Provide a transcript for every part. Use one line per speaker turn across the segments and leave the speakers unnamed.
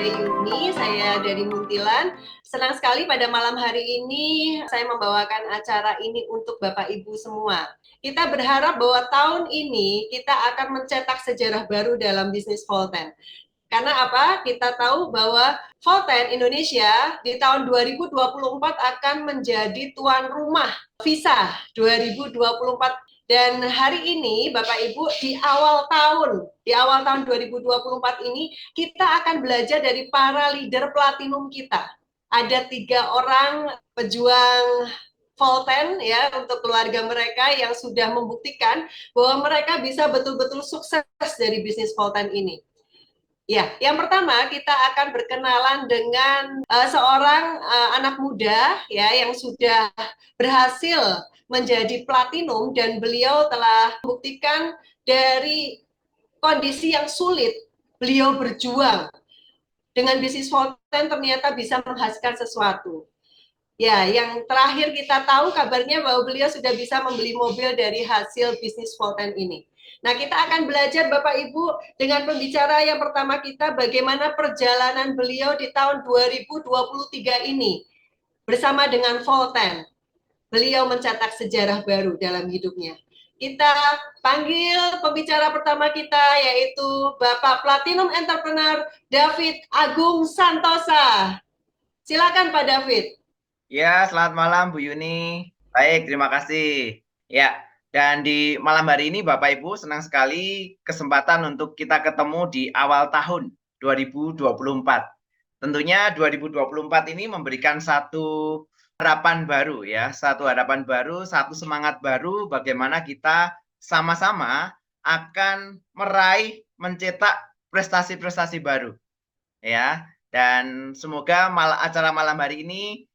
saya Yuni, saya dari Muntilan. Senang sekali pada malam hari ini saya membawakan acara ini untuk Bapak Ibu semua. Kita berharap bahwa tahun ini kita akan mencetak sejarah baru dalam bisnis Volten. Karena apa? Kita tahu bahwa Volten Indonesia di tahun 2024 akan menjadi tuan rumah Visa 2024. Dan hari ini Bapak Ibu di awal tahun 2024 ini kita akan belajar dari para leader platinum kita. Ada 3 orang pejuang Volten ya untuk keluarga mereka yang sudah membuktikan bahwa mereka bisa betul-betul sukses dari bisnis Volten ini. Ya, yang pertama kita akan berkenalan dengan seorang anak muda ya yang sudah berhasil menjadi platinum dan beliau telah membuktikan dari kondisi yang sulit beliau berjuang dengan bisnis Volten ternyata bisa menghasilkan sesuatu. Ya, yang terakhir kita tahu kabarnya bahwa beliau sudah bisa membeli mobil dari hasil bisnis Volten ini. Nah, kita akan belajar Bapak Ibu dengan pembicara yang pertama kita bagaimana perjalanan beliau di tahun 2023 ini bersama dengan Volten. Beliau mencetak sejarah baru dalam hidupnya. Kita panggil pembicara pertama kita yaitu Bapak Platinum Entrepreneur David Agung Santosa. Silakan Pak David.
Ya, selamat malam Bu Yuni. Baik, terima kasih. Ya, dan di malam hari ini Bapak Ibu senang sekali kesempatan untuk kita ketemu di awal tahun 2024. Tentunya 2024 ini memberikan satu harapan baru ya, satu harapan baru, satu semangat baru bagaimana kita sama-sama akan meraih, mencetak prestasi-prestasi baru. Ya, dan semoga acara malam hari ini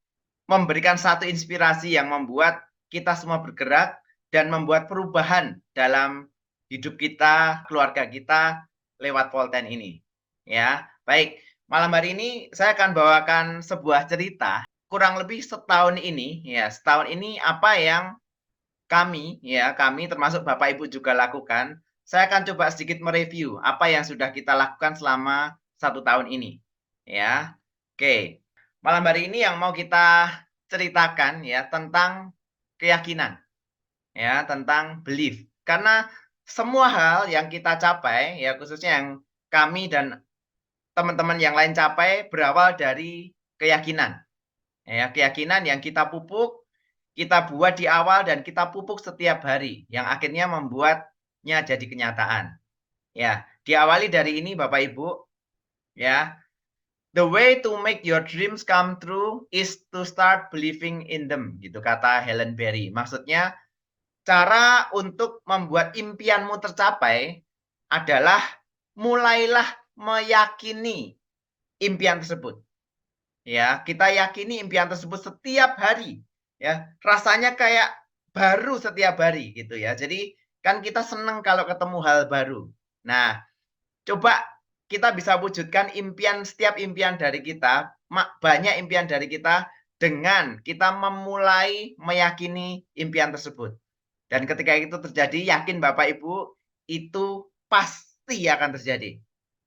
memberikan satu inspirasi yang membuat kita semua bergerak dan membuat perubahan dalam hidup kita, keluarga kita lewat Volten ini. Ya, baik. Malam hari ini saya akan bawakan sebuah cerita kurang lebih setahun ini, ya, setahun ini apa yang kami termasuk Bapak Ibu juga lakukan. Saya akan coba sedikit mereview apa yang sudah kita lakukan selama 1 tahun ini. Ya, oke. Malam hari ini yang mau kita ceritakan ya tentang keyakinan, ya tentang belief. Karena semua hal yang kita capai, ya khususnya yang kami dan teman-teman yang lain capai berawal dari keyakinan. Ya, keyakinan yang kita pupuk, kita buat di awal dan kita pupuk setiap hari, yang akhirnya membuatnya jadi kenyataan. Ya, diawali dari ini Bapak Ibu, ya. The way to make your dreams come true is to start believing in them, gitu kata Helen Berry. Maksudnya, cara untuk membuat impianmu tercapai adalah mulailah meyakini impian tersebut. Ya, kita yakini impian tersebut setiap hari. Ya, rasanya kayak baru setiap hari gitu ya. Jadi kan kita seneng kalau ketemu hal baru. Nah, coba kita bisa wujudkan setiap impian dari kita, banyak impian dari kita dengan kita memulai meyakini impian tersebut. Dan ketika itu terjadi, yakin Bapak Ibu, itu pasti akan terjadi.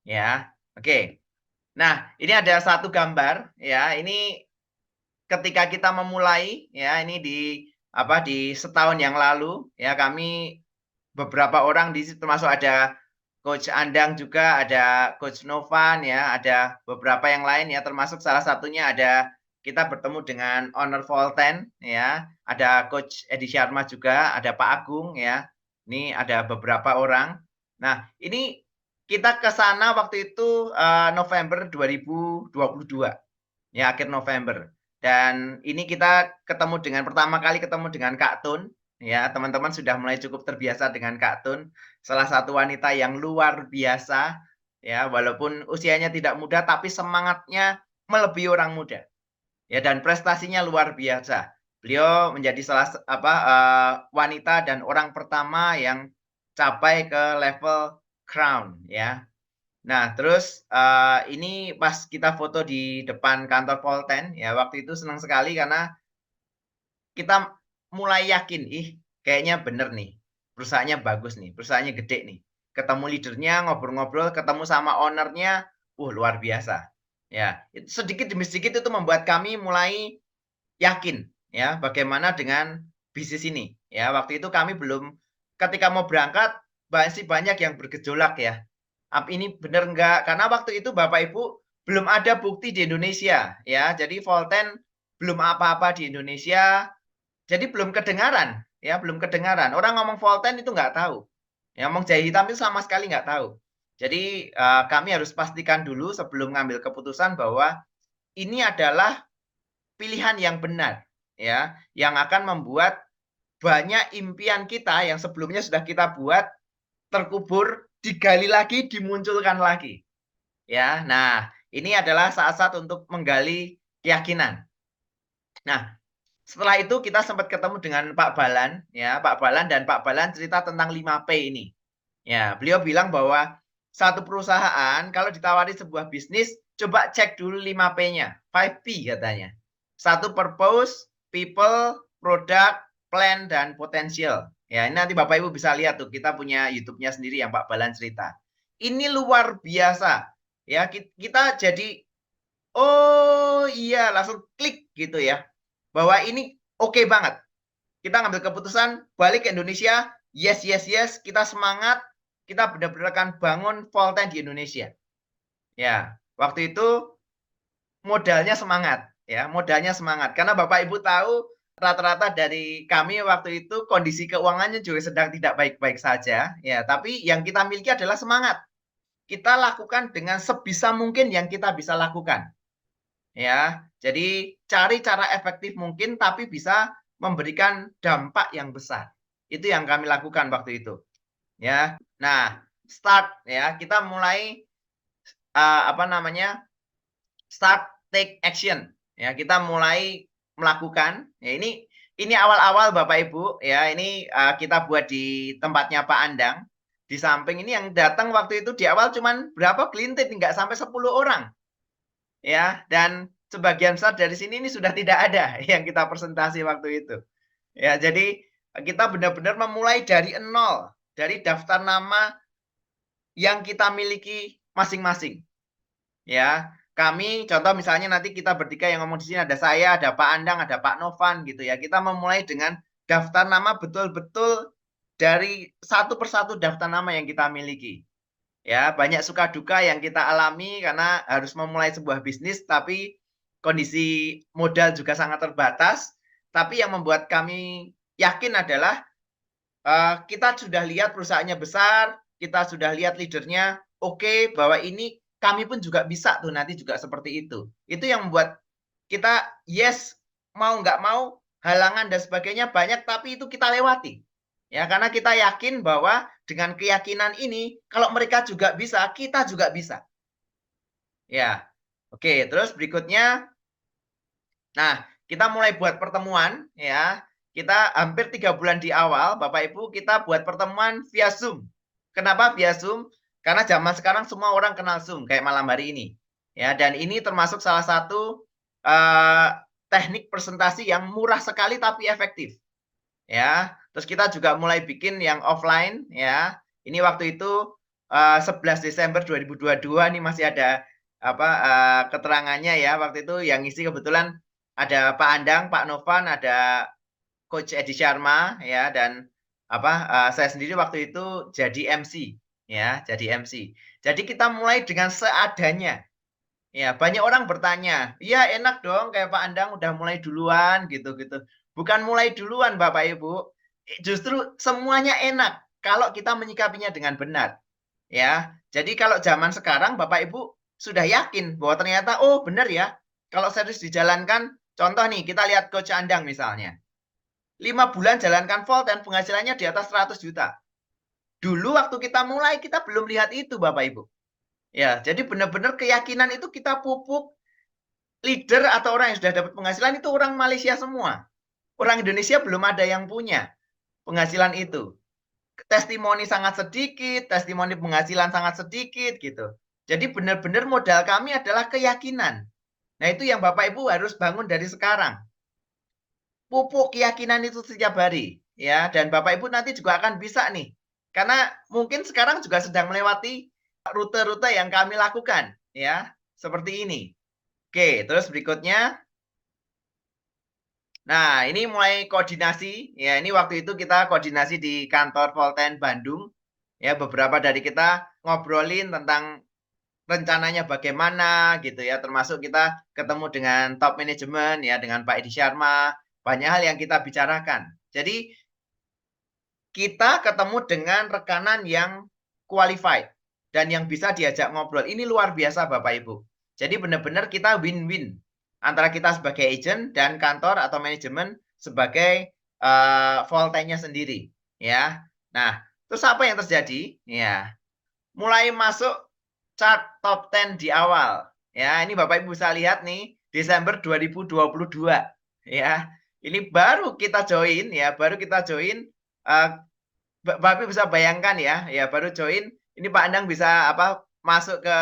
Ya, oke. Nah, ini ada satu gambar, ya. Ini ketika kita memulai, ya, ini di setahun yang lalu, ya, kami beberapa orang di situ termasuk ada Coach Andang juga, ada Coach Novan ya, ada beberapa yang lain ya, termasuk salah satunya ada kita bertemu dengan owner Volten ya, ada Coach Edi Sharma juga, ada Pak Agung ya. Ini ada beberapa orang. Nah, ini kita ke sana waktu itu November 2022. Ya, akhir November. Dan ini kita pertama kali ketemu dengan Kak Tun. Ya, teman-teman sudah mulai cukup terbiasa dengan Kak Tun, salah satu wanita yang luar biasa, ya, walaupun usianya tidak muda, tapi semangatnya melebihi orang muda, ya, dan prestasinya luar biasa. Beliau menjadi wanita dan orang pertama yang capai ke level crown, ya. Nah, terus ini pas kita foto di depan kantor Volten, ya, waktu itu senang sekali karena kita mulai yakin, kayaknya bener nih, perusahaannya bagus nih, perusahaannya gede nih. Ketemu leadernya, ngobrol-ngobrol, ketemu sama ownernya, luar biasa. Ya, sedikit demi sedikit itu membuat kami mulai yakin ya bagaimana dengan bisnis ini. Ya, waktu itu kami belum ketika mau berangkat masih banyak yang bergejolak ya. Ini benar enggak? Karena waktu itu Bapak Ibu belum ada bukti di Indonesia ya. Jadi Volten belum apa-apa di Indonesia. Jadi belum kedengaran ya, belum kedengaran. Orang ngomong Volten itu nggak tahu. Ya, ngomong jahe hitam itu sama sekali nggak tahu. Jadi kami harus pastikan dulu sebelum ngambil keputusan bahwa ini adalah pilihan yang benar ya, yang akan membuat banyak impian kita yang sebelumnya sudah kita buat terkubur, digali lagi, dimunculkan lagi. Ya, nah ini adalah saat-saat untuk menggali keyakinan. Nah, setelah itu kita sempat ketemu dengan Pak Balan, ya Pak Balan dan Pak Balan cerita tentang 5P ini. Ya, beliau bilang bahwa satu perusahaan kalau ditawari sebuah bisnis, coba cek dulu 5P-nya, 5P katanya. Satu purpose, people, product, plan, dan potential. Ya, ini nanti Bapak Ibu bisa lihat tuh, kita punya YouTube-nya sendiri yang Pak Balan cerita. Ini luar biasa. Ya, kita jadi oh iya langsung klik gitu ya. Bahwa ini oke banget. Kita ngambil keputusan balik ke Indonesia, yes yes yes, kita semangat, kita benar-benar akan bangun Volten di Indonesia. Ya, waktu itu modalnya semangat, ya, modalnya semangat. Karena Bapak Ibu tahu rata-rata dari kami waktu itu kondisi keuangannya juga sedang tidak baik-baik saja, ya. Tapi yang kita miliki adalah semangat. Kita lakukan dengan sebisa mungkin yang kita bisa lakukan, ya. Jadi cari cara efektif mungkin, tapi bisa memberikan dampak yang besar. Itu yang kami lakukan waktu itu, ya. Nah, start ya, kita mulai apa namanya? Start take action. Ya, kita mulai melakukan. Ya, ini awal-awal Bapak Ibu ya, ini kita buat di tempatnya Pak Andang. Di samping ini yang datang waktu itu di awal cuman berapa kelintir, nggak sampai 10 orang. Ya, dan sebagian besar dari sini ini sudah tidak ada yang kita presentasi waktu itu. Ya, jadi kita benar-benar memulai dari nol, dari daftar nama yang kita miliki masing-masing. Ya, kami contoh misalnya nanti kita bertiga yang ngomong di sini ada saya, ada Pak Andang, ada Pak Novan gitu ya. Kita memulai dengan daftar nama betul-betul dari satu persatu daftar nama yang kita miliki. Ya, banyak suka duka yang kita alami karena harus memulai sebuah bisnis tapi kondisi modal juga sangat terbatas. Tapi yang membuat kami yakin adalah kita sudah lihat perusahaannya besar, kita sudah lihat leadernya, oke, bahwa ini kami pun juga bisa tuh nanti juga seperti itu. Itu yang membuat kita yes, mau nggak mau, halangan dan sebagainya banyak, tapi itu kita lewati. Ya, karena kita yakin bahwa dengan keyakinan ini, kalau mereka juga bisa, kita juga bisa. Ya, oke. Terus berikutnya, nah kita mulai buat pertemuan, ya. Kita hampir 3 bulan di awal, Bapak Ibu, kita buat pertemuan via Zoom. Kenapa via Zoom? Karena zaman sekarang semua orang kenal Zoom, kayak malam hari ini. Ya, dan ini termasuk salah satu teknik presentasi yang murah sekali tapi efektif. Ya, terus kita juga mulai bikin yang offline, ya. Ini waktu itu 11 Desember 2022 nih masih ada apa keterangannya ya. Waktu itu yang ngisi kebetulan ada Pak Andang, Pak Novan, ada Coach Edi Sharma ya dan saya sendiri waktu itu jadi MC ya, jadi MC. Jadi kita mulai dengan seadanya. Ya, banyak orang bertanya, "Iya enak dong kayak Pak Andang udah mulai duluan gitu-gitu." Bukan mulai duluan Bapak Ibu, justru semuanya enak kalau kita menyikapinya dengan benar. Ya. Jadi kalau zaman sekarang Bapak Ibu sudah yakin bahwa ternyata oh benar ya, kalau serius dijalankan, contoh nih kita lihat Coach Andang misalnya. 5 bulan jalankan Volt dan penghasilannya di atas 100 juta. Dulu waktu kita mulai, kita belum lihat itu Bapak Ibu. Ya, jadi benar-benar keyakinan itu kita pupuk, leader atau orang yang sudah dapat penghasilan itu orang Malaysia semua. Orang Indonesia belum ada yang punya penghasilan itu. Testimoni sangat sedikit, testimoni penghasilan sangat sedikit gitu. Jadi benar-benar modal kami adalah keyakinan. Nah, itu yang Bapak Ibu harus bangun dari sekarang. Pupuk keyakinan itu setiap hari ya dan Bapak Ibu nanti juga akan bisa nih. Karena mungkin sekarang juga sedang melewati rute-rute yang kami lakukan ya, seperti ini. Oke, terus berikutnya. Nah, ini mulai koordinasi. Ya, ini waktu itu kita koordinasi di kantor Volten Bandung. Ya, beberapa dari kita ngobrolin tentang rencananya bagaimana gitu ya. Termasuk kita ketemu dengan top manajemen ya, dengan Pak Edi Sharma. Banyak hal yang kita bicarakan. Jadi, kita ketemu dengan rekanan yang qualified dan yang bisa diajak ngobrol. Ini luar biasa Bapak Ibu. Jadi benar-benar kita win-win antara kita sebagai agent dan kantor atau manajemen sebagai Voltainya sendiri, ya. Nah, terus apa yang terjadi? Ya, mulai masuk chart top 10 di awal. Ya, ini Bapak Ibu bisa lihat nih, Desember 2022. Ya, ini baru kita join ya, baru kita join. Bapak bisa bayangkan ya, ya baru join. Ini Pak Andang bisa apa masuk ke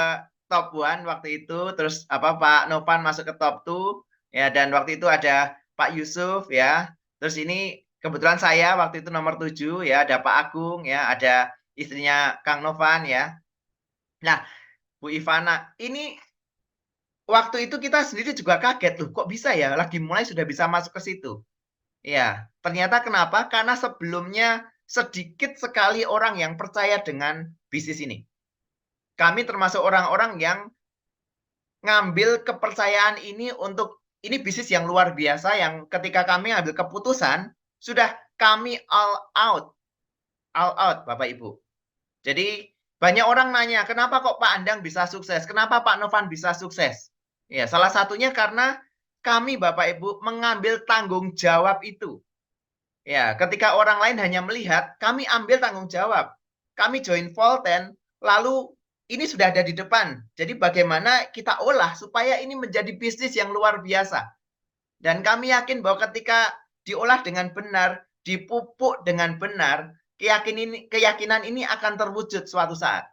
top 1 waktu itu, terus apa Pak Novan masuk ke top 2 ya, dan waktu itu ada Pak Yusuf ya. Terus ini kebetulan saya waktu itu nomor 7 ya, ada Pak Agung ya, ada istrinya Kang Novan ya. Nah, Bu Ivana, ini waktu itu kita sendiri juga kaget loh, kok bisa ya lagi mulai sudah bisa masuk ke situ. Ya, ternyata kenapa? Karena sebelumnya sedikit sekali orang yang percaya dengan bisnis ini. Kami termasuk orang-orang yang ngambil kepercayaan ini untuk ini bisnis yang luar biasa yang ketika kami ambil keputusan sudah kami all out Bapak Ibu. Jadi banyak orang nanya, kenapa kok Pak Andang bisa sukses? Kenapa Pak Novan bisa sukses? Ya, salah satunya karena kami Bapak Ibu mengambil tanggung jawab itu. Ya, ketika orang lain hanya melihat, kami ambil tanggung jawab. Kami join Volten, lalu ini sudah ada di depan. Jadi bagaimana kita olah supaya ini menjadi bisnis yang luar biasa. Dan kami yakin bahwa ketika diolah dengan benar, dipupuk dengan benar, keyakinan ini akan terwujud suatu saat.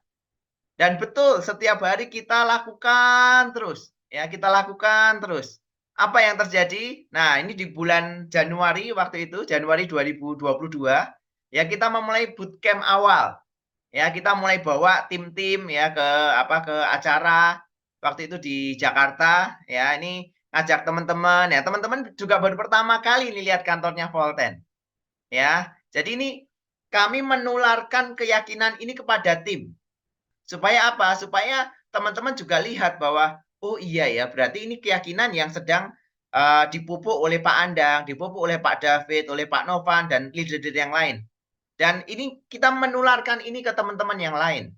Dan betul, setiap hari kita lakukan terus. Ya, kita lakukan terus. Apa yang terjadi? Nah, ini di bulan Januari waktu itu, Januari 2022, ya kita memulai bootcamp awal. Ya, kita mulai bawa tim-tim ya ke acara waktu itu di Jakarta, ya. Ini ngajak teman-teman ya. Teman-teman juga baru pertama kali nih lihat kantornya Volten. Ya. Jadi ini kami menularkan keyakinan ini kepada tim. Supaya apa? Supaya teman-teman juga lihat bahwa oh iya ya, berarti ini keyakinan yang sedang dipupuk oleh Pak Andang, dipupuk oleh Pak David, oleh Pak Novan dan leader-leader yang lain. Dan ini kita menularkan ini ke teman-teman yang lain.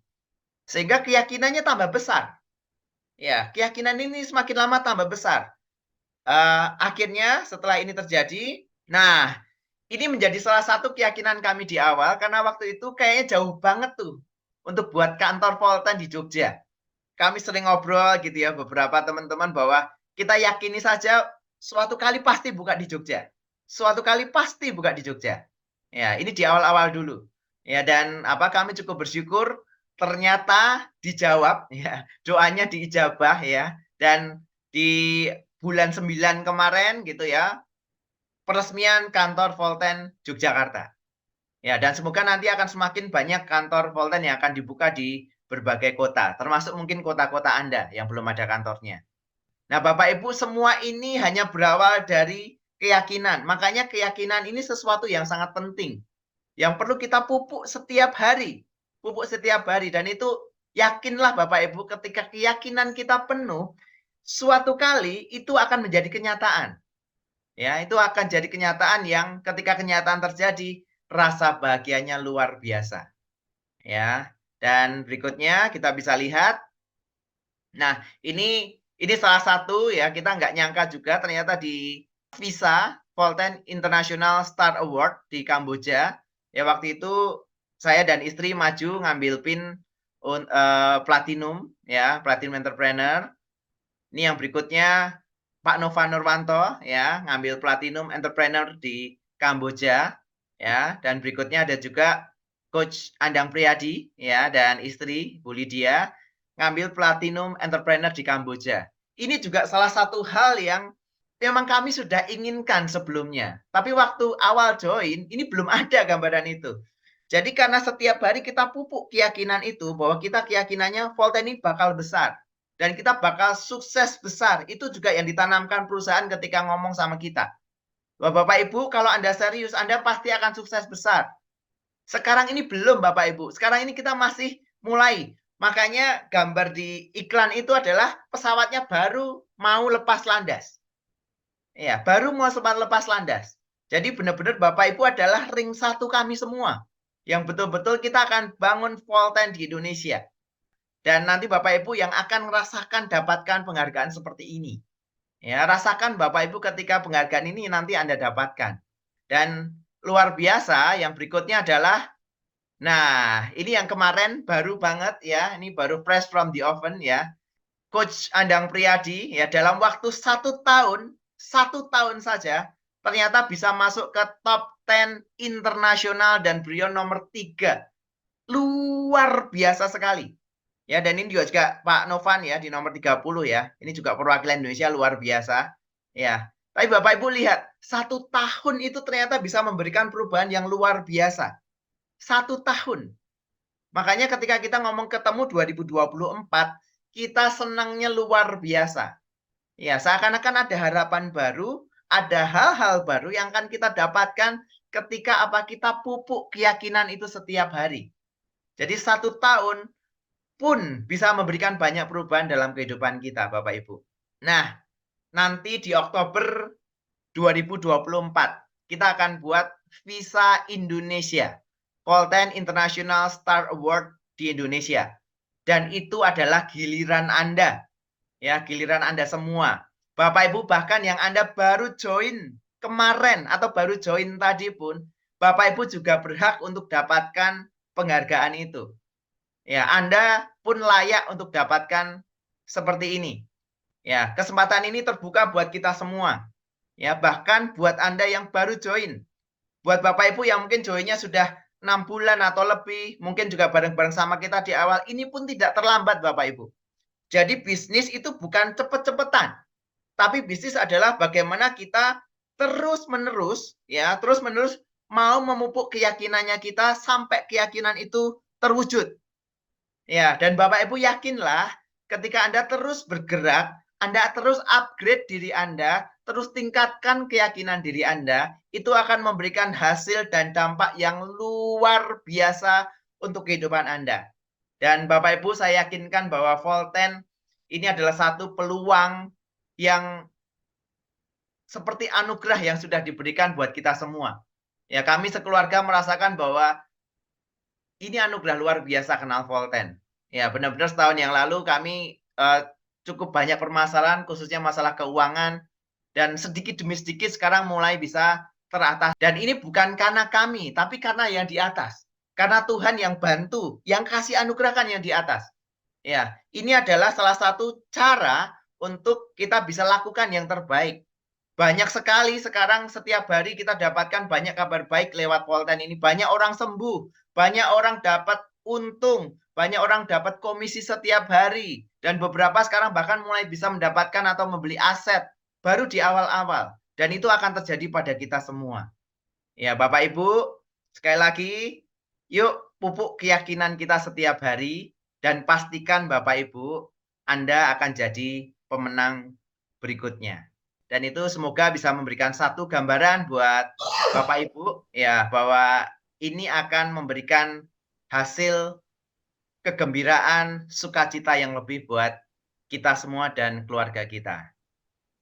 Sehingga keyakinannya tambah besar. Ya, keyakinan ini semakin lama tambah besar. Akhirnya setelah ini terjadi, nah ini menjadi salah satu keyakinan kami di awal karena waktu itu kayaknya jauh banget tuh untuk buat kantor Volten di Jogja. Kami sering ngobrol gitu ya beberapa teman-teman bahwa kita yakini saja suatu kali pasti buka di Jogja. Suatu kali pasti buka di Jogja. Ya, ini di awal-awal dulu. Ya, dan apa kami cukup bersyukur ternyata dijawab ya, doanya diijabah ya. Dan di bulan 9 kemarin gitu ya, peresmian kantor Volten Yogyakarta. Ya, dan semoga nanti akan semakin banyak kantor Volten yang akan dibuka di berbagai kota, termasuk mungkin kota-kota Anda yang belum ada kantornya. Nah, Bapak Ibu, semua ini hanya berawal dari keyakinan. Makanya keyakinan ini sesuatu yang sangat penting. Yang perlu kita pupuk setiap hari. Pupuk setiap hari. Dan itu yakinlah Bapak Ibu, ketika keyakinan kita penuh, suatu kali itu akan menjadi kenyataan. Ya, itu akan jadi kenyataan yang ketika kenyataan terjadi, rasa bahagianya luar biasa. Ya, dan berikutnya kita bisa lihat. Nah, ini salah satu ya, kita nggak nyangka juga ternyata di Visa Volten International Star Award di Kamboja. Ya, waktu itu saya dan istri maju ngambil pin platinum ya, platinum entrepreneur. Ini yang berikutnya Pak Nova Nurwanto ya, ngambil platinum entrepreneur di Kamboja ya, dan berikutnya ada juga Coach Andang Priyadi ya dan istri Bu Lydia ngambil platinum entrepreneur di Kamboja. Ini juga salah satu hal yang memang kami sudah inginkan sebelumnya. Tapi waktu awal join, ini belum ada gambaran itu. Jadi karena setiap hari kita pupuk keyakinan itu, bahwa kita keyakinannya Volten ini bakal besar. dan kita bakal sukses besar. Itu juga yang ditanamkan perusahaan ketika ngomong sama kita. Bapak Ibu, kalau Anda serius, Anda pasti akan sukses besar. Sekarang ini belum Bapak Ibu. Sekarang ini kita masih mulai. Makanya gambar di iklan itu adalah pesawatnya baru mau lepas landas. Ya, baru mau sempat lepas landas. Jadi benar-benar Bapak Ibu adalah ring satu kami semua. Yang betul-betul kita akan bangun Volten di Indonesia. Dan nanti Bapak Ibu yang akan merasakan dapatkan penghargaan seperti ini. Ya, rasakan Bapak Ibu ketika penghargaan ini nanti Anda dapatkan. Dan luar biasa yang berikutnya adalah, nah ini yang kemarin baru banget ya, ini baru fresh from the oven ya. Coach Andang Priadi ya dalam waktu 1 tahun saja ternyata bisa masuk ke top 10 internasional dan beliau nomor 3. Luar biasa sekali. Ya, dan ini juga Pak Novan ya di nomor 30 ya. Ini juga perwakilan Indonesia luar biasa. Ya. Tapi Bapak Ibu lihat, 1 tahun itu ternyata bisa memberikan perubahan yang luar biasa. 1 tahun. Makanya ketika kita ngomong ketemu 2024, kita senangnya luar biasa. Ya, seakan-akan ada harapan baru, ada hal-hal baru yang akan kita dapatkan ketika kita pupuk keyakinan itu setiap hari. Jadi 1 tahun pun bisa memberikan banyak perubahan dalam kehidupan kita, Bapak Ibu. Nah, nanti di Oktober 2024, kita akan buat Visa Indonesia, Volten International Star Award di Indonesia. Dan itu adalah giliran Anda. Ya, giliran Anda semua. Bapak Ibu bahkan yang Anda baru join kemarin atau baru join tadi pun, Bapak Ibu juga berhak untuk dapatkan penghargaan itu. Ya, Anda pun layak untuk dapatkan seperti ini. Ya, kesempatan ini terbuka buat kita semua. Ya, bahkan buat Anda yang baru join. Buat Bapak Ibu yang mungkin joinnya sudah 6 bulan atau lebih, mungkin juga bareng-bareng sama kita di awal, ini pun tidak terlambat Bapak Ibu. Jadi bisnis itu bukan cepet-cepetan. Tapi bisnis adalah bagaimana kita terus-menerus mau memupuk keyakinannya kita sampai keyakinan itu terwujud. Ya, dan Bapak Ibu yakinlah ketika Anda terus bergerak, Anda terus upgrade diri Anda, terus tingkatkan keyakinan diri Anda, itu akan memberikan hasil dan dampak yang luar biasa untuk kehidupan Anda. Dan Bapak Ibu saya yakinkan bahwa Volten ini adalah satu peluang yang seperti anugerah yang sudah diberikan buat kita semua. Ya, kami sekeluarga merasakan bahwa ini anugerah luar biasa kenal Volten. Ya, benar-benar setahun yang lalu kami cukup banyak permasalahan, khususnya masalah keuangan, dan sedikit demi sedikit sekarang mulai bisa teratasi. Dan ini bukan karena kami, tapi karena yang di atas. Karena Tuhan yang bantu, yang kasih anugerahkan yang di atas. Ya, ini adalah salah satu cara untuk kita bisa lakukan yang terbaik. Banyak sekali sekarang setiap hari kita dapatkan banyak kabar baik lewat Volten ini. Banyak orang sembuh, banyak orang dapat untung, banyak orang dapat komisi setiap hari. Dan beberapa sekarang bahkan mulai bisa mendapatkan atau membeli aset baru di awal-awal. Dan itu akan terjadi pada kita semua. Ya, Bapak Ibu, sekali lagi, yuk pupuk keyakinan kita setiap hari dan pastikan Bapak Ibu, Anda akan jadi pemenang berikutnya. Dan itu semoga bisa memberikan satu gambaran buat Bapak Ibu ya bahwa ini akan memberikan hasil kegembiraan, sukacita yang lebih buat kita semua dan keluarga kita.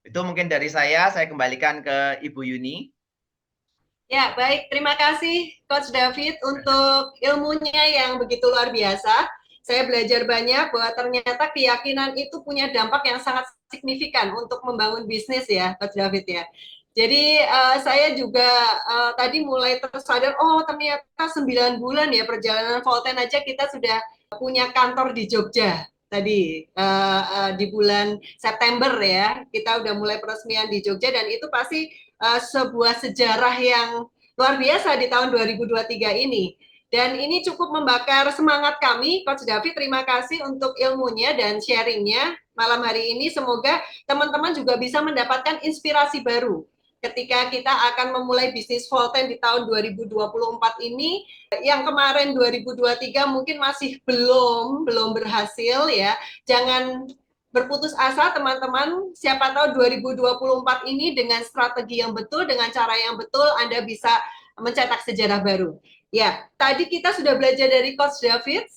Itu mungkin dari saya kembalikan ke Ibu Yuni.
Ya, baik. Terima kasih Coach David untuk ilmunya yang begitu luar biasa. Saya belajar banyak bahwa ternyata keyakinan itu punya dampak yang sangat signifikan untuk membangun bisnis ya, Coach David ya. Jadi saya juga tadi mulai tersadar, oh ternyata 9 bulan ya perjalanan Volten aja kita sudah punya kantor di Jogja. Tadi di bulan September ya, kita udah mulai peresmian di Jogja dan itu pasti sebuah sejarah yang luar biasa di tahun 2023 ini. Dan ini cukup membakar semangat kami, Coach David. Terima kasih untuk ilmunya dan sharingnya malam hari ini. Semoga teman-teman juga bisa mendapatkan inspirasi baru ketika kita akan memulai bisnis Volten di tahun 2024 ini. Yang kemarin 2023 mungkin masih belum berhasil ya. Jangan berputus asa teman-teman, siapa tahu 2024 ini dengan strategi yang betul, dengan cara yang betul Anda bisa mencetak sejarah baru. Ya, tadi kita sudah belajar dari Coach David,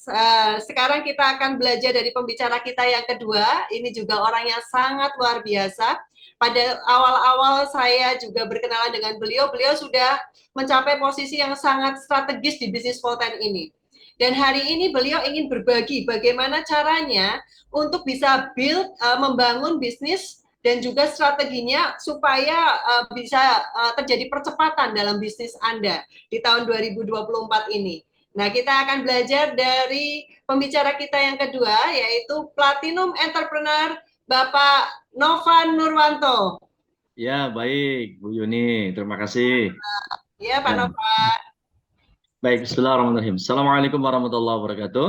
sekarang kita akan belajar dari pembicara kita yang kedua, ini juga orang yang sangat luar biasa. Pada awal-awal saya juga berkenalan dengan beliau, beliau sudah mencapai posisi yang sangat strategis di bisnis Volten ini. Dan hari ini beliau ingin berbagi bagaimana caranya untuk bisa build, membangun bisnis dan juga strateginya supaya bisa terjadi percepatan dalam bisnis Anda di tahun 2024 ini. Nah, kita akan belajar dari pembicara kita yang kedua, yaitu Platinum Entrepreneur Bapak Novan Nurwanto.
Ya, baik, Bu Yuni. Terima kasih.
Ya, Pak Novan.
Baik, bismillahirrahmanirrahim. Assalamualaikum warahmatullahi wabarakatuh.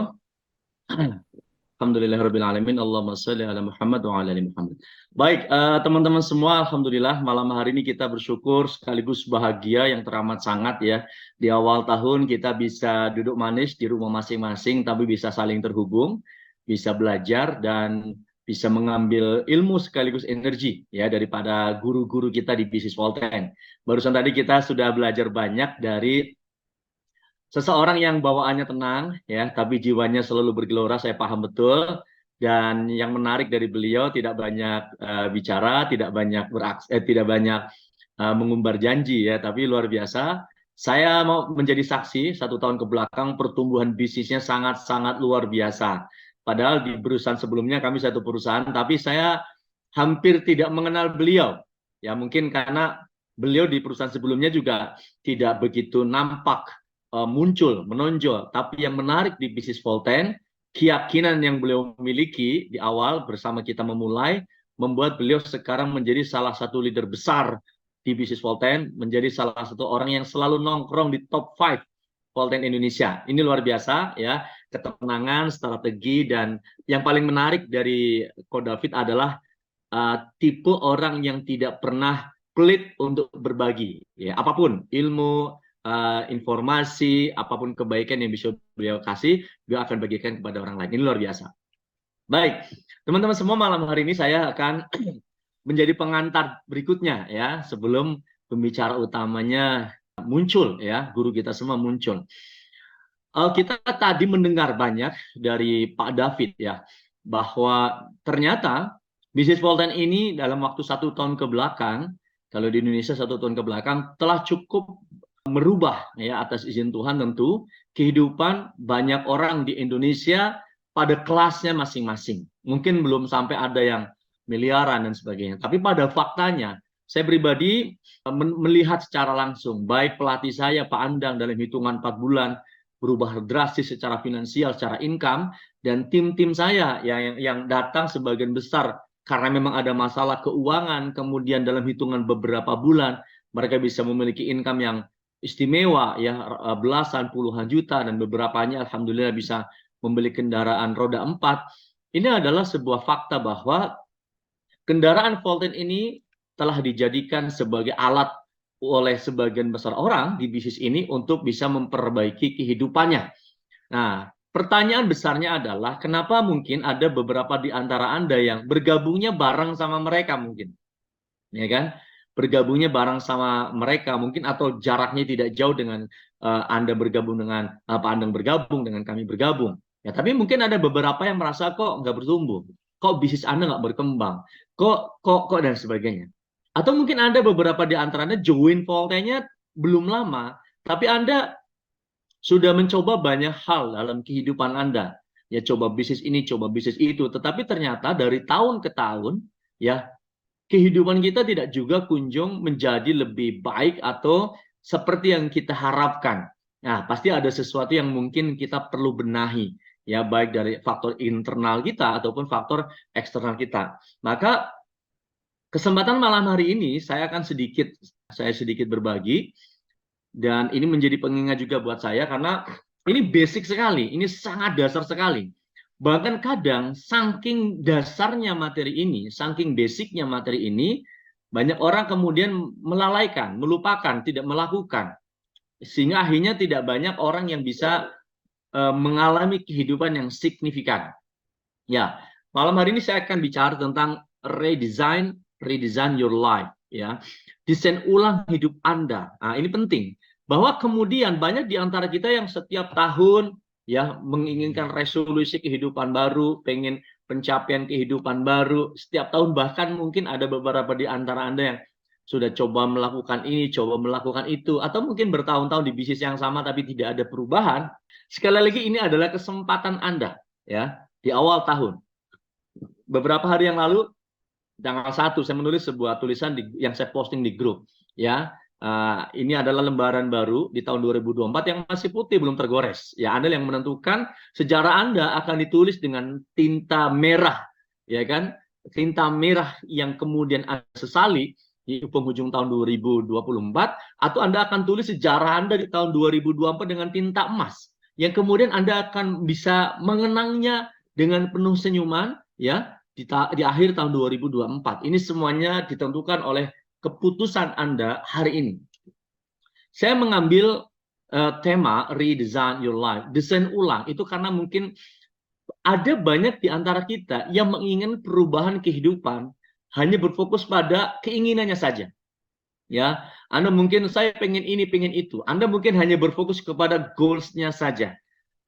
Alhamdulillahirrahmanirrahim. Allahumma salli ala Muhammad wa ala ali Muhammad. Baik, teman-teman semua, alhamdulillah malam hari ini kita bersyukur sekaligus bahagia yang teramat sangat ya. Di awal tahun kita bisa duduk manis di rumah masing-masing, tapi bisa saling terhubung, bisa belajar dan bisa mengambil ilmu sekaligus energi ya daripada guru-guru kita di bisnis Volten. Barusan tadi kita sudah belajar banyak dari seseorang yang bawaannya tenang, ya, tapi jiwanya selalu bergelora, saya paham betul. Dan yang menarik dari beliau tidak banyak bicara, tidak banyak mengumbar janji, ya, tapi luar biasa. Saya mau menjadi saksi 1 tahun ke belakang pertumbuhan bisnisnya sangat-sangat luar biasa. Padahal di perusahaan sebelumnya kami satu perusahaan, tapi saya hampir tidak mengenal beliau. Ya mungkin karena beliau di perusahaan sebelumnya juga tidak begitu nampak muncul, menonjol. Tapi yang menarik di bisnis Volten, keyakinan yang beliau miliki di awal bersama kita memulai, membuat beliau sekarang menjadi salah satu leader besar di bisnis Volten, menjadi salah satu orang yang selalu nongkrong di top 5 Volten Indonesia. Ini luar biasa ya, ketenangan, strategi, dan yang paling menarik dari Coach David adalah tipe orang yang tidak pernah pelit untuk berbagi. Ya, apapun, ilmu, informasi, apapun kebaikan yang bisa beliau kasih, beliau akan bagikan kepada orang lain. Ini luar biasa. Baik, teman-teman semua, malam hari ini saya akan menjadi pengantar berikutnya ya, sebelum pembicara utamanya muncul ya, guru kita semua muncul. Kita tadi mendengar banyak dari Pak David ya, bahwa ternyata bisnis Volten ini dalam waktu 1 tahun ke belakang, kalau di Indonesia 1 tahun ke belakang, telah cukup merubah ya atas izin Tuhan tentu kehidupan banyak orang di Indonesia pada kelasnya masing-masing. Mungkin belum sampai ada yang miliaran dan sebagainya. Tapi pada faktanya saya pribadi melihat secara langsung, baik pelatih saya Pak Andang dalam hitungan 4 bulan berubah drastis secara finansial, secara income, dan tim-tim saya yang datang sebagian besar karena memang ada masalah keuangan, kemudian dalam hitungan beberapa bulan mereka bisa memiliki income yang istimewa ya, belasan puluhan juta, dan beberapanya alhamdulillah bisa membeli kendaraan roda 4. Ini adalah sebuah fakta bahwa kendaraan Volten ini telah dijadikan sebagai alat oleh sebagian besar orang di bisnis ini untuk bisa memperbaiki kehidupannya. Nah, pertanyaan besarnya adalah kenapa mungkin ada beberapa di antara Anda yang bergabungnya bareng sama mereka mungkin. Ya kan? Bergabungnya bareng sama mereka mungkin, atau jaraknya tidak jauh dengan Anda bergabung dengan Pak Andang bergabung dengan kami bergabung ya, tapi mungkin ada beberapa yang merasa kok nggak bertumbuh, kok bisnis Anda nggak berkembang, kok dan sebagainya. Atau mungkin Anda beberapa di antara Anda join Voltennya belum lama, tapi Anda sudah mencoba banyak hal dalam kehidupan Anda ya, coba bisnis ini, coba bisnis itu, tetapi ternyata dari tahun ke tahun ya kehidupan kita tidak juga kunjung menjadi lebih baik atau seperti yang kita harapkan. Nah, pasti ada sesuatu yang mungkin kita perlu benahi, ya, baik dari faktor internal kita ataupun faktor eksternal kita. Maka kesempatan malam hari ini saya sedikit berbagi, dan ini menjadi pengingat juga buat saya karena ini basic sekali, ini sangat dasar sekali. Bahkan kadang saking dasarnya materi ini, saking basicnya materi ini, banyak orang kemudian melalaikan, melupakan, tidak melakukan. Sehingga akhirnya tidak banyak orang yang bisa mengalami kehidupan yang signifikan. Ya, malam hari ini saya akan bicara tentang redesign your life, ya. Desain ulang hidup Anda. Nah, ini penting. Bahwa kemudian banyak di antara kita yang setiap tahun ya menginginkan resolusi kehidupan baru, pengen pencapaian kehidupan baru setiap tahun, bahkan mungkin ada beberapa di antara Anda yang sudah coba melakukan ini, coba melakukan itu, atau mungkin bertahun-tahun di bisnis yang sama tapi tidak ada perubahan. Sekali lagi ini adalah kesempatan Anda ya di awal tahun. Beberapa hari yang lalu tanggal 1 saya menulis sebuah tulisan yang saya posting di grup ya. Ini adalah lembaran baru di tahun 2024 yang masih putih, belum tergores. Ya, Anda yang menentukan sejarah Anda akan ditulis dengan tinta merah, ya kan? Tinta merah yang kemudian Anda sesali di penghujung tahun 2024, atau Anda akan tulis sejarah Anda di tahun 2024 dengan tinta emas, yang kemudian Anda akan bisa mengenangnya dengan penuh senyuman, ya, di akhir tahun 2024. Ini semuanya ditentukan oleh keputusan Anda hari ini. Saya mengambil tema redesign your life, desain ulang, itu karena mungkin ada banyak di antara kita yang menginginkan perubahan kehidupan hanya berfokus pada keinginannya saja. Ya, Anda mungkin saya pengen ini, pengen itu. Anda mungkin hanya berfokus kepada goals-nya saja.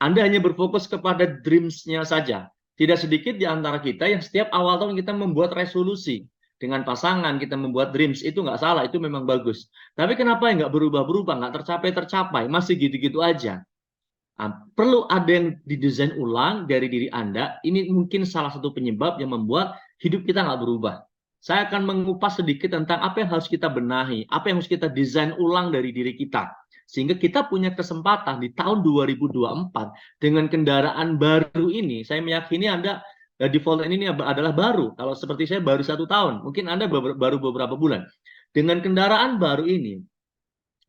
Anda hanya berfokus kepada dreams-nya saja. Tidak sedikit di antara kita yang setiap awal tahun kita membuat resolusi. Dengan pasangan kita membuat dreams, itu nggak salah, itu memang bagus. Tapi kenapa nggak berubah-berubah, nggak tercapai-tercapai, masih gitu-gitu aja? Nah, perlu ada yang didesain ulang dari diri Anda. Ini mungkin salah satu penyebab yang membuat hidup kita nggak berubah. Saya akan mengupas sedikit tentang apa yang harus kita benahi, apa yang harus kita desain ulang dari diri kita. Sehingga kita punya kesempatan di tahun 2024 dengan kendaraan baru ini. Saya meyakini Anda default ini adalah baru. Kalau seperti saya baru 1 tahun, mungkin Anda baru beberapa bulan. Dengan kendaraan baru ini,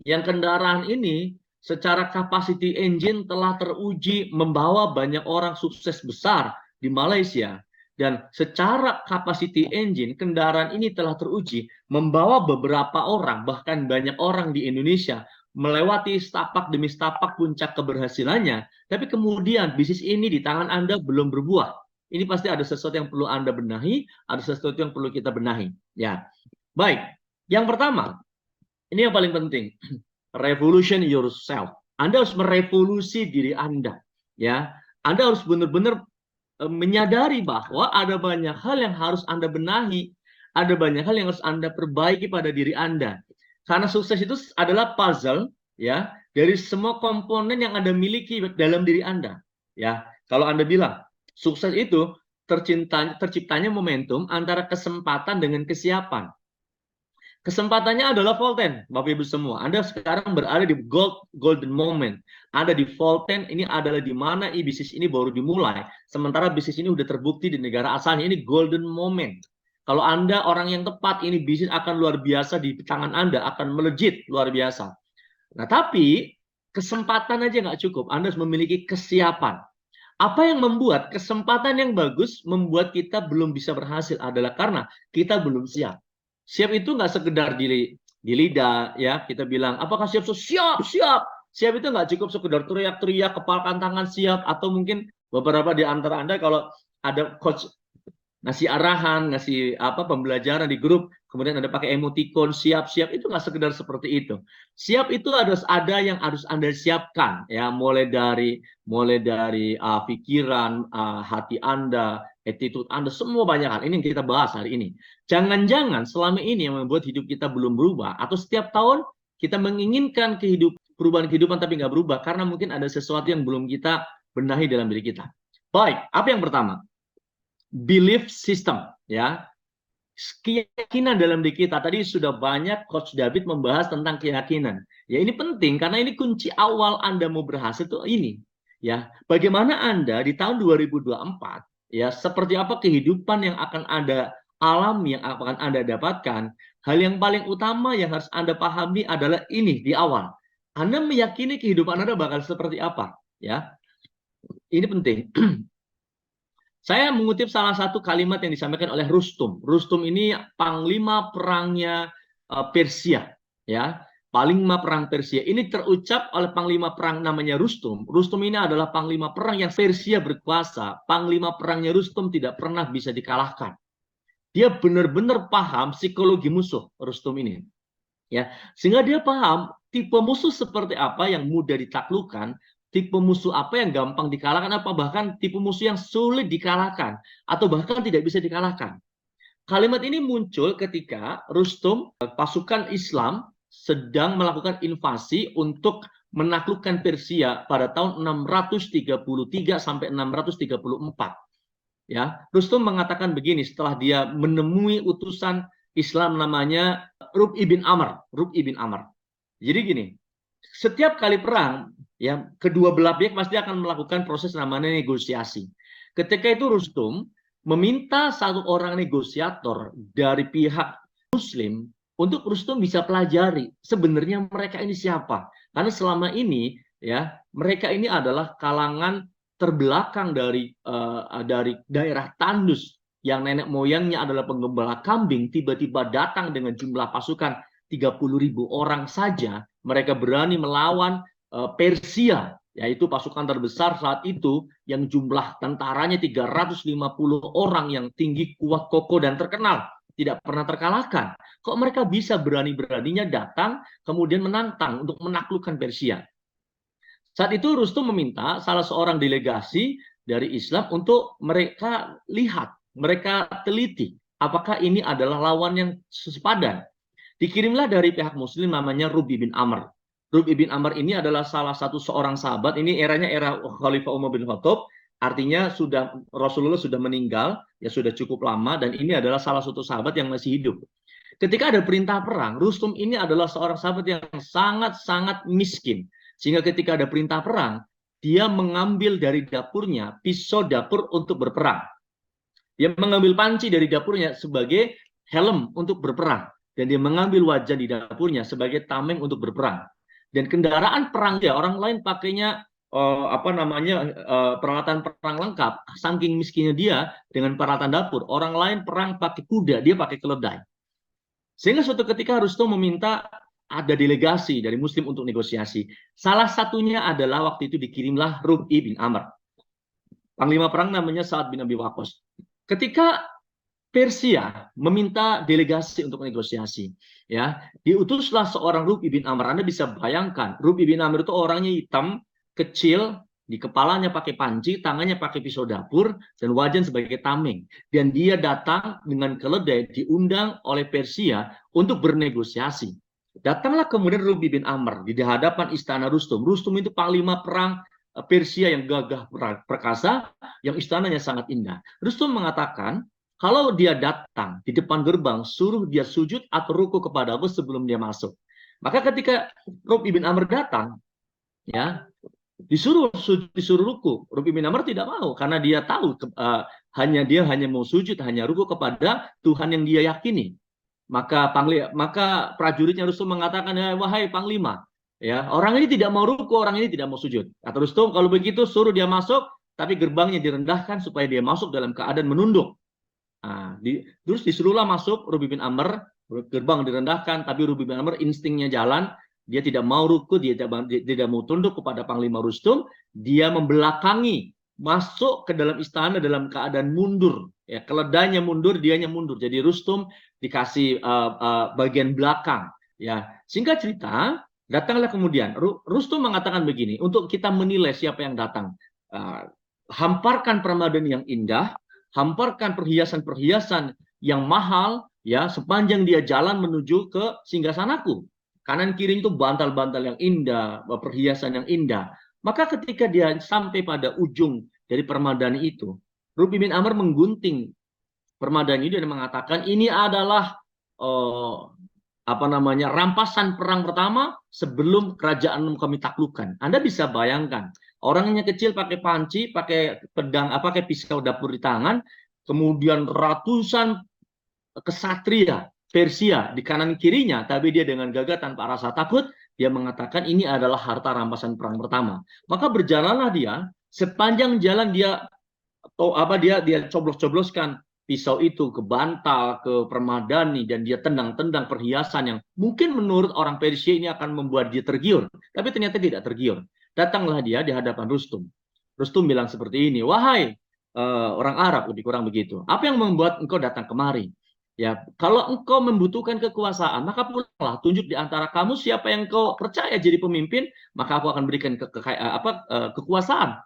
yang kendaraan ini secara capacity engine telah teruji membawa banyak orang sukses besar di Malaysia. Dan secara capacity engine, kendaraan ini telah teruji membawa beberapa orang, bahkan banyak orang di Indonesia, melewati setapak demi setapak puncak keberhasilannya. Tapi kemudian bisnis ini di tangan Anda belum berbuah. Ini pasti ada sesuatu yang perlu Anda benahi, ada sesuatu yang perlu kita benahi. Ya, baik. Yang pertama, ini yang paling penting. Revolution yourself. Anda harus merevolusi diri Anda. Ya, Anda harus benar-benar menyadari bahwa ada banyak hal yang harus Anda benahi, ada banyak hal yang harus Anda perbaiki pada diri Anda. Karena sukses itu adalah puzzle ya dari semua komponen yang Anda miliki dalam diri Anda. Ya, kalau Anda bilang sukses itu terciptanya momentum antara kesempatan dengan kesiapan. Kesempatannya adalah Volten, Bapak Ibu semua. Anda sekarang berada di golden moment. Ada di Volten, ini adalah di mana bisnis ini baru dimulai. Sementara bisnis ini sudah terbukti di negara asalnya, ini golden moment. Kalau Anda orang yang tepat, ini bisnis akan luar biasa di tangan Anda, akan melejit luar biasa. Nah, tapi kesempatan aja nggak cukup. Anda harus memiliki kesiapan. Apa yang membuat kesempatan yang bagus membuat kita belum bisa berhasil adalah karena kita belum siap. Siap itu nggak sekedar di lidah ya, kita bilang apakah siap? Siap. Siap itu nggak cukup sekedar teriak-teriak, kepalkan tangan siap, atau mungkin beberapa di antara Anda kalau ada coach ngasih arahan, ngasih pembelajaran di grup, kemudian ada pakai emoticon siap, itu nggak sekedar seperti itu. Siap itu harus ada yang harus Anda siapkan ya, mulai dari pikiran, hati Anda, attitude Anda, semua banyak hal. Ini yang kita bahas hari ini. Jangan-jangan selama ini yang membuat hidup kita belum berubah, atau setiap tahun kita menginginkan perubahan kehidupan tapi nggak berubah karena mungkin ada sesuatu yang belum kita benahi dalam diri kita. Baik, apa yang pertama? Belief system ya, keyakinan dalam diri kita. Tadi sudah banyak Coach David membahas tentang keyakinan ya. Ini penting karena ini kunci awal Anda mau berhasil tuh ini ya. Bagaimana Anda di tahun 2024 ya, seperti apa kehidupan yang akan Anda alami, yang akan Anda dapatkan. Hal yang paling utama yang harus Anda pahami adalah ini di awal. Anda meyakini kehidupan Anda bakal seperti apa ya. Ini penting. Saya mengutip salah satu kalimat yang disampaikan oleh Rustum. Rustum ini panglima perangnya Persia, ya. Panglima perang Persia. Ini terucap oleh panglima perang namanya Rustum. Rustum ini adalah panglima perang yang Persia berkuasa. Panglima perangnya Rustum tidak pernah bisa dikalahkan. Dia benar-benar paham psikologi musuh, Rustum ini. Ya, sehingga dia paham tipe musuh seperti apa yang mudah ditaklukkan, tipe musuh apa yang gampang dikalahkan, apa bahkan tipe musuh yang sulit dikalahkan atau bahkan tidak bisa dikalahkan. Kalimat ini muncul ketika Rustum, pasukan Islam, sedang melakukan invasi untuk menaklukkan Persia pada tahun 633 sampai 634. Ya, Rustum mengatakan begini setelah dia menemui utusan Islam namanya Rub ibn Amr. Rub ibn Amr. Jadi gini, setiap kali perang, ya kedua belah pihak pasti akan melakukan proses namanya negosiasi. Ketika itu Rustum meminta satu orang negosiator dari pihak Muslim untuk Rustum bisa pelajari sebenarnya mereka ini siapa. Karena selama ini ya mereka ini adalah kalangan terbelakang dari daerah Tandus yang nenek moyangnya adalah penggembala kambing, tiba-tiba datang dengan jumlah pasukan 30.000 orang saja. Mereka berani melawan Persia, yaitu pasukan terbesar saat itu yang jumlah tentaranya 350 orang yang tinggi, kuat, kokoh, dan terkenal. Tidak pernah terkalahkan. Kok mereka bisa berani-beraninya datang kemudian menantang untuk menaklukkan Persia? Saat itu Rustum meminta salah seorang delegasi dari Islam untuk mereka lihat, mereka teliti apakah ini adalah lawan yang sepadan. Dikirimlah dari pihak Muslim namanya Rub ibn Amr. Rub ibn Amr ini adalah salah satu seorang sahabat. Ini eranya era Khalifah Umar bin Khattab. Artinya Rasulullah sudah meninggal, ya sudah cukup lama, dan ini adalah salah satu sahabat yang masih hidup. Ketika ada perintah perang, Rustum ini adalah seorang sahabat yang sangat-sangat miskin. Sehingga ketika ada perintah perang, dia mengambil dari dapurnya pisau dapur untuk berperang. Dia mengambil panci dari dapurnya sebagai helm untuk berperang. Dan dia mengambil wajan di dapurnya sebagai tameng untuk berperang. Dan kendaraan perang dia, orang lain pakainya peralatan perang lengkap. Saking miskinnya dia dengan peralatan dapur. Orang lain perang pakai kuda, dia pakai keledai. Sehingga suatu ketika Rustum meminta ada delegasi dari Muslim untuk negosiasi. Salah satunya adalah waktu itu dikirimlah Rub ibn Amr. Panglima perang namanya Sa'ad bin Abi Waqqas. Ketika Persia meminta delegasi untuk negosiasi, ya diutuslah seorang Rub ibn Amr. Anda bisa bayangkan, Rub ibn Amr itu orangnya hitam, kecil, di kepalanya pakai panci, tangannya pakai pisau dapur, dan wajan sebagai tameng. Dan dia datang dengan keledai, diundang oleh Persia untuk bernegosiasi. Datanglah kemudian Rub ibn Amr di hadapan istana Rustum. Rustum itu panglima perang Persia yang gagah perkasa, yang istananya sangat indah. Rustum mengatakan, kalau dia datang di depan gerbang, suruh dia sujud atau ruku kepada aku sebelum dia masuk. Maka ketika Rub ibn Amr datang, ya disuruh ruku. Rub ibn Amr tidak mau karena dia tahu dia hanya mau sujud, hanya ruku kepada Tuhan yang dia yakini. Maka prajuritnya Rustum mengatakan, wahai panglima, ya orang ini tidak mau ruku, orang ini tidak mau sujud. Kata Rustum, kalau begitu suruh dia masuk, tapi gerbangnya direndahkan supaya dia masuk dalam keadaan menunduk. Nah, terus disuruhlah masuk Rub ibn Amr, gerbang direndahkan, tapi Rub ibn Amr instingnya jalan, dia tidak mau ruku, dia tidak mau tunduk kepada panglima Rustum, dia membelakangi, masuk ke dalam istana dalam keadaan mundur. Ya, keledainya mundur, dianya mundur. Jadi Rustum dikasih bagian belakang. Ya, singkat cerita, datanglah kemudian. Rustum mengatakan begini, untuk kita menilai siapa yang datang, hamparkan permadani yang indah, hamparkan perhiasan-perhiasan yang mahal, ya sepanjang dia jalan menuju ke singgasanaku. Kanan kiri itu bantal-bantal yang indah, perhiasan yang indah. Maka ketika dia sampai pada ujung dari permadani itu, Rub ibn Amr menggunting permadani itu dan mengatakan ini adalah rampasan perang pertama sebelum kerajaan kami taklukkan. Anda bisa bayangkan, orangnya kecil pakai panci, pakai pedang, pakai pisau dapur di tangan, kemudian ratusan kesatria Persia di kanan kirinya, tapi dia dengan gagah tanpa rasa takut, dia mengatakan ini adalah harta rampasan perang pertama. Maka berjalanlah dia, sepanjang jalan dia coblos-cobloskan pisau itu ke bantal, ke permadani, dan dia tendang-tendang perhiasan yang mungkin menurut orang Persia ini akan membuat dia tergiur. Tapi ternyata tidak tergiur. Datanglah dia di hadapan Rustum. Rustum bilang seperti ini, wahai orang Arab, lebih kurang begitu. Apa yang membuat engkau datang kemari? Ya, kalau engkau membutuhkan kekuasaan, maka pulanglah, tunjuk di antara kamu siapa yang engkau percaya jadi pemimpin, maka aku akan berikan kekuasaan.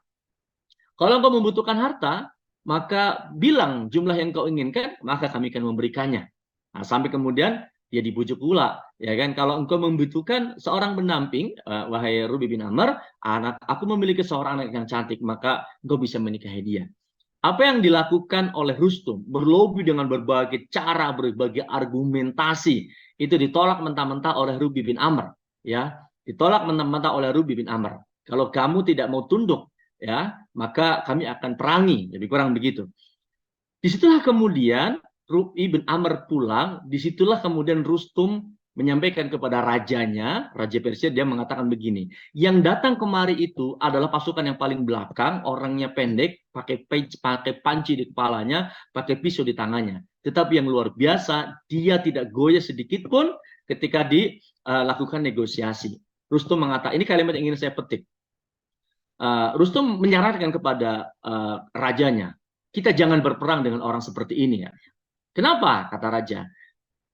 Kalau engkau membutuhkan harta, maka bilang jumlah yang kau inginkan, maka kami akan memberikannya. Nah, sampai kemudian dia dibujuk pula, ya kan? Kalau engkau membutuhkan seorang pendamping, wahai Rubi bin Amr, aku memiliki seorang anak yang cantik, maka engkau bisa menikahi dia. Apa yang dilakukan oleh Rustum, berlobi dengan berbagai cara, berbagai argumentasi, itu ditolak mentah-mentah oleh Rubi bin Amr, ya, ditolak mentah-mentah oleh Rubi bin Amr. Kalau kamu tidak mau tunduk, ya, maka kami akan perangi, lebih kurang begitu. Disitulah kemudian Rubi bin Amr pulang, disitulah kemudian Rustum menyampaikan kepada rajanya, Raja Persia, dia mengatakan begini, yang datang kemari itu adalah pasukan yang paling belakang, orangnya pendek, pakai panci di kepalanya, pakai pisau di tangannya. Tetapi yang luar biasa, dia tidak goyah sedikit pun ketika dilakukan negosiasi. Rustum mengatakan, ini kalimat yang ingin saya petik. Rustum menyarankan kepada rajanya, kita jangan berperang dengan orang seperti ini ya. Kenapa? Kata raja.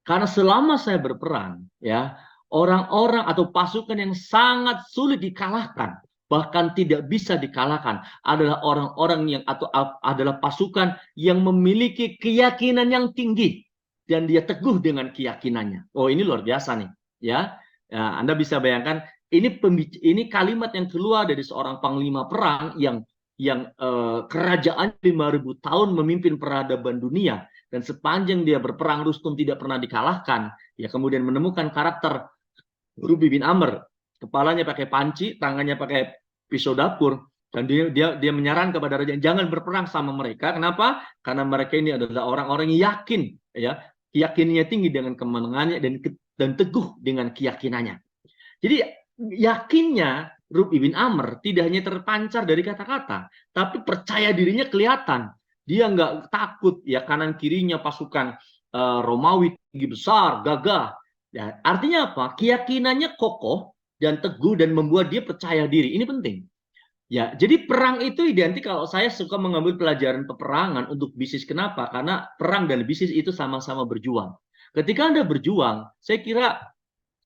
Karena selama saya berperang, ya, orang-orang atau pasukan yang sangat sulit dikalahkan, bahkan tidak bisa dikalahkan, adalah orang-orang yang adalah pasukan yang memiliki keyakinan yang tinggi dan dia teguh dengan keyakinannya. Oh, ini luar biasa nih, ya. Ya, Anda bisa bayangkan ini kalimat yang keluar dari seorang panglima perang yang kerajaan 5.000 tahun memimpin peradaban dunia. Dan sepanjang dia berperang, Rustum tidak pernah dikalahkan. Ya, kemudian menemukan karakter Rubi bin Amr. Kepalanya pakai panci, tangannya pakai pisau dapur. Dan dia menyarankan kepada raja, jangan berperang sama mereka. Kenapa? Karena mereka ini adalah orang-orang yang yakin. Ya, keyakinannya tinggi dengan kemenangannya dan teguh dengan keyakinannya. Jadi yakinnya Rubi bin Amr tidak hanya terpancar dari kata-kata, tapi percaya dirinya kelihatan. Dia nggak takut, ya, kanan kirinya pasukan Romawi tinggi besar, gagah. Ya, artinya apa? Keyakinannya kokoh dan teguh dan membuat dia percaya diri. Ini penting. Ya, jadi perang itu identik, kalau saya suka mengambil pelajaran peperangan untuk bisnis. Kenapa? Karena perang dan bisnis itu sama-sama berjuang. Ketika Anda berjuang, saya kira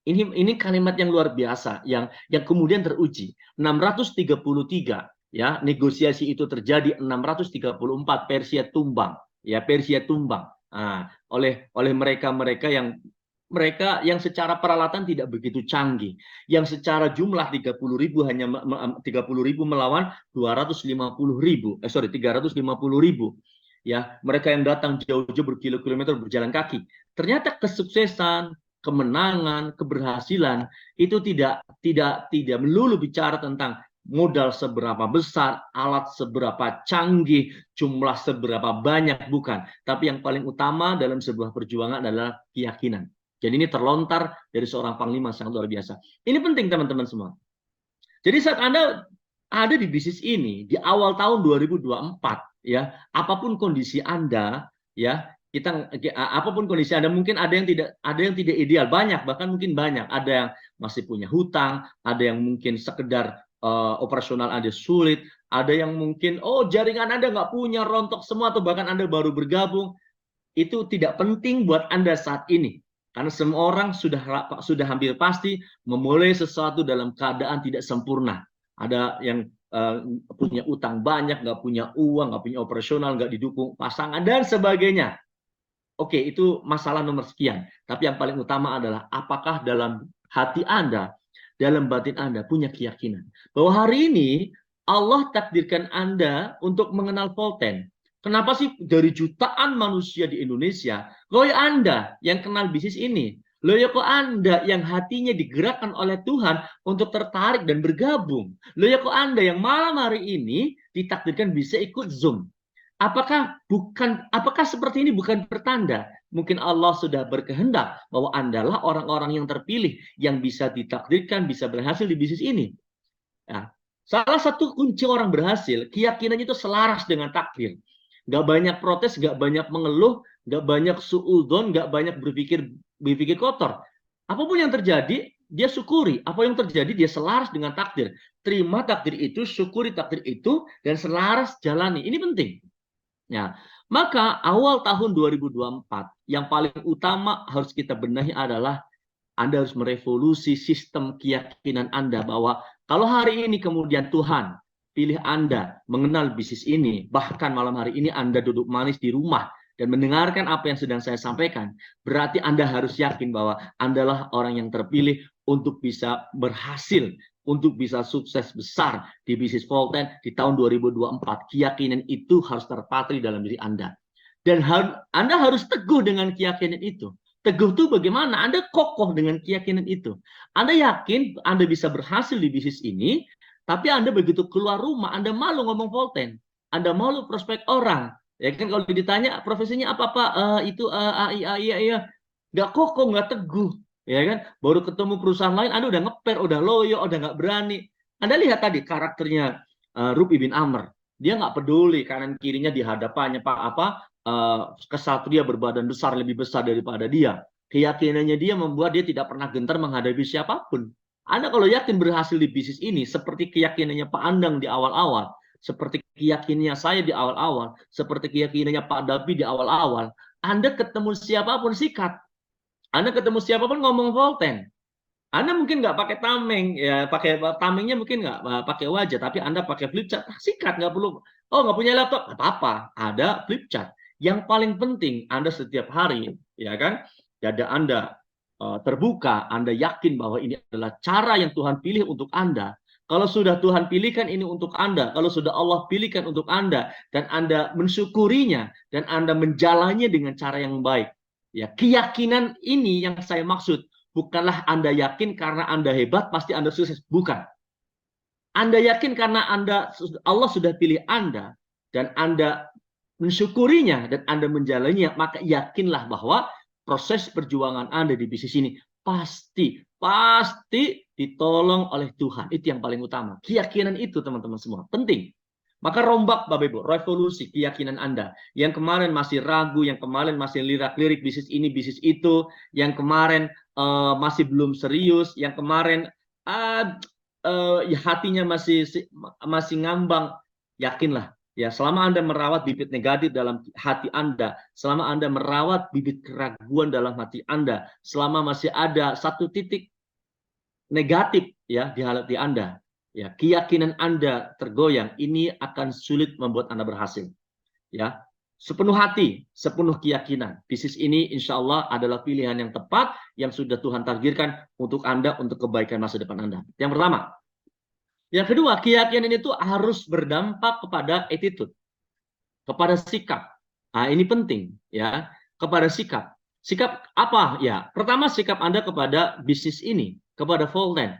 ini kalimat yang luar biasa yang kemudian teruji. 633. Ya, negosiasi itu terjadi 634, Persia tumbang, ya, Persia tumbang. Nah, oleh mereka yang secara peralatan tidak begitu canggih, yang secara jumlah 30.000 hanya 30.000 melawan 350.000. Ya, mereka yang datang jauh-jauh berkilo-kilometer berjalan kaki. Ternyata kesuksesan, kemenangan, keberhasilan itu tidak melulu bicara tentang modal seberapa besar, alat seberapa canggih, jumlah seberapa banyak, bukan. Tapi yang paling utama dalam sebuah perjuangan adalah keyakinan. Jadi ini terlontar dari seorang panglima sangat luar biasa. Ini penting teman-teman semua. Jadi saat Anda ada di bisnis ini di awal tahun 2024, ya, apapun kondisi Anda, ya, apapun kondisi Anda, mungkin ada yang tidak ideal, banyak, bahkan mungkin banyak. Ada yang masih punya hutang, ada yang mungkin sekedar operasional Anda sulit, ada yang mungkin jaringan Anda nggak punya, rontok semua, atau bahkan Anda baru bergabung. Itu tidak penting buat Anda saat ini, karena semua orang sudah hampir pasti memulai sesuatu dalam keadaan tidak sempurna. Ada yang punya utang banyak, nggak punya uang, nggak punya operasional, nggak didukung pasangan dan sebagainya. Oke, itu masalah nomor sekian. Tapi yang paling utama adalah apakah dalam hati Anda, dalam batin Anda punya keyakinan bahwa hari ini Allah takdirkan Anda untuk mengenal Volten. Kenapa sih dari jutaan manusia di Indonesia, kok Anda yang kenal bisnis ini? Loh ya, kok Anda yang hatinya digerakkan oleh Tuhan untuk tertarik dan bergabung? Loh ya, kok Anda yang malam hari ini ditakdirkan bisa ikut Zoom? Apakah seperti ini bukan pertanda mungkin Allah sudah berkehendak bahwa Anda lah orang-orang yang terpilih yang bisa ditakdirkan bisa berhasil di bisnis ini? Nah, salah satu kunci orang berhasil, keyakinannya itu selaras dengan takdir. nggak banyak protes, nggak banyak mengeluh, nggak banyak suudzon, nggak banyak berpikir kotor. Apapun yang terjadi, dia syukuri. Apa yang terjadi, dia selaras dengan takdir. Terima takdir itu, syukuri takdir itu, dan selaras jalani. Ini penting. Ya, maka awal tahun 2024 yang paling utama harus kita benahi adalah Anda harus merevolusi sistem keyakinan Anda bahwa kalau hari ini kemudian Tuhan pilih Anda mengenal bisnis ini, bahkan malam hari ini Anda duduk manis di rumah dan mendengarkan apa yang sedang saya sampaikan, berarti Anda harus yakin bahwa Anda adalah orang yang terpilih untuk bisa berhasil, untuk bisa sukses besar di bisnis Volten di tahun 2024. Keyakinan itu harus terpatri dalam diri Anda. Dan Anda harus teguh dengan keyakinan itu. Teguh itu bagaimana? Anda kokoh dengan keyakinan itu. Anda yakin Anda bisa berhasil di bisnis ini, tapi Anda begitu keluar rumah, Anda malu ngomong Volten. Anda malu prospek orang. Ya kan kalau ditanya profesinya apa-apa, iya. Nggak kokoh, nggak teguh. Ya kan? Baru ketemu perusahaan lain, Anda udah ngeper, udah loyo, udah nggak berani. Anda lihat tadi karakternya Rupi bin Amr. Dia nggak peduli kanan kirinya di hadapannya kesatria berbadan besar lebih besar daripada dia. Keyakinannya dia membuat dia tidak pernah gentar menghadapi siapapun. Anda kalau yakin berhasil di bisnis ini, seperti keyakinannya Pak Andang di awal-awal, seperti keyakinannya saya di awal-awal, seperti keyakinannya Pak Dapi di awal-awal, Anda ketemu siapapun sikat. Anda ketemu siapapun ngomong Volten. Anda mungkin nggak pakai tameng, ya pakai tamengnya mungkin nggak pakai wajah, tapi Anda pakai flip chart, sikat nggak perlu. Oh nggak punya laptop, nggak apa-apa, ada flip chart. Yang paling penting Anda setiap hari, ya kan, dada Anda terbuka, Anda yakin bahwa ini adalah cara yang Tuhan pilih untuk Anda. Kalau sudah Tuhan pilihkan ini untuk Anda, kalau sudah Allah pilihkan untuk Anda, dan Anda mensyukurinya, dan Anda menjalaninya dengan cara yang baik. Ya, keyakinan ini yang saya maksud. Bukanlah Anda yakin karena Anda hebat, pasti Anda sukses. Bukan. Anda yakin karena Allah sudah pilih Anda, dan Anda mensyukurinya, dan Anda menjalaninya, maka yakinlah bahwa proses perjuangan Anda di bisnis ini pasti ditolong oleh Tuhan. Itu yang paling utama. Keyakinan itu teman-teman semua, penting. Maka rombak Bapak Ibu, revolusi keyakinan Anda. Yang kemarin masih ragu, yang kemarin masih lirik bisnis ini, bisnis itu, yang kemarin masih belum serius, yang kemarin hatinya masih ngambang, yakinlah. Ya, selama Anda merawat bibit negatif dalam hati Anda, selama Anda merawat bibit keraguan dalam hati Anda, selama masih ada satu titik negatif ya di hati Anda, ya, keyakinan Anda tergoyang, ini akan sulit membuat Anda berhasil. Ya, sepenuh hati, sepenuh keyakinan. Bisnis ini insya Allah adalah pilihan yang tepat yang sudah Tuhan takdirkan untuk Anda, untuk kebaikan masa depan Anda. Yang pertama. Yang kedua, keyakinan itu harus berdampak kepada attitude, kepada sikap. Nah, ini penting ya, kepada sikap. Sikap apa? Ya, pertama sikap Anda kepada bisnis ini, kepada Volten.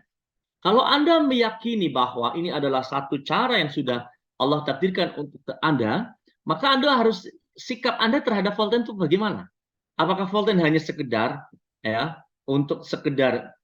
Kalau Anda meyakini bahwa ini adalah satu cara yang sudah Allah takdirkan untuk Anda, maka Anda harus sikap Anda terhadap Volten itu bagaimana? Apakah Volten hanya sekedar ya untuk sekedar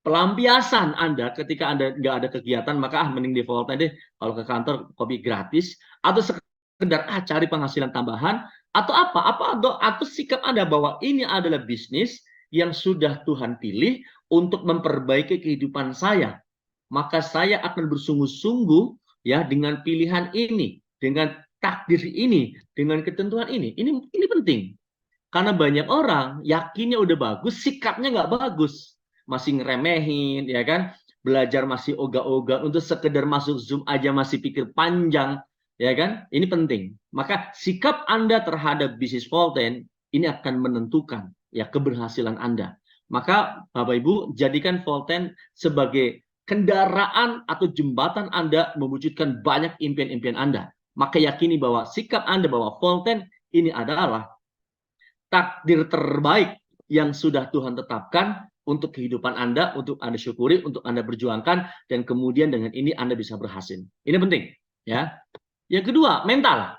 pelampiasan Anda ketika Anda nggak ada kegiatan, maka mending di Volten deh, kalau ke kantor kopi gratis, atau sekedar cari penghasilan tambahan, atau atau sikap Anda bahwa ini adalah bisnis yang sudah Tuhan pilih untuk memperbaiki kehidupan saya, maka saya akan bersungguh-sungguh ya dengan pilihan ini, dengan takdir ini, dengan ketentuan ini. Ini penting. Karena banyak orang yakinnya udah bagus, sikapnya nggak bagus. Masih ngeremehin, ya kan? Belajar masih ogah-ogah, untuk sekedar masuk Zoom aja masih pikir panjang, ya kan? Ini penting. Maka sikap Anda terhadap bisnis Volten ini akan menentukan ya keberhasilan Anda. Maka Bapak Ibu, jadikan Volten sebagai kendaraan atau jembatan Anda mewujudkan banyak impian-impian Anda. Maka yakini bahwa sikap Anda bahwa Volten ini adalah takdir terbaik yang sudah Tuhan tetapkan untuk kehidupan Anda, untuk Anda syukuri, untuk Anda perjuangkan, dan kemudian dengan ini Anda bisa berhasil. Ini penting, ya. Yang kedua, mental.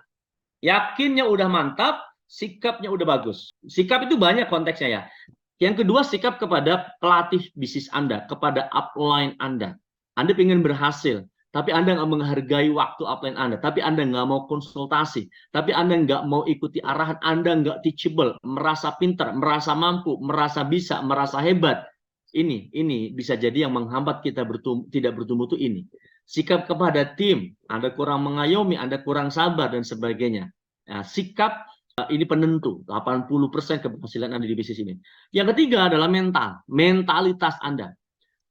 Yakinnya udah mantap, sikapnya udah bagus. Sikap itu banyak konteksnya ya. Yang kedua, sikap kepada pelatih bisnis Anda, kepada upline Anda. Anda ingin berhasil, tapi Anda nggak menghargai waktu upline Anda, tapi Anda nggak mau konsultasi, tapi Anda nggak mau ikuti arahan, Anda nggak teachable, merasa pintar, merasa mampu, merasa bisa, merasa hebat. Ini bisa jadi yang menghambat kita tidak bertumbuh itu ini. Sikap kepada tim, Anda kurang mengayomi, Anda kurang sabar, dan sebagainya. Nah, sikap ini penentu 80% keberhasilan Anda di bisnis ini. Yang ketiga adalah mentalitas Anda.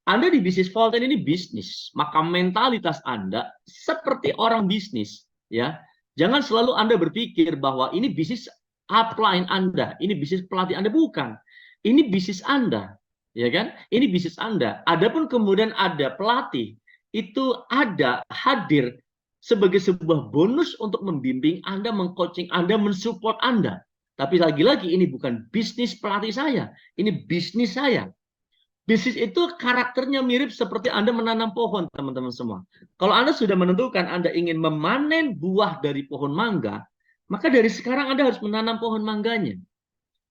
Anda di bisnis Volten ini bisnis, maka mentalitas Anda seperti orang bisnis, ya. Jangan selalu Anda berpikir bahwa ini bisnis upline Anda, ini bisnis pelatih Anda, bukan. Ini bisnis Anda, ya kan? Ini bisnis Anda. Adapun kemudian ada pelatih, itu ada hadir sebagai sebuah bonus untuk membimbing Anda, mengcoaching Anda, mensupport Anda. Tapi lagi-lagi ini bukan bisnis pelatih saya, ini bisnis saya. Bisnis itu karakternya mirip seperti Anda menanam pohon, teman-teman semua. Kalau Anda sudah menentukan Anda ingin memanen buah dari pohon mangga, maka dari sekarang Anda harus menanam pohon mangganya.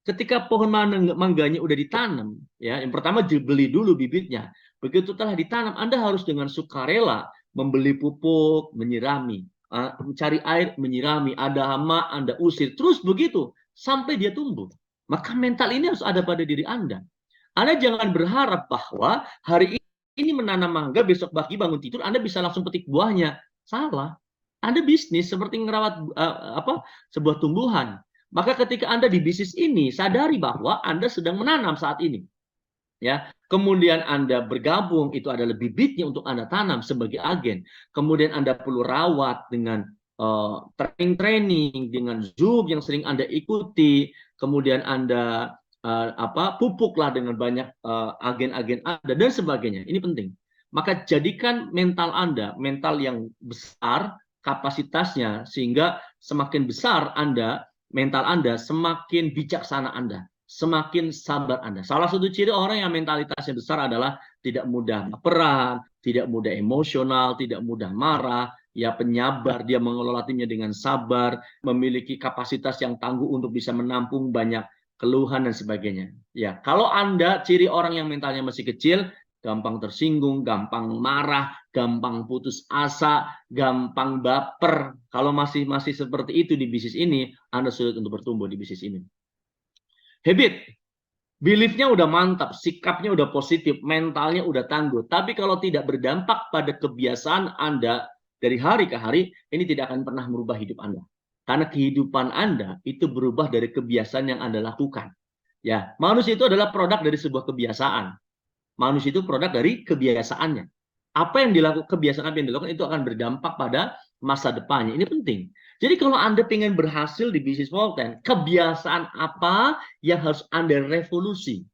Ketika pohon mangganya udah ditanam, ya, yang pertama dibeli dulu bibitnya. Begitu telah ditanam, Anda harus dengan sukarela membeli pupuk, menyirami, mencari air, menyirami, ada hama, Anda usir, terus begitu sampai dia tumbuh. Maka mental ini harus ada pada diri Anda. Anda jangan berharap bahwa hari ini menanam mangga, besok pagi bangun tidur Anda bisa langsung petik buahnya. Salah. Anda bisnis seperti merawat sebuah tumbuhan. Maka ketika Anda di bisnis ini, sadari bahwa Anda sedang menanam saat ini. Ya, kemudian Anda bergabung, itu adalah bibitnya untuk Anda tanam sebagai agen. Kemudian Anda perlu rawat dengan training, dengan Zoom yang sering Anda ikuti. Kemudian Anda pupuklah dengan banyak agen-agen Anda dan sebagainya. Ini penting. Maka jadikan mental Anda mental yang besar kapasitasnya, sehingga semakin besar Anda, mental Anda, semakin bijaksana Anda, semakin sabar Anda. Salah satu ciri orang yang mentalitasnya besar adalah tidak mudah baperan, tidak mudah emosional, tidak mudah marah, ya, penyabar, dia mengelola timnya dengan sabar, memiliki kapasitas yang tangguh untuk bisa menampung banyak keluhan dan sebagainya. Ya, kalau Anda ciri orang yang mentalnya masih kecil, gampang tersinggung, gampang marah, gampang putus asa, gampang baper. Kalau masih seperti itu di bisnis ini, Anda sulit untuk bertumbuh di bisnis ini. Habit, beliefnya udah mantap, sikapnya udah positif, mentalnya udah tangguh. Tapi kalau tidak berdampak pada kebiasaan Anda dari hari ke hari, ini tidak akan pernah merubah hidup Anda. Karena kehidupan Anda itu berubah dari kebiasaan yang Anda lakukan. Ya, manusia itu adalah produk dari sebuah kebiasaan. Manusia itu produk dari kebiasaannya. Apa yang dilakukan, kebiasaan apa yang dilakukan itu akan berdampak pada masa depannya. Ini penting. Jadi kalau Anda ingin berhasil di bisnis Volten, kebiasaan apa yang harus Anda revolusi?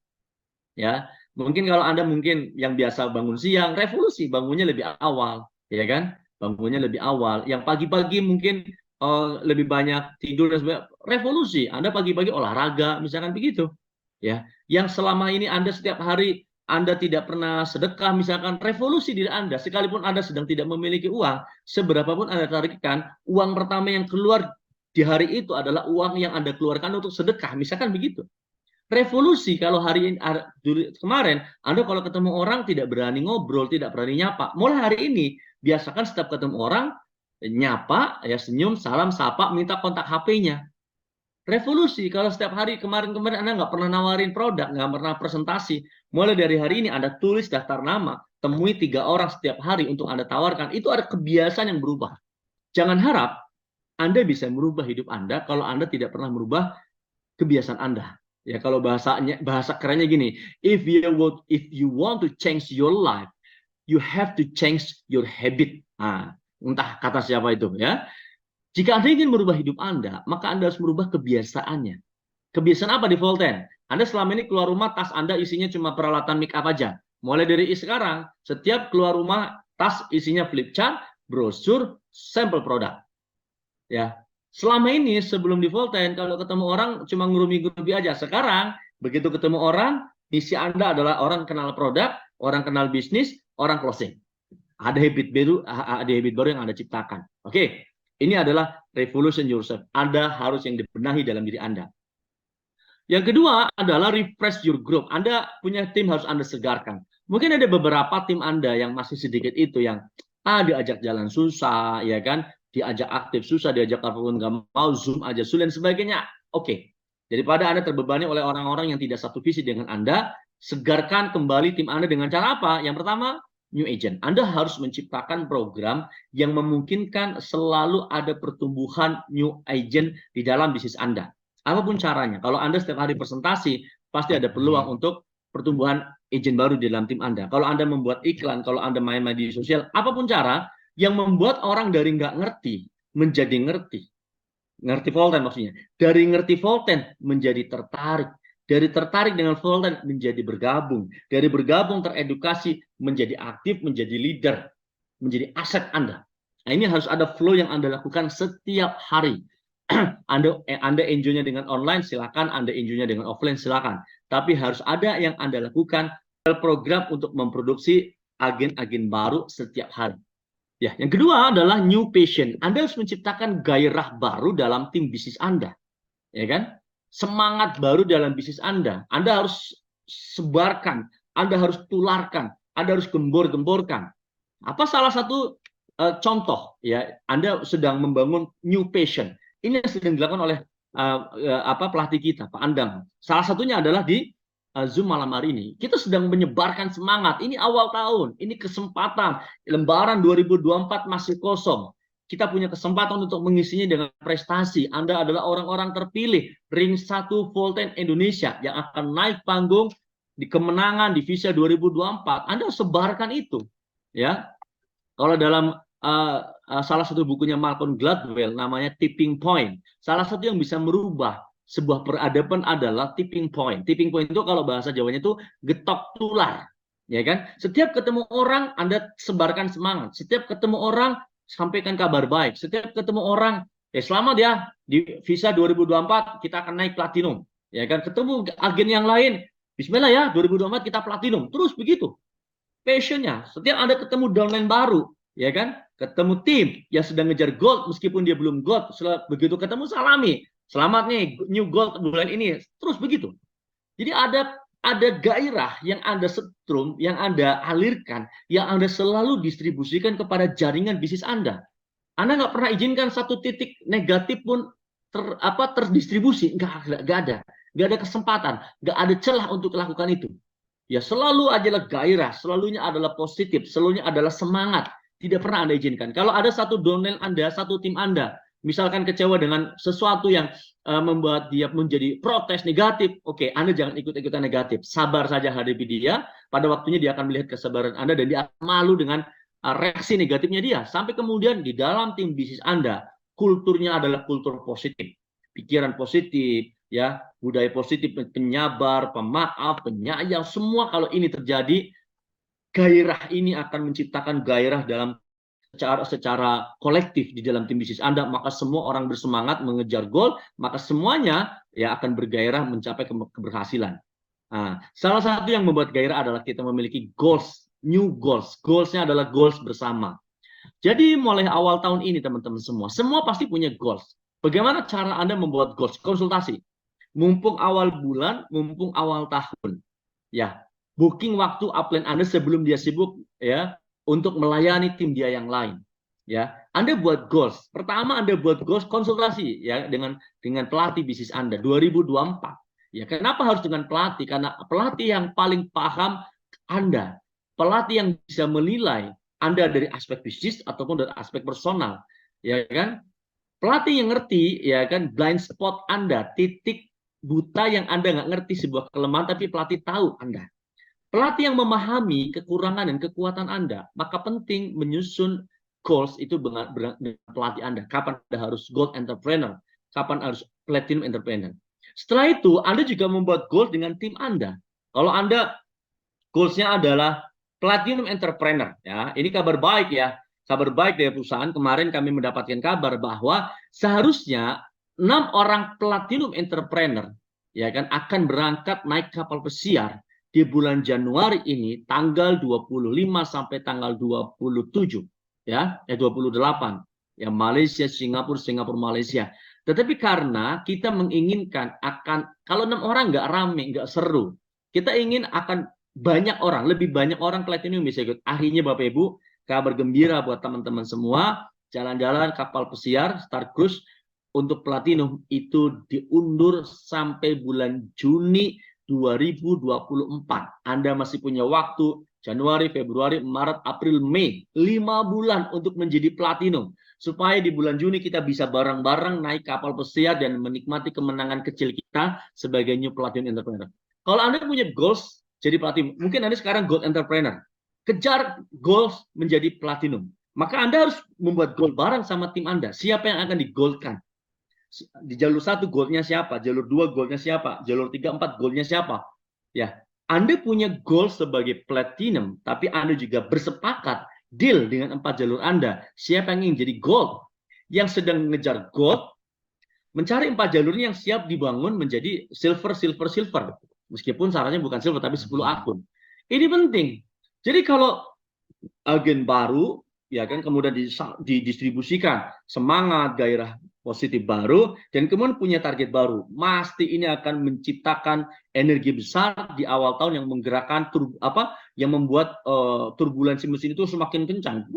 Ya, mungkin kalau Anda yang biasa bangun siang, revolusi bangunnya lebih awal, ya kan? Bangunnya lebih awal. Yang pagi-pagi mungkin lebih banyak tidur dan sebagainya, revolusi. Anda pagi-pagi olahraga, misalkan begitu. Ya, yang selama ini Anda setiap hari Anda tidak pernah sedekah, misalkan, revolusi diri Anda. Sekalipun Anda sedang tidak memiliki uang, seberapapun Anda tarikkan, uang pertama yang keluar di hari itu adalah uang yang Anda keluarkan untuk sedekah, misalkan begitu. Revolusi kalau hari ini, kemarin, Anda kalau ketemu orang tidak berani ngobrol, tidak berani nyapa. Mulai hari ini, biasakan setiap ketemu orang, nyapa, ya, senyum, salam, sapa, minta kontak HP-nya. Revolusi kalau setiap hari, kemarin-kemarin Anda nggak pernah nawarin produk, nggak pernah presentasi. Mulai dari hari ini Anda tulis daftar nama, temui 3 orang setiap hari untuk Anda tawarkan. Itu ada kebiasaan yang berubah. Jangan harap Anda bisa merubah hidup Anda kalau Anda tidak pernah merubah kebiasaan Anda. Ya, kalau bahasa kerennya gini, if you want to change your life, you have to change your habit. Nah, entah kata siapa itu, ya. Jika Anda ingin merubah hidup Anda, maka Anda harus merubah kebiasaannya. Kebiasaan apa di Volten? Anda selama ini keluar rumah, tas Anda isinya cuma peralatan make up aja. Mulai dari sekarang, setiap keluar rumah, tas isinya flip chart, brosur, sampel produk. Ya, selama ini sebelum di Volten, kalau ketemu orang cuma ngurumi-ngurumi aja. Sekarang, begitu ketemu orang, misi Anda adalah orang kenal produk, orang kenal bisnis, orang closing. Ada habit baru yang Anda ciptakan. Oke. Ini adalah revolution yourself. Anda harus yang dibenahi dalam diri Anda. Yang kedua adalah refresh your group. Anda punya tim harus Anda segarkan. Mungkin ada beberapa tim Anda yang masih sedikit itu, yang diajak jalan susah, ya kan? Diajak aktif susah, diajak apapun nggak mau, Zoom aja sulit dan sebagainya. Oke. Daripada Anda terbebani oleh orang-orang yang tidak satu visi dengan Anda, segarkan kembali tim Anda dengan cara apa? Yang pertama, new agent. Anda harus menciptakan program yang memungkinkan selalu ada pertumbuhan new agent di dalam bisnis Anda. Apapun caranya. Kalau Anda setiap hari presentasi, pasti ada peluang untuk pertumbuhan agent baru di dalam tim Anda. Kalau Anda membuat iklan, kalau Anda main media sosial, apapun cara yang membuat orang dari nggak ngerti menjadi ngerti. Ngerti Volten maksudnya. Dari ngerti Volten menjadi tertarik. Dari tertarik dengan Volten menjadi bergabung. Dari bergabung teredukasi menjadi aktif, menjadi leader. Menjadi aset Anda. Nah, ini harus ada flow yang Anda lakukan setiap hari. Anda enjoy-nya dengan online, silakan. Anda enjoy-nya dengan offline, silakan. Tapi harus ada yang Anda lakukan program untuk memproduksi agen-agen baru setiap hari. Ya, yang kedua adalah new passion. Anda harus menciptakan gairah baru dalam tim bisnis Anda. Ya kan? Semangat baru dalam bisnis Anda. Anda harus sebarkan, Anda harus tularkan, Anda harus gembor-gemborkan. Apa salah satu contoh ya, Anda sedang membangun new passion. Ini yang sedang dilakukan oleh pelatih kita, Pak Andang. Salah satunya adalah di Zoom malam hari ini. Kita sedang menyebarkan semangat. Ini awal tahun, ini kesempatan. Lembaran 2024 masih kosong. Kita punya kesempatan untuk mengisinya dengan prestasi. Anda adalah orang-orang terpilih Ring 1 Volten Indonesia yang akan naik panggung di kemenangan di Visa 2024. Anda sebarkan itu, ya. Kalau dalam salah satu bukunya Malcolm Gladwell namanya Tipping Point. Salah satu yang bisa merubah sebuah peradaban adalah tipping point. Tipping point itu kalau bahasa Jawanya itu getok tular, ya kan? Setiap ketemu orang Anda sebarkan semangat. Setiap ketemu orang sampaikan kabar baik. Setiap ketemu orang, selamat ya di Visa 2024 kita akan naik platinum, ya kan? Ketemu agen yang lain, Bismillah ya 2024 kita platinum. Terus begitu. Passionnya. Setiap Anda ketemu downline baru, ya kan? Ketemu tim yang sedang ngejar gold meskipun dia belum gold, begitu ketemu salami. Selamat nih, new gold bulan ini. Terus begitu. Jadi ada gairah yang Anda setrum, yang Anda alirkan, yang Anda selalu distribusikan kepada jaringan bisnis Anda. Anda nggak pernah izinkan satu titik negatif pun terdistribusi. Nggak ada. Nggak ada kesempatan. Nggak ada celah untuk melakukan itu. Ya selalu adalah gairah, selalunya adalah positif, selalunya adalah semangat. Tidak pernah Anda izinkan. Kalau ada satu downline Anda, satu tim Anda, misalkan kecewa dengan sesuatu yang membuat dia menjadi protes negatif, oke, Anda jangan ikut-ikutan negatif. Sabar saja hadapi dia, pada waktunya dia akan melihat kesabaran Anda dan dia akan malu dengan reaksi negatifnya dia. Sampai kemudian di dalam tim bisnis Anda, kulturnya adalah kultur positif. Pikiran positif, ya, budaya positif, penyabar, pemaaf, penyayang, semua kalau ini terjadi, gairah ini akan menciptakan gairah dalam secara kolektif di dalam tim bisnis Anda, maka semua orang bersemangat mengejar goal, maka semuanya ya akan bergairah mencapai keberhasilan. Nah, salah satu yang membuat gairah adalah kita memiliki goals, new goals. Goalsnya adalah goals bersama. Jadi mulai awal tahun ini teman-teman semua pasti punya goals. Bagaimana cara Anda membuat goals? Konsultasi. Mumpung awal bulan, mumpung awal tahun. Ya, booking waktu upline Anda sebelum dia sibuk ya untuk melayani tim dia yang lain. Ya, Anda buat goals. Pertama Anda buat goals konsultasi ya dengan pelatih bisnis Anda 2024. Ya, kenapa harus dengan pelatih? Karena pelatih yang paling paham Anda, pelatih yang bisa menilai Anda dari aspek bisnis ataupun dari aspek personal, ya kan? Pelatih yang ngerti, ya kan, blind spot Anda, titik buta yang Anda nggak ngerti sebuah kelemahan, tapi pelatih tahu Anda. Pelatih yang memahami kekurangan dan kekuatan Anda, maka penting menyusun goals itu dengan pelatih Anda. Kapan Anda harus gold entrepreneur, kapan harus platinum entrepreneur. Setelah itu, Anda juga membuat goals dengan tim Anda. Kalau Anda goalsnya adalah platinum entrepreneur, ya, ini kabar baik ya. Kabar baik dari perusahaan, kemarin kami mendapatkan kabar bahwa seharusnya 6 orang platinum entrepreneur ya kan akan berangkat naik kapal pesiar di bulan Januari ini tanggal 25 sampai tanggal 27 ya 28 ya Malaysia, Singapura, Malaysia. Tetapi karena kita menginginkan akan kalau 6 orang nggak rame, nggak seru. Kita ingin akan banyak orang, lebih banyak orang platinum bisa ikut. Akhirnya Bapak Ibu, kabar gembira buat teman-teman semua. Jalan-jalan kapal pesiar Star Cruise untuk platinum itu diundur sampai bulan Juni 2024. Anda masih punya waktu Januari, Februari, Maret, April, Mei, 5 bulan untuk menjadi platinum. Supaya di bulan Juni kita bisa bareng-bareng naik kapal pesiar dan menikmati kemenangan kecil kita sebagai new platinum entrepreneur. Kalau Anda punya goals jadi platinum, mungkin Anda sekarang gold entrepreneur. Kejar goals menjadi platinum. Maka Anda harus membuat goal bareng sama tim Anda. Siapa yang akan di-goldkan? Di jalur 1 goalnya siapa? Jalur 2 goalnya siapa? Jalur 3, 4 goalnya siapa? Ya, Anda punya goal sebagai platinum, tapi Anda juga bersepakat deal dengan 4 jalur Anda. Siapa yang ingin jadi gold? Yang sedang mengejar gold, mencari 4 jalurnya yang siap dibangun menjadi silver. Meskipun syaratnya bukan silver, tapi 10 akun. Ini penting. Jadi kalau agen baru, ya kan, kemudian didistribusikan semangat, gairah positif baru, dan kemudian punya target baru, pasti ini akan menciptakan energi besar di awal tahun yang menggerakkan yang membuat turbulensi mesin itu semakin kencang,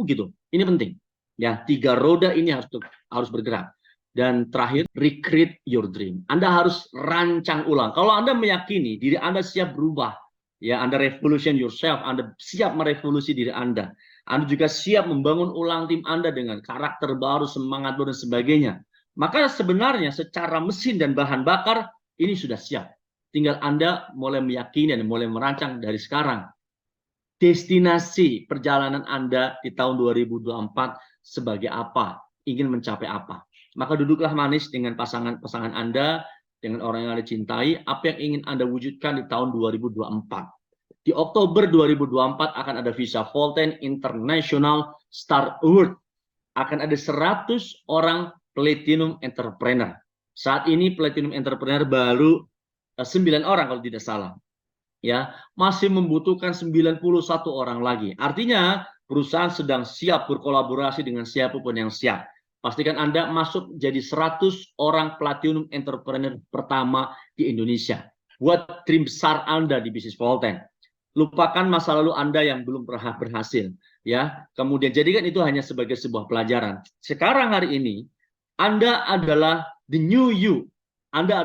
gitu. Ini penting. Ya, 3 roda ini harus bergerak. Dan terakhir, recreate your dream. Anda harus rancang ulang. Kalau Anda meyakini diri Anda siap berubah, ya, Anda revolution yourself, Anda siap merevolusi diri Anda. Anda juga siap membangun ulang tim Anda dengan karakter baru, semangat baru, dan sebagainya. Maka sebenarnya secara mesin dan bahan bakar, ini sudah siap. Tinggal Anda mulai meyakini dan mulai merancang dari sekarang. Destinasi perjalanan Anda di tahun 2024 sebagai apa? Ingin mencapai apa? Maka duduklah manis dengan pasangan Anda, dengan orang yang Anda cintai, apa yang ingin Anda wujudkan di tahun 2024. Di Oktober 2024 akan ada Visa Volten International Star Award. Akan ada 100 orang Platinum Entrepreneur. Saat ini Platinum Entrepreneur baru 9 orang kalau tidak salah. Ya, masih membutuhkan 91 orang lagi. Artinya perusahaan sedang siap berkolaborasi dengan siapapun yang siap. Pastikan Anda masuk jadi 100 orang Platinum Entrepreneur pertama di Indonesia. Buat dream besar Anda di bisnis Volten. Lupakan masa lalu Anda yang belum pernah berhasil, ya. Kemudian jadikan itu hanya sebagai sebuah pelajaran. Sekarang hari ini Anda adalah the new you. Anda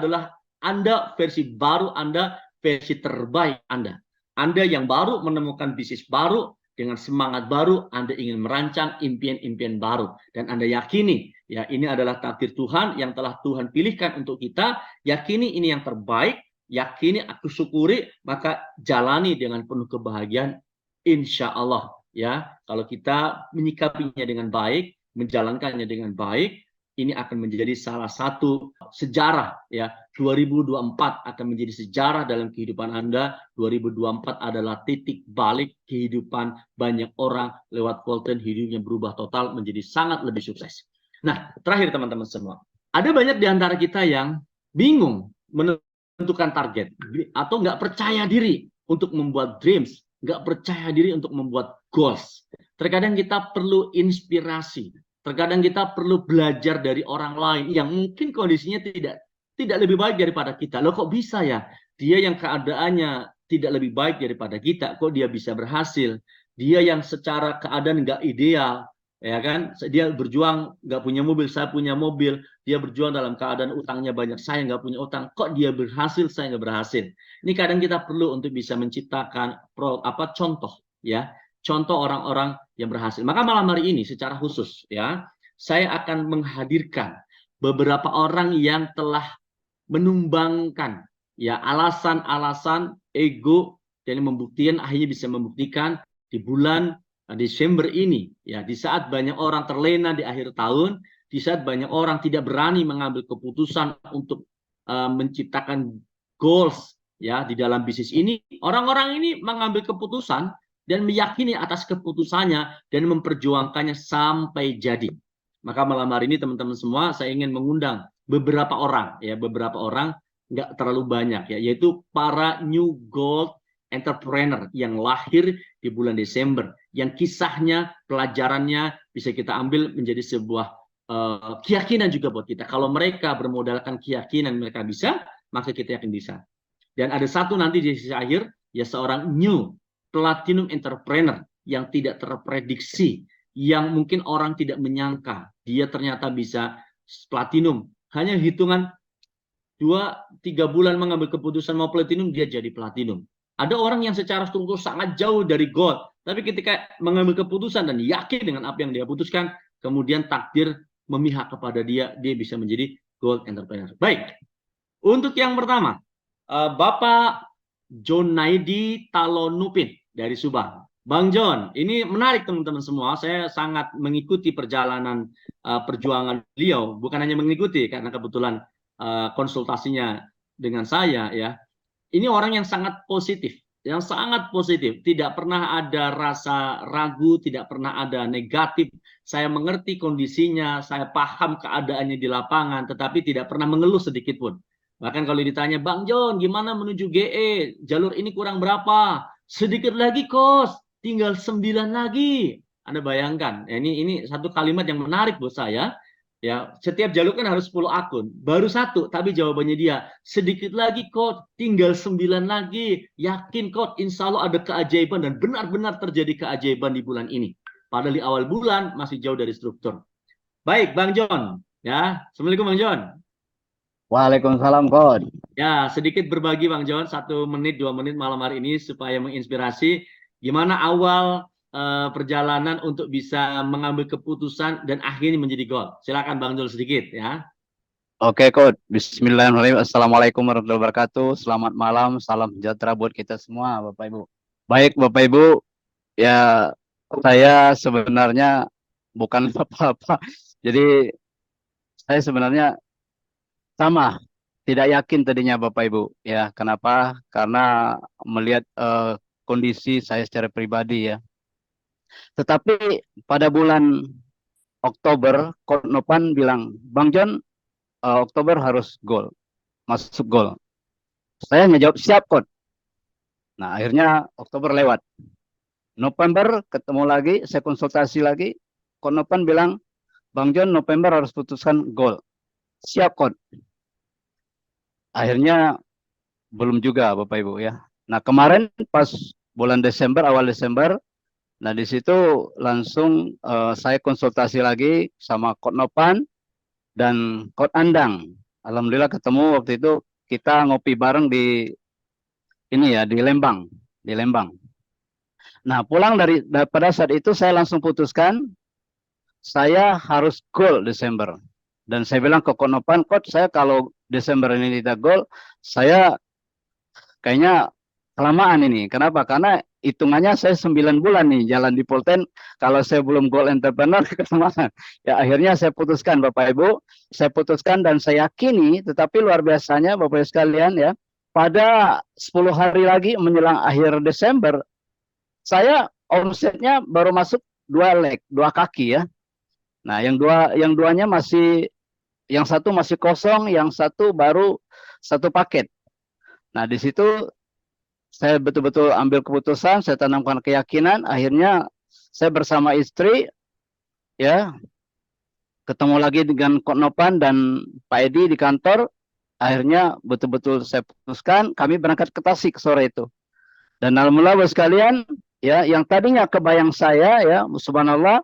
versi baru Anda, versi terbaik Anda. Anda yang baru menemukan bisnis baru dengan semangat baru, Anda ingin merancang impian-impian baru, dan Anda yakini, ya, ini adalah takdir Tuhan yang telah Tuhan pilihkan untuk kita. Yakini ini yang terbaik. Yakini, aku syukuri, maka jalani dengan penuh kebahagiaan, insya Allah. Ya, kalau kita menyikapinya dengan baik, menjalankannya dengan baik, ini akan menjadi salah satu sejarah. Ya, 2024 akan menjadi sejarah dalam kehidupan Anda. 2024 adalah titik balik kehidupan banyak orang lewat Volten, hidupnya berubah total menjadi sangat lebih sukses. Nah, terakhir teman-teman semua, ada banyak di antara kita yang bingung menentukan target atau nggak percaya diri untuk membuat dreams, nggak percaya diri untuk membuat goals. Terkadang kita perlu inspirasi, terkadang kita perlu belajar dari orang lain yang mungkin kondisinya tidak lebih baik daripada kita. Loh, kok bisa ya? Dia yang keadaannya tidak lebih baik daripada kita, kok dia bisa berhasil? Dia yang secara keadaan nggak ideal, ya kan? Dia berjuang nggak punya mobil, saya punya mobil. Dia berjuang dalam keadaan utangnya banyak, saya nggak punya utang. Kok dia berhasil, saya nggak berhasil? Ini kadang kita perlu untuk bisa menciptakan contoh, ya, contoh orang-orang yang berhasil. Maka malam hari ini secara khusus, ya, saya akan menghadirkan beberapa orang yang telah menumbangkan, ya, alasan-alasan ego dan akhirnya bisa membuktikan di bulan Desember ini, ya, di saat banyak orang terlena di akhir tahun. Di saat banyak orang tidak berani mengambil keputusan untuk menciptakan goals, ya, di dalam bisnis ini, orang-orang ini mengambil keputusan dan meyakini atas keputusannya dan memperjuangkannya sampai jadi. Maka malam hari ini teman-teman semua, saya ingin mengundang beberapa orang, ya, beberapa orang, nggak terlalu banyak, ya, yaitu para new gold entrepreneur yang lahir di bulan Desember, yang kisahnya, pelajarannya bisa kita ambil menjadi sebuah keyakinan juga buat kita. Kalau mereka bermodalkan keyakinan mereka bisa, maka kita yakin bisa. Dan ada satu nanti di sisi akhir, ya, seorang new platinum entrepreneur yang tidak terprediksi, yang mungkin orang tidak menyangka dia ternyata bisa platinum. Hanya hitungan 2-3 bulan mengambil keputusan mau platinum, dia jadi platinum. Ada orang yang secara struktur sangat jauh dari gold, tapi ketika mengambil keputusan dan yakin dengan apa yang dia putuskan, kemudian takdir memihak kepada dia, dia bisa menjadi gold entrepreneur. Baik, untuk yang pertama, Bapak John Naidi Talonupin dari Subang. Bang John, ini menarik teman-teman semua. Saya sangat mengikuti perjalanan perjuangan beliau, bukan hanya mengikuti karena kebetulan konsultasinya dengan saya ya. Ini orang yang sangat positif, tidak pernah ada rasa ragu, tidak pernah ada negatif. Saya mengerti kondisinya, saya paham keadaannya di lapangan, tetapi tidak pernah mengeluh sedikit pun. Bahkan kalau ditanya, Bang John, gimana menuju GE? Jalur ini kurang berapa? Sedikit lagi, Kos. Tinggal 9 lagi. Anda bayangkan, ya, ini satu kalimat yang menarik buat saya. Ya, setiap jalur kan harus 10 akun. Baru satu, tapi jawabannya dia, sedikit lagi Coach, tinggal 9 lagi. Yakin Coach, insya Allah ada keajaiban dan benar-benar terjadi keajaiban di bulan ini. Padahal di awal bulan masih jauh dari struktur. Baik, Bang John. Ya, Assalamualaikum Bang John.
Waalaikumsalam, Coach.
Ya, sedikit berbagi Bang John, 1 menit, 2 menit malam hari ini supaya menginspirasi gimana awal perjalanan untuk bisa mengambil keputusan dan akhirnya menjadi goal. Silakan Bang John sedikit ya.
Oke, Coach. Bismillahirrahmanirrahim. Assalamualaikum warahmatullahi wabarakatuh. Selamat malam, salam sejahtera buat kita semua, Bapak Ibu. Baik, Bapak Ibu, ya saya sebenarnya bukan apa-apa. Jadi saya sebenarnya sama, tidak yakin tadinya Bapak Ibu. Ya, kenapa? Karena melihat kondisi saya secara pribadi ya. Tetapi pada bulan Oktober, Coach Nopan bilang, Bang John, Oktober harus gol, masuk gol. Saya ngejawab siap, Coach. Nah, akhirnya Oktober lewat. November ketemu lagi, saya konsultasi lagi. Coach Nopan bilang, Bang John, November harus putuskan gol. Siap, Coach. Akhirnya belum juga, Bapak Ibu ya. Nah, kemarin pas bulan Desember, awal Desember, nah, di situ langsung saya konsultasi lagi sama Coach Nopan dan Coach Andang. Alhamdulillah ketemu waktu itu, kita ngopi bareng di ini ya, di Lembang, Nah, pulang pada saat itu saya langsung putuskan saya harus gol Desember. Dan saya bilang ke Coach Nopan, Coach, saya kalau Desember ini tidak gol, saya kayaknya kelamaan ini. Kenapa? Karena hitungannya saya 9 bulan nih jalan di Polten. Kalau saya belum goal entrepreneur, kemana? Ya akhirnya saya putuskan, Bapak Ibu. Saya putuskan dan saya yakini, tetapi luar biasanya Bapak Ibu sekalian ya, pada 10 hari lagi menjelang akhir Desember, saya omsetnya baru masuk 2 leg, 2 kaki ya. Nah, yang duanya masih, yang satu masih kosong, yang satu baru 1 paket. Nah, di situ saya betul-betul ambil keputusan, saya tanamkan keyakinan, akhirnya saya bersama istri, ya, ketemu lagi dengan Coach Nopan dan Pak Edi di kantor, akhirnya betul-betul saya putuskan, kami berangkat ke Tasik sore itu. Dan alhamdulillah bos sekalian, ya, yang tadinya kebayang saya, ya, subhanallah,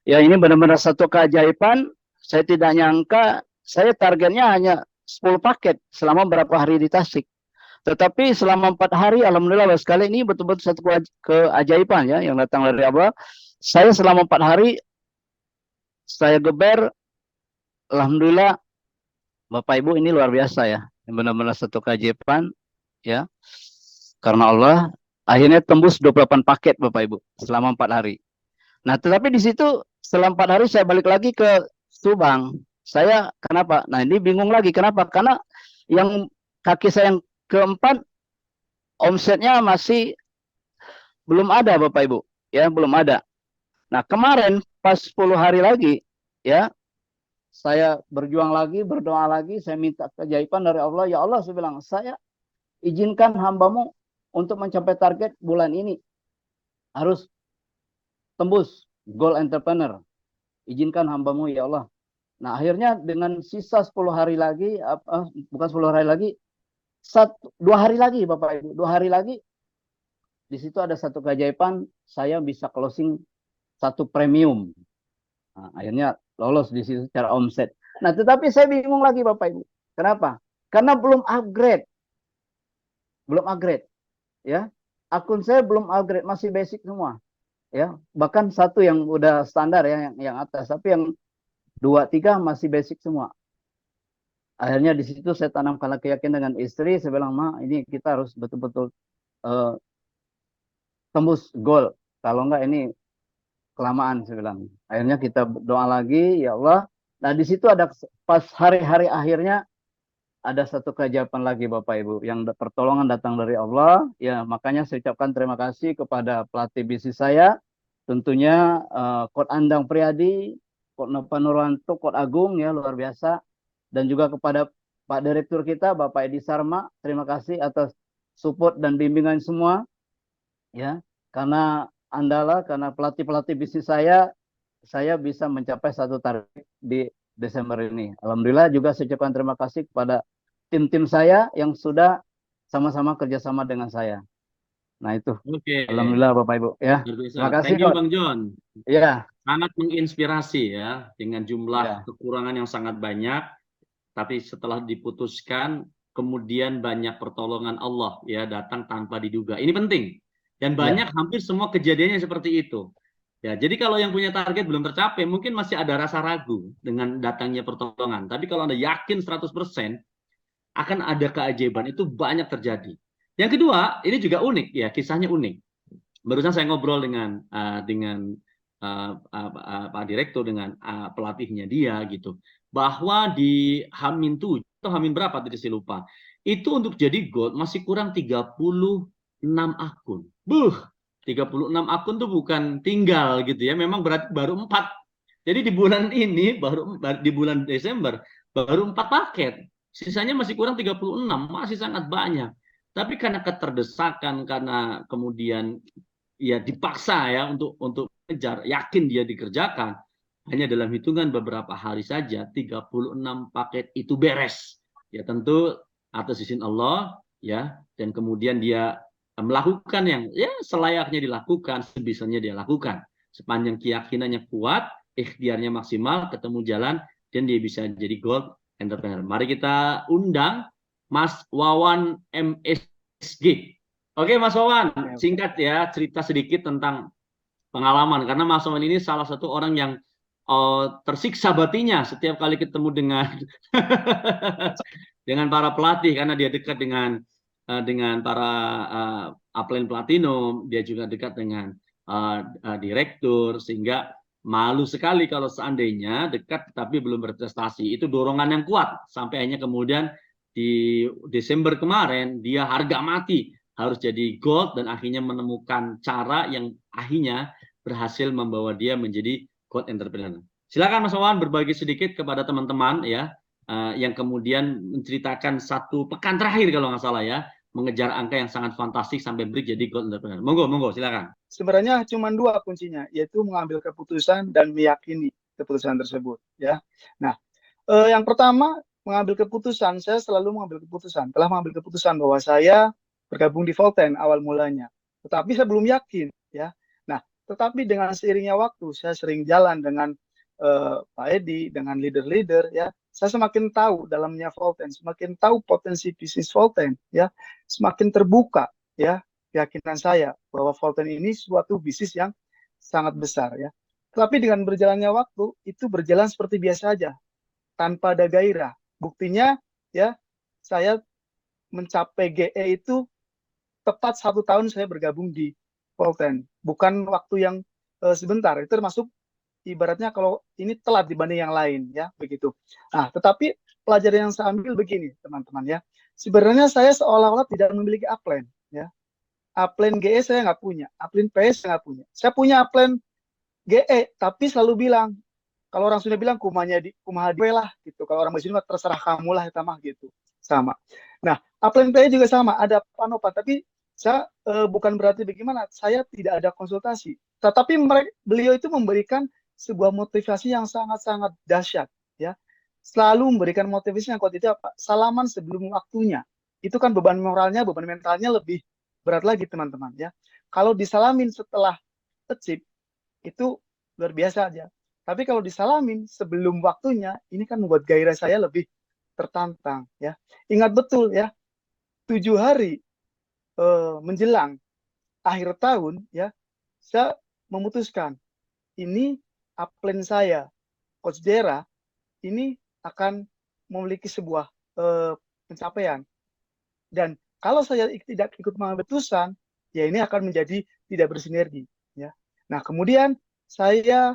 ya ini benar-benar satu keajaiban, saya tidak nyangka, saya targetnya hanya 10 paket selama berapa hari di Tasik. Tetapi selama 4 hari, alhamdulillah sekali ini betul-betul satu keajaiban ya yang datang dari Allah. Saya selama 4 hari saya geber, alhamdulillah Bapak Ibu ini luar biasa ya, benar-benar satu keajaiban ya. Karena Allah akhirnya tembus 28 paket Bapak Ibu selama 4 hari. Nah, tetapi di situ setelah 4 hari saya balik lagi ke Subang. Saya kenapa? Nah, ini bingung lagi kenapa? Karena yang kaki saya yang keempat omsetnya masih belum ada Bapak Ibu ya, belum ada. Nah, kemarin pas 10 hari lagi ya, saya berjuang lagi, berdoa lagi, saya minta keajaiban dari Allah. Ya Allah, saya bilang, saya izinkan hambamu untuk mencapai target bulan ini harus tembus goal entrepreneur. Izinkan hambamu ya Allah. Nah, akhirnya dengan sisa 10 hari lagi, bukan 10 hari lagi, 2 hari lagi Bapak Ibu, 2 hari lagi di situ ada satu keajaiban, saya bisa closing satu premium. Nah, akhirnya lolos di situ secara omset. Nah, tetapi saya bingung lagi Bapak Ibu. Kenapa? Karena belum upgrade. Belum upgrade, ya. Akun saya belum upgrade, masih basic semua, ya. Bahkan satu yang udah standar ya, yang atas, tapi yang 2, 3 masih basic semua. Akhirnya di situ saya tanamkan keyakinan dengan istri, saya bilang, "Ma, ini kita harus betul-betul tembus goal. Kalau enggak ini kelamaan," saya bilang. Akhirnya kita doa lagi, ya Allah. Nah, di situ ada pas hari-hari akhirnya ada satu keajaiban lagi Bapak Ibu, yang pertolongan datang dari Allah. Ya, makanya saya ucapkan terima kasih kepada pelatih bisnis saya. Tentunya Coach Andang Priadi, Coach Nova Nurwanto, Coach Agung ya, luar biasa. Dan juga kepada Pak Direktur kita Bapak Edi Sarma, terima kasih atas support dan bimbingan semua. Ya, karena Andala, karena pelatih-pelatih bisnis saya bisa mencapai satu target di Desember ini. Alhamdulillah juga saya ucapkan terima kasih kepada tim-tim saya yang sudah sama-sama kerjasama dengan saya. Nah itu,
Oke,
Alhamdulillah Bapak Ibu ya.
luar biasa.
Terima kasih
Thank you
Coach.
Bang John.
Ya,
Sangat menginspirasi ya, dengan
ya,
jumlah kekurangan yang sangat banyak, tapi setelah diputuskan, kemudian banyak pertolongan Allah ya datang tanpa diduga. Ini penting. Dan
ya,
banyak hampir semua kejadiannya seperti itu. Ya, jadi kalau yang punya target belum tercapai, mungkin masih ada rasa ragu dengan datangnya pertolongan. Tapi kalau Anda yakin 100% akan ada keajaiban, itu banyak terjadi. Yang kedua, ini juga unik ya, kisahnya unik. Barusan saya ngobrol dengan Pak Direktur, dengan pelatihnya dia gitu, bahwa di Hamin 7 atau Hamin berapa tadi saya lupa, itu untuk jadi gold masih kurang 36 akun. 36 akun tuh bukan tinggal gitu ya, memang berarti baru 4. Jadi di bulan ini, di bulan Desember, baru 4 paket. Sisanya masih kurang 36, masih sangat banyak. Tapi karena keterdesakan, karena kemudian ya dipaksa ya untuk mengejar, yakin dia dikerjakan, hanya dalam hitungan beberapa hari saja 36 paket itu beres. Ya tentu atas izin Allah ya, dan kemudian dia melakukan yang ya selayaknya dilakukan, sebisanya dia lakukan. Sepanjang keyakinannya kuat, ikhtiarnya maksimal, ketemu jalan, dan dia bisa jadi gold entrepreneur. Mari kita undang Mas Wawan MSG. Oke Mas Wawan, singkat ya, cerita sedikit tentang pengalaman. Karena Mas Wawan ini salah satu orang yang tersiksa batinnya setiap kali ketemu dengan dengan para pelatih, karena dia dekat dengan para upline platinum, dia juga dekat dengan direktur, sehingga malu sekali kalau seandainya dekat tapi belum berprestasi. Itu dorongan yang kuat sampai akhirnya kemudian di Desember kemarin dia harga mati harus jadi gold, dan akhirnya menemukan cara yang akhirnya berhasil membawa dia menjadi gold entrepreneur. Silakan Mas Wawan berbagi sedikit kepada teman-teman ya, yang kemudian menceritakan satu pekan terakhir kalau nggak salah ya, mengejar angka yang sangat fantastik sampai break jadi gold entrepreneur. Monggo, silakan.
Sebenarnya cuma 2 kuncinya, yaitu mengambil keputusan dan meyakini keputusan tersebut. Ya. Nah, yang pertama mengambil keputusan, saya selalu mengambil keputusan. Telah mengambil keputusan bahwa saya bergabung di Volten awal mulanya, tetapi saya belum yakin. Ya. Nah, tetapi dengan seiringnya waktu, saya sering jalan dengan Pak Edi, dengan leader-leader, ya, saya semakin tahu dalamnya Volten, semakin tahu potensi bisnis Volten, ya, semakin terbuka, ya, keyakinan saya bahwa Volten ini suatu bisnis yang sangat besar, ya. Tapi dengan berjalannya waktu, itu berjalan seperti biasa aja, tanpa ada gairah. Buktinya, ya, saya mencapai GE itu tepat 1 tahun saya bergabung di Volten, bukan waktu yang sebentar. Itu termasuk ibaratnya kalau ini telat dibanding yang lain, ya, begitu. Nah, tetapi pelajaran yang saya ambil begini, teman-teman, ya. Sebenarnya saya seolah-olah tidak memiliki upline, ya. Upline GE saya nggak punya, upline PS saya nggak punya. Saya punya upline GE, tapi selalu bilang, kalau orang sudah bilang kumaha di lah, gitu. Kalau orang di sini terserah kamu lah, ya, gitu. Sama. Nah, upline PS juga sama, ada panopan, tapi saya bukan berarti bagaimana, saya tidak ada konsultasi. Tetapi beliau itu memberikan sebuah motivasi yang sangat-sangat dahsyat, ya. Selalu memberikan motivasi yang kuat. Itu apa? Salaman sebelum waktunya. Itu kan beban moralnya, beban mentalnya lebih berat lagi, teman-teman, ya. Kalau disalamin setelah achieve itu luar biasa aja. Tapi kalau disalamin sebelum waktunya, ini kan membuat gairah saya lebih tertantang ya. Ingat betul ya, 7 hari menjelang akhir tahun ya, saya memutuskan ini upline saya, Coach Dera, ini akan memiliki sebuah pencapaian. Dan kalau saya tidak ikut mengambil keputusan, ya ini akan menjadi tidak bersinergi. Ya. Nah, kemudian saya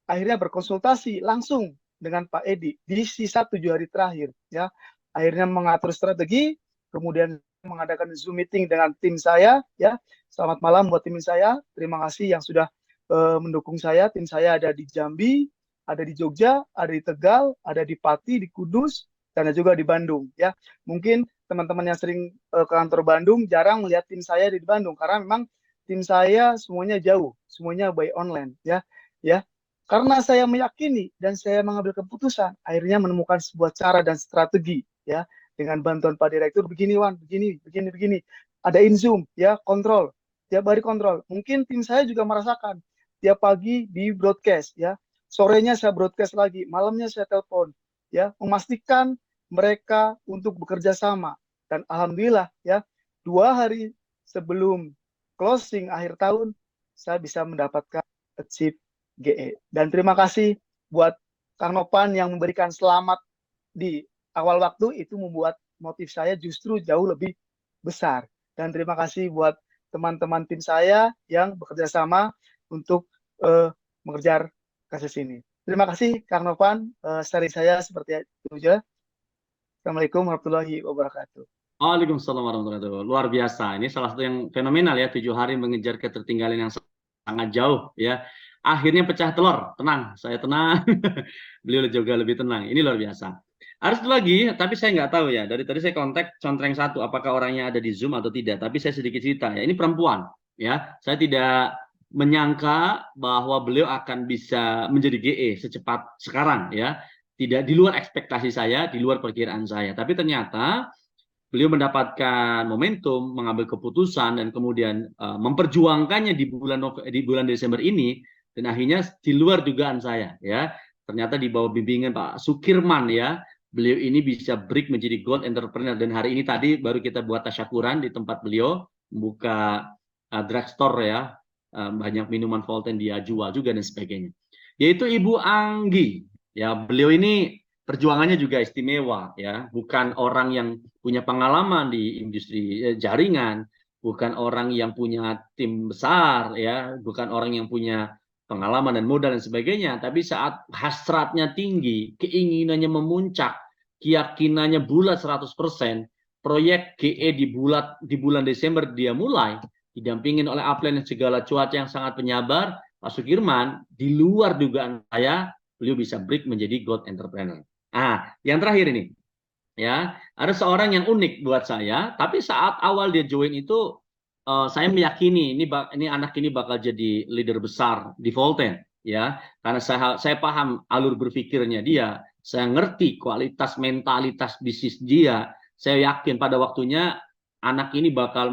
akhirnya berkonsultasi langsung dengan Pak Edi di sisa 7 hari terakhir. Ya, akhirnya mengatur strategi, kemudian mengadakan Zoom meeting dengan tim saya. Ya, selamat malam buat tim saya. Terima kasih yang sudah mendukung saya. Tim saya ada di Jambi, ada di Jogja, ada di Tegal, ada di Pati, di Kudus, dan ada juga di Bandung. Ya, mungkin teman-teman yang sering ke kantor Bandung jarang melihat tim saya di Bandung karena memang tim saya semuanya jauh, semuanya by online. Ya. Karena saya meyakini dan saya mengambil keputusan, akhirnya menemukan sebuah cara dan strategi, ya, dengan bantuan Pak Direktur. Begini, Wan, begini. Ada in Zoom, ya, kontrol, tiap hari kontrol. Mungkin tim saya juga merasakan tiap pagi di broadcast, ya, sorenya saya broadcast lagi, malamnya saya telepon, ya, memastikan mereka untuk bekerja sama. Dan alhamdulillah, ya, 2 hari sebelum closing akhir tahun, saya bisa mendapatkan achieve GE. Dan terima kasih buat Kang Nopan yang memberikan selamat di awal waktu, itu membuat motif saya justru jauh lebih besar. Dan terima kasih buat teman-teman tim saya yang bekerja sama untuk mengejar kasus ini. Terima kasih Kang Nopan, sharing saya seperti itu aja. Assalamualaikum warahmatullahi wabarakatuh.
Waalaikumsalam warahmatullahi wabarakatuh. Luar biasa. Ini salah satu yang fenomenal ya, 7 hari mengejar ketertinggalan yang sangat jauh ya. Akhirnya pecah telur, tenang, saya tenang. Beliau juga lebih tenang. Ini luar biasa. Ada satu lagi, tapi saya nggak tahu ya. Dari tadi saya kontak contreng satu, apakah orangnya ada di Zoom atau tidak. Tapi saya sedikit cerita ya. Ini perempuan ya. Saya tidak menyangka bahwa beliau akan bisa menjadi GE secepat sekarang ya. Tidak di luar ekspektasi saya, di luar perkiraan saya. Tapi ternyata beliau mendapatkan momentum, mengambil keputusan dan kemudian memperjuangkannya di bulan Desember ini. Dan akhirnya di luar dugaan saya ya, ternyata di bawah bimbingan Pak Sukirman ya, beliau ini bisa break menjadi gold entrepreneur. Dan hari ini tadi baru kita buat tasyakuran di tempat beliau, membuka drugstore ya, banyak minuman Volten dia jual juga dan sebagainya. Yaitu Ibu Anggi ya, beliau ini perjuangannya juga istimewa ya, bukan orang yang punya pengalaman di industri jaringan, bukan orang yang punya tim besar ya, bukan orang yang punya pengalaman dan modal dan sebagainya, tapi saat hasratnya tinggi, keinginannya memuncak, keyakinannya bulat 100%, proyek GE di bulan Desember dia mulai, didampingin oleh upline dan segala cuaca yang sangat penyabar, Pak Sukirman, di luar dugaan saya, beliau bisa break menjadi gold entrepreneur. Yang terakhir ini, ya, ada seorang yang unik buat saya, tapi saat awal dia join itu, saya meyakini ini anak ini bakal jadi leader besar di Volten ya, karena saya paham alur berpikirnya dia, saya ngerti kualitas mentalitas bisnis dia, saya yakin pada waktunya anak ini bakal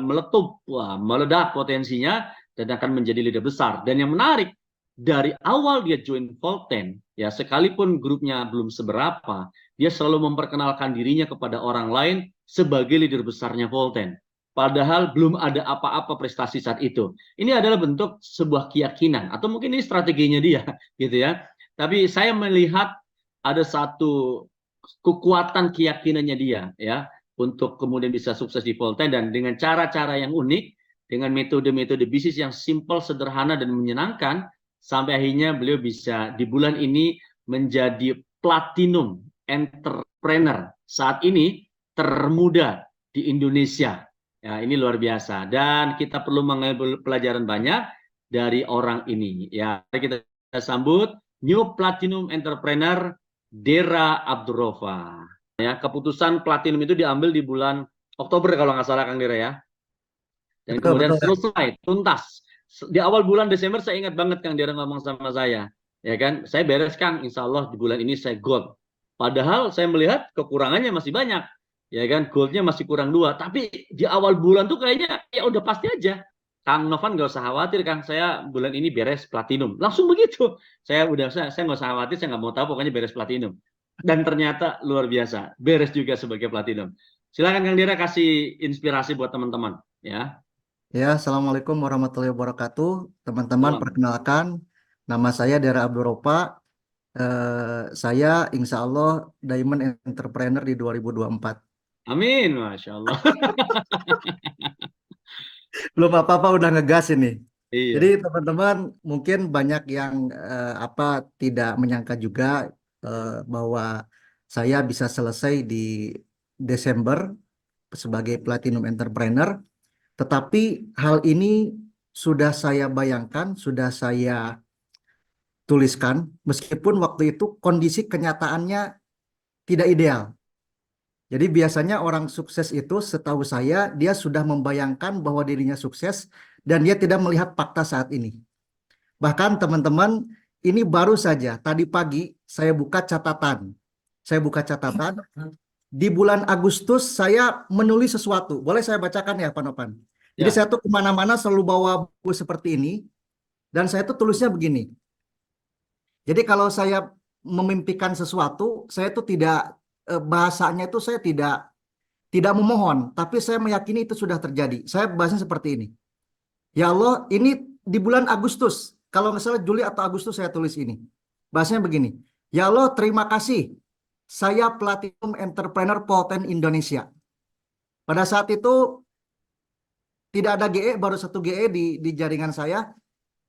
meledak potensinya dan akan menjadi leader besar. Dan yang menarik, dari awal dia join Volten ya, sekalipun grupnya belum seberapa, dia selalu memperkenalkan dirinya kepada orang lain sebagai leader besarnya Volten. Padahal belum ada apa-apa prestasi saat itu. Ini adalah bentuk sebuah keyakinan, atau mungkin ini strateginya dia, gitu ya. Tapi saya melihat ada satu kekuatan keyakinannya dia, ya, untuk kemudian bisa sukses di Volten dan dengan cara-cara yang unik, dengan metode-metode bisnis yang simple, sederhana dan menyenangkan, sampai akhirnya beliau bisa di bulan ini menjadi platinum entrepreneur saat ini termuda di Indonesia. Ya, ini luar biasa dan kita perlu mengambil pelajaran banyak dari orang ini. Ya, kita sambut new platinum entrepreneur Dera Abdurrova. Ya, keputusan platinum itu diambil di bulan Oktober kalau nggak salah Kang Dera ya. Dan kemudian selesai tuntas. Di awal bulan Desember saya ingat banget Kang Dera ngomong sama saya, ya kan? Saya beres Kang, insya Allah di bulan ini saya gold. Padahal saya melihat kekurangannya masih banyak. Ya kan, goldnya masih kurang 2, tapi di awal bulan tuh kayaknya ya udah pasti aja Kang Novan nggak usah khawatir, Kang, saya bulan ini beres platinum. Langsung begitu. Saya nggak usah khawatir, saya nggak mau tahu, pokoknya beres platinum. Dan ternyata luar biasa, beres juga sebagai platinum. Silakan Kang Dira kasih inspirasi buat teman-teman, ya.
Ya, Assalamualaikum warahmatullahi wabarakatuh. Teman-teman,
Salam.
perkenalkan, nama saya Dera Abdurropa. Saya insya Allah Diamond Entrepreneur di 2024.
Amin, Masya Allah.
Belum apa-apa udah ngegas ini.
Iya.
Jadi teman-teman mungkin banyak yang tidak menyangka juga bahwa saya bisa selesai di Desember sebagai Platinum Entrepreneur. Tetapi hal ini sudah saya bayangkan, sudah saya tuliskan, meskipun waktu itu kondisi kenyataannya tidak ideal. Jadi biasanya orang sukses itu setahu saya dia sudah membayangkan bahwa dirinya sukses dan dia tidak melihat fakta saat ini. Bahkan teman-teman, ini baru saja tadi pagi saya buka catatan. Saya buka catatan di bulan Agustus saya menulis sesuatu. Boleh saya bacakan ya Pak Nopan? Jadi
Ya.
saya tuh kemana-mana selalu bawa buku seperti ini dan saya tuh tulisnya begini. Jadi kalau saya memimpikan sesuatu, saya tuh tidak bahasanya itu saya tidak memohon, tapi saya meyakini itu sudah terjadi. Saya bahasanya seperti ini. Ya Allah, ini di bulan Agustus. Kalau nggak salah Juli atau Agustus saya tulis ini. Bahasanya begini. Ya Allah, terima kasih. Saya Platinum Entrepreneur Polten Indonesia. Pada saat itu tidak ada GE, baru satu GE di jaringan saya.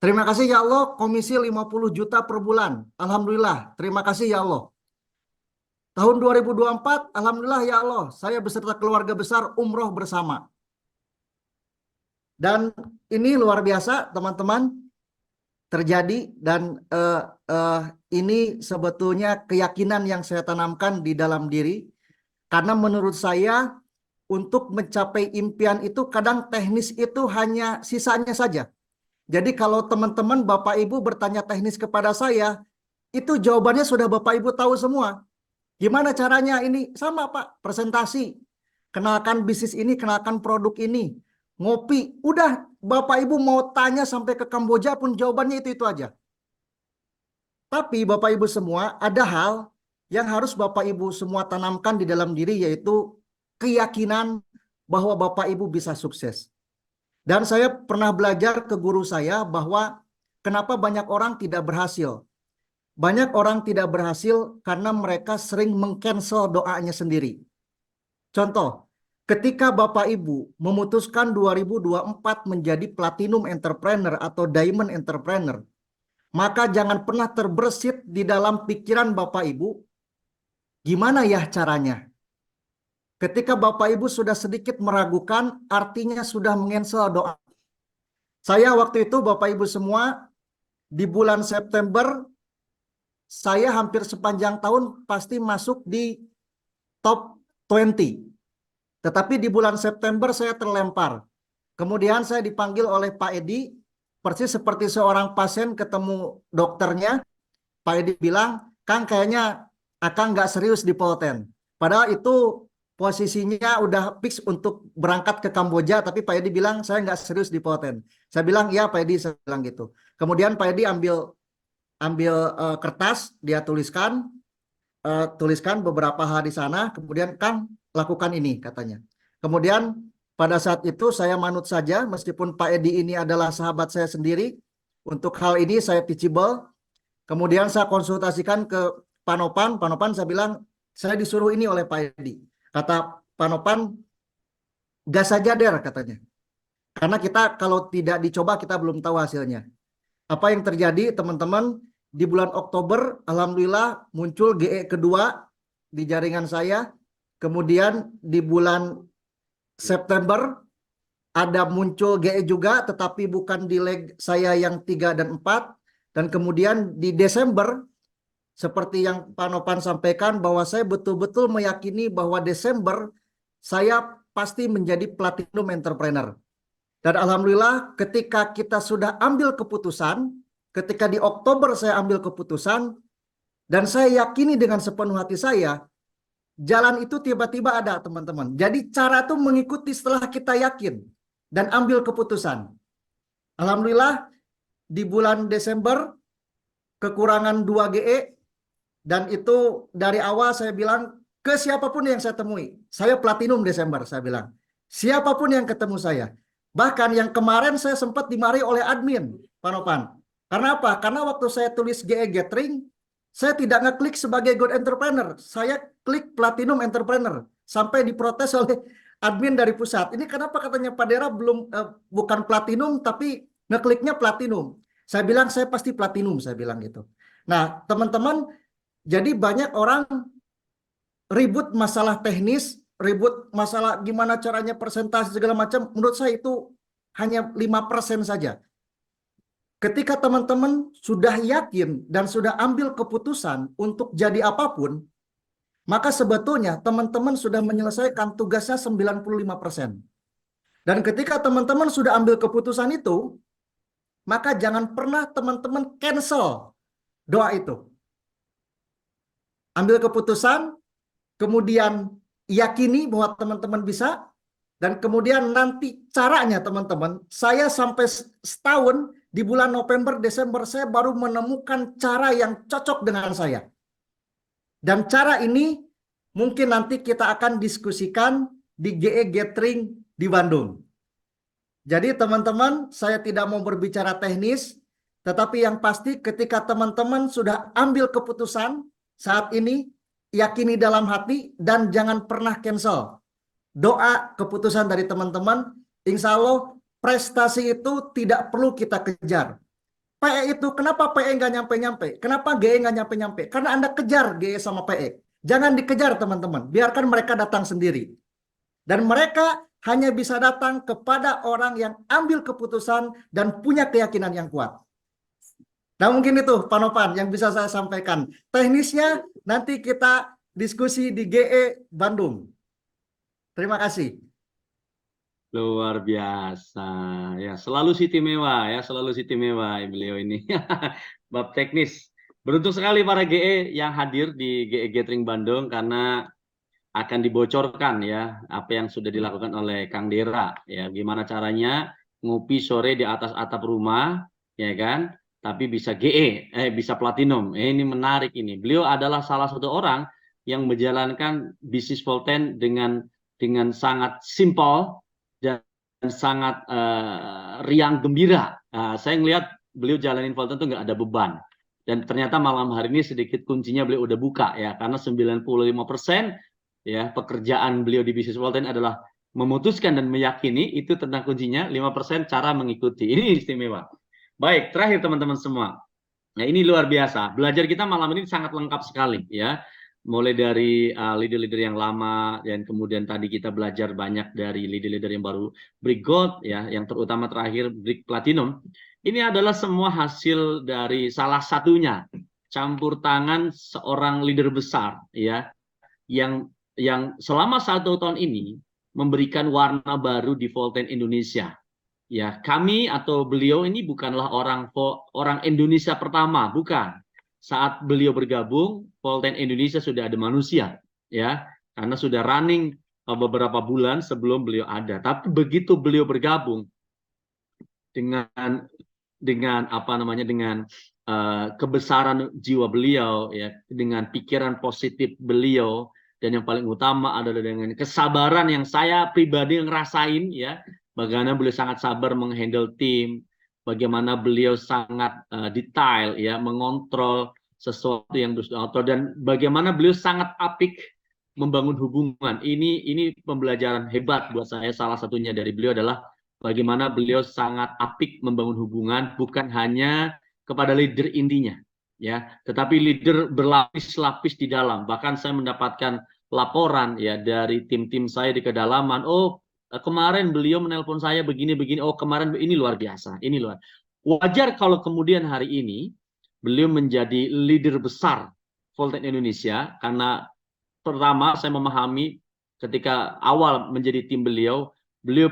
Terima kasih ya Allah, komisi 50 juta per bulan. Alhamdulillah, terima kasih ya Allah. Tahun 2024, Alhamdulillah ya Allah, saya beserta keluarga besar umroh bersama. Dan ini luar biasa teman-teman, terjadi dan ini sebetulnya keyakinan yang saya tanamkan di dalam diri. Karena menurut saya untuk mencapai impian itu kadang teknis itu hanya sisanya saja. Jadi kalau teman-teman Bapak Ibu bertanya teknis kepada saya, itu jawabannya sudah Bapak Ibu tahu semua. Gimana caranya ini? Sama Pak, presentasi. Kenalkan bisnis ini, kenalkan produk ini. Ngopi, udah Bapak Ibu mau tanya sampai ke Kamboja pun jawabannya itu aja. Tapi Bapak Ibu semua ada hal yang harus Bapak Ibu semua tanamkan di dalam diri, yaitu keyakinan bahwa Bapak Ibu bisa sukses. Dan saya pernah belajar ke guru saya bahwa kenapa banyak orang tidak berhasil. Banyak orang tidak berhasil karena mereka sering meng-cancel doanya sendiri. Contoh, ketika Bapak Ibu memutuskan 2024 menjadi Platinum Entrepreneur atau Diamond Entrepreneur, maka jangan pernah terbersit di dalam pikiran Bapak Ibu, gimana ya caranya? Ketika Bapak Ibu sudah sedikit meragukan, artinya sudah meng-cancel doa. Saya waktu itu Bapak Ibu semua, di bulan September, saya hampir sepanjang tahun pasti masuk di top 20. Tetapi di bulan September saya terlempar. Kemudian saya dipanggil oleh Pak Edi, persis seperti seorang pasien ketemu dokternya. Pak Edi bilang, Kang kayaknya Akang nggak serius di Polten. Padahal itu posisinya udah fix untuk berangkat ke Kamboja, tapi Pak Edi bilang saya nggak serius di Polten. Saya bilang, iya Pak Edi, saya bilang gitu. Kemudian Pak Edi ambil kertas, dia tuliskan beberapa hal di sana, kemudian Kang lakukan ini katanya. Kemudian pada saat itu saya manut saja, meskipun Pak Edi ini adalah sahabat saya sendiri, untuk hal ini saya teachable. Kemudian saya konsultasikan ke Pak Nopan saya bilang, saya disuruh ini oleh Pak Edi. Kata Pak Nopan, gas saja Der katanya. Karena kita kalau tidak dicoba kita belum tahu hasilnya. Apa yang terjadi teman-teman, di bulan Oktober Alhamdulillah muncul GE kedua di jaringan saya. Kemudian di bulan September ada muncul GE juga, tetapi bukan di leg saya yang 3 dan 4. Dan kemudian di Desember, seperti yang Pak Nopan sampaikan, bahwa saya betul-betul meyakini bahwa Desember saya pasti menjadi Platinum Entrepreneur. Dan Alhamdulillah ketika kita sudah ambil keputusan, ketika di Oktober saya ambil keputusan, dan saya yakini dengan sepenuh hati saya, jalan itu tiba-tiba ada teman-teman. Jadi cara itu mengikuti setelah kita yakin dan ambil keputusan. Alhamdulillah di bulan Desember kekurangan 2 GE, dan itu dari awal saya bilang ke siapapun yang saya temui, saya platinum Desember, saya bilang. Siapapun yang ketemu saya. Bahkan yang kemarin saya sempat dimarahi oleh admin, Pak Nopan. Karena apa? Karena waktu saya tulis GE Gathering, saya tidak ngeklik sebagai Gold Entrepreneur. Saya klik Platinum Entrepreneur. Sampai diprotes oleh admin dari pusat. Ini kenapa katanya Pak Dera belum bukan Platinum tapi ngekliknya Platinum. Saya bilang saya pasti Platinum, saya bilang gitu. Nah, teman-teman, jadi banyak orang ribut masalah teknis, ribut masalah gimana caranya persentase segala macam. Menurut saya itu hanya 5% saja. Ketika teman-teman sudah yakin dan sudah ambil keputusan untuk jadi apapun, maka sebetulnya teman-teman sudah menyelesaikan tugasnya 95%. Dan ketika teman-teman sudah ambil keputusan itu, maka jangan pernah teman-teman cancel doa itu. Ambil keputusan, kemudian yakini bahwa teman-teman bisa, dan kemudian nanti caranya teman-teman, saya sampai setahun di bulan November, Desember, saya baru menemukan cara yang cocok dengan saya. Dan cara ini mungkin nanti kita akan diskusikan di GE Gathering di Bandung. Jadi teman-teman, saya tidak mau berbicara teknis, tetapi yang pasti ketika teman-teman sudah ambil keputusan saat ini, yakini dalam hati dan jangan pernah cancel. Doa keputusan dari teman-teman, insya Allah prestasi itu tidak perlu kita kejar. PE itu, kenapa PE nggak nyampe-nyampe? Kenapa GE nggak nyampe-nyampe? Karena Anda kejar GE sama PE. Jangan dikejar teman-teman, biarkan mereka datang sendiri. Dan mereka hanya bisa datang kepada orang yang ambil keputusan dan punya keyakinan yang kuat. Nah mungkin itu Pak Nopan yang bisa saya sampaikan. Teknisnya nanti kita diskusi di GE Bandung. Terima kasih.
Luar biasa. Ya, selalu istimewa ya, selalu istimewa beliau ini. Bab teknis. Beruntung sekali para GE yang hadir di GE Gathering Bandung karena akan dibocorkan ya apa yang sudah dilakukan oleh Kang Dera ya, gimana caranya ngopi sore di atas atap rumah ya kan, tapi bisa GE bisa platinum. Ini menarik ini. Beliau adalah salah satu orang yang menjalankan bisnis Volten dengan sangat simpel dan sangat riang gembira. Saya ngelihat beliau jalanin Volten itu nggak ada beban. Dan ternyata malam hari ini sedikit kuncinya beliau udah buka ya, karena 95% ya pekerjaan beliau di bisnis Volten adalah memutuskan dan meyakini, itu tentang kuncinya. 5% cara mengikuti. Ini istimewa. Baik, terakhir teman-teman semua. Nah, ini luar biasa. Belajar kita malam ini sangat lengkap sekali ya. Mulai dari leader-leader yang lama, dan kemudian tadi kita belajar banyak dari leader-leader yang baru break gold ya, yang terutama terakhir break platinum. Ini adalah semua hasil dari salah satunya campur tangan seorang leader besar ya, yang selama 1 tahun ini memberikan warna baru di Volten Indonesia. Ya, kami atau beliau ini bukanlah orang Indonesia pertama, bukan. Saat beliau bergabung, Volten Indonesia sudah ada manusia, ya, karena sudah running beberapa bulan sebelum beliau ada. Tapi begitu beliau bergabung dengan kebesaran jiwa beliau, ya, dengan pikiran positif beliau. Dan yang paling utama adalah dengan kesabaran yang saya pribadi ngerasain ya, bagaimana beliau sangat sabar menghandle tim, bagaimana beliau sangat detail ya, mengontrol sesuatu yang diatur, dan bagaimana beliau sangat apik membangun hubungan. Ini pembelajaran hebat buat saya. Salah satunya dari beliau adalah bagaimana beliau sangat apik membangun hubungan, bukan hanya kepada leader intinya ya, tetapi leader berlapis-lapis di dalam. Bahkan saya mendapatkan laporan ya dari tim-tim saya di kedalaman, oh kemarin beliau menelpon saya begini-begini, oh kemarin ini luar biasa, ini luar. Wajar kalau kemudian hari ini beliau menjadi leader besar Volten Indonesia, karena pertama saya memahami ketika awal menjadi tim beliau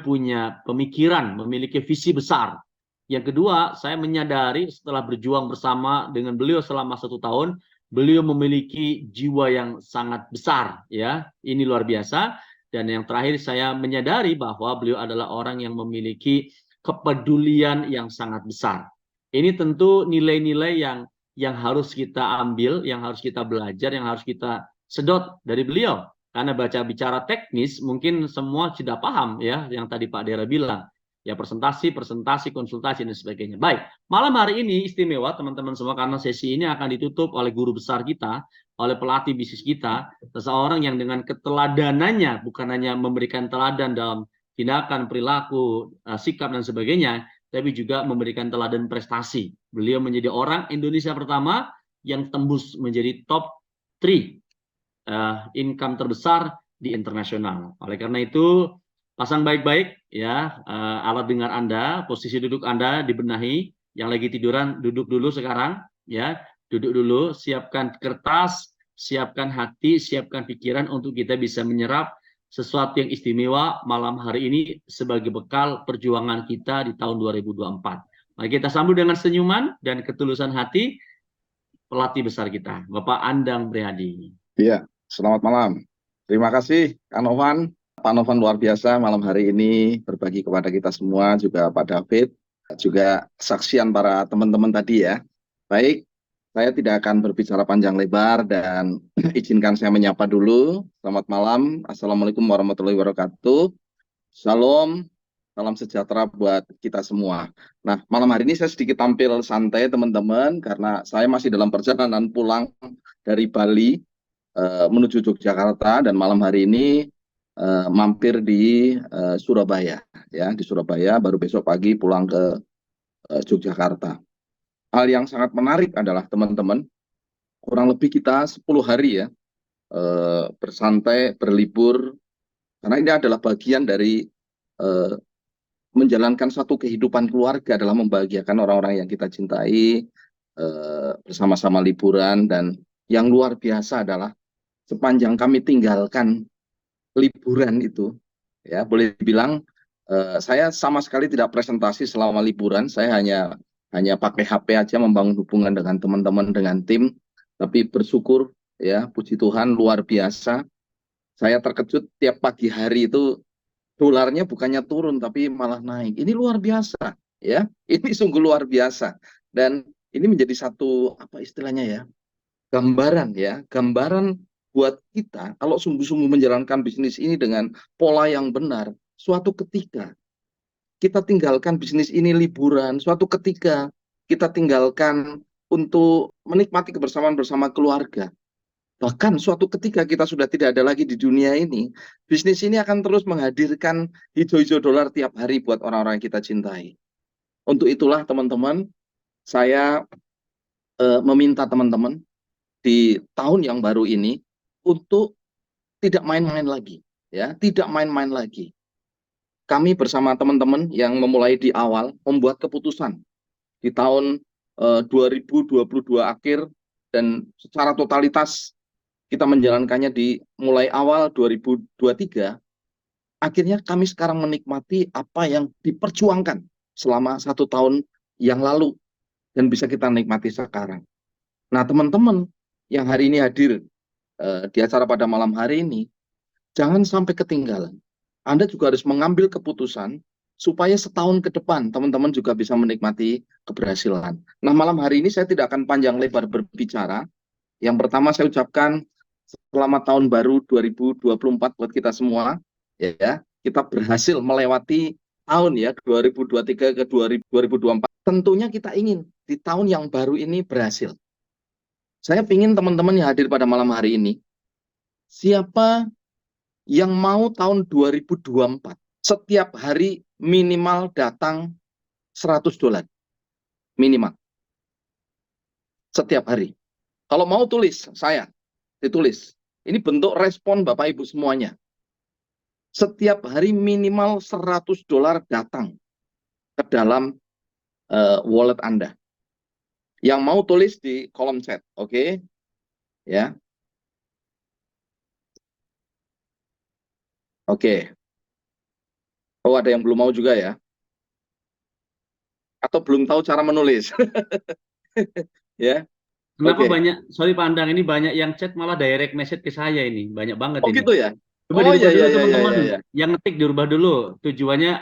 punya pemikiran, memiliki visi besar. Yang kedua, saya menyadari setelah berjuang bersama dengan beliau selama 1 tahun, beliau memiliki jiwa yang sangat besar, ya. Ini luar biasa. Dan yang terakhir, saya menyadari bahwa beliau adalah orang yang memiliki kepedulian yang sangat besar. Ini tentu nilai-nilai yang harus kita ambil, yang harus kita belajar, yang harus kita sedot dari beliau. Karena baca bicara teknis mungkin semua sudah paham ya, yang tadi Pak Dera bilang. Ya presentasi, konsultasi, dan sebagainya. Baik, malam hari ini istimewa teman-teman semua karena sesi ini akan ditutup oleh guru besar kita, oleh pelatih bisnis kita, seseorang yang dengan keteladanannya bukan hanya memberikan teladan dalam tindakan, perilaku, sikap, dan sebagainya, tapi juga memberikan teladan prestasi. Beliau menjadi orang Indonesia pertama yang tembus menjadi top 3 income terbesar di internasional. Oleh karena itu, pasang baik-baik ya alat dengar Anda, posisi duduk Anda dibenahi. Yang lagi tiduran duduk dulu sekarang ya, duduk dulu, siapkan kertas, siapkan hati, siapkan pikiran untuk kita bisa menyerap sesuatu yang istimewa malam hari ini sebagai bekal perjuangan kita di tahun 2024. Mari kita sambut dengan senyuman dan ketulusan hati pelatih besar kita, Bapak Andang Priadi.
Iya, selamat malam. Terima kasih Kak Novan. Pak Novan luar biasa malam hari ini berbagi kepada kita semua, juga Pak David, juga kesaksian para teman-teman tadi ya. Baik, saya tidak akan berbicara panjang lebar dan izinkan saya menyapa dulu. Selamat malam, Assalamualaikum warahmatullahi wabarakatuh. Shalom, salam sejahtera buat kita semua. Nah, malam hari ini saya sedikit tampil santai teman-teman, karena saya masih dalam perjalanan pulang dari Bali menuju Yogyakarta, dan malam hari ini mampir di Surabaya ya, di Surabaya, baru besok pagi pulang ke Yogyakarta. Hal yang sangat menarik adalah teman-teman, kurang lebih kita 10 hari ya bersantai, berlibur, karena ini adalah bagian dari menjalankan satu kehidupan keluarga dalam membahagiakan orang-orang yang kita cintai, bersama-sama liburan. Dan yang luar biasa adalah sepanjang kami tinggalkan liburan itu, ya boleh dibilang saya sama sekali tidak presentasi selama liburan. Saya hanya pakai HP aja membangun hubungan dengan teman-teman, dengan tim. Tapi bersyukur ya, puji Tuhan luar biasa. Saya terkejut tiap pagi hari itu dolarnya bukannya turun tapi malah naik. Ini luar biasa ya. Ini sungguh luar biasa. Dan ini menjadi satu apa istilahnya ya? Gambaran ya, gambaran buat kita kalau sungguh-sungguh menjalankan bisnis ini dengan pola yang benar. Suatu ketika kita tinggalkan bisnis ini liburan, suatu ketika kita tinggalkan untuk menikmati kebersamaan bersama keluarga. Bahkan suatu ketika kita sudah tidak ada lagi di dunia ini, bisnis ini akan terus menghadirkan hijau-hijau dolar tiap hari buat orang-orang yang kita cintai. Untuk itulah teman-teman, saya meminta teman-teman di tahun yang baru ini untuk tidak main-main lagi, ya, tidak main-main lagi. Kami bersama teman-teman yang memulai di awal membuat keputusan di tahun 2022 akhir, dan secara totalitas kita menjalankannya di mulai awal 2023. Akhirnya kami sekarang menikmati apa yang diperjuangkan selama 1 tahun yang lalu dan bisa kita nikmati sekarang. Nah teman-teman yang hari ini hadir di acara pada malam hari ini, jangan sampai ketinggalan. Anda juga harus mengambil keputusan supaya setahun ke depan teman-teman juga bisa menikmati keberhasilan. Nah malam hari ini saya tidak akan panjang lebar berbicara. Yang pertama saya ucapkan selamat tahun baru 2024 buat kita semua. Ya, kita berhasil melewati tahun ya 2023 ke 2024. Tentunya kita ingin di tahun yang baru ini berhasil. Saya ingin teman-teman yang hadir pada malam hari ini, siapa yang mau tahun 2024 setiap hari minimal datang $100 minimal setiap hari. Kalau mau tulis, saya ditulis. Ini bentuk respon Bapak Ibu semuanya. Setiap hari minimal $100 datang ke dalam wallet Anda. Yang mau tulis di kolom chat, oke? Ya. Oke. Oh, ada yang belum mau juga ya? Atau belum tahu cara menulis? Ya.
Kenapa banyak, sorry Pak Andang, ini banyak yang chat malah direct message ke saya ini, banyak banget
Oh
ini.
gitu ya?
Coba
Oh
dirubah
iya,
dulu
iya,
teman-teman,
iya, iya.
yang ngetik dirubah dulu, tujuannya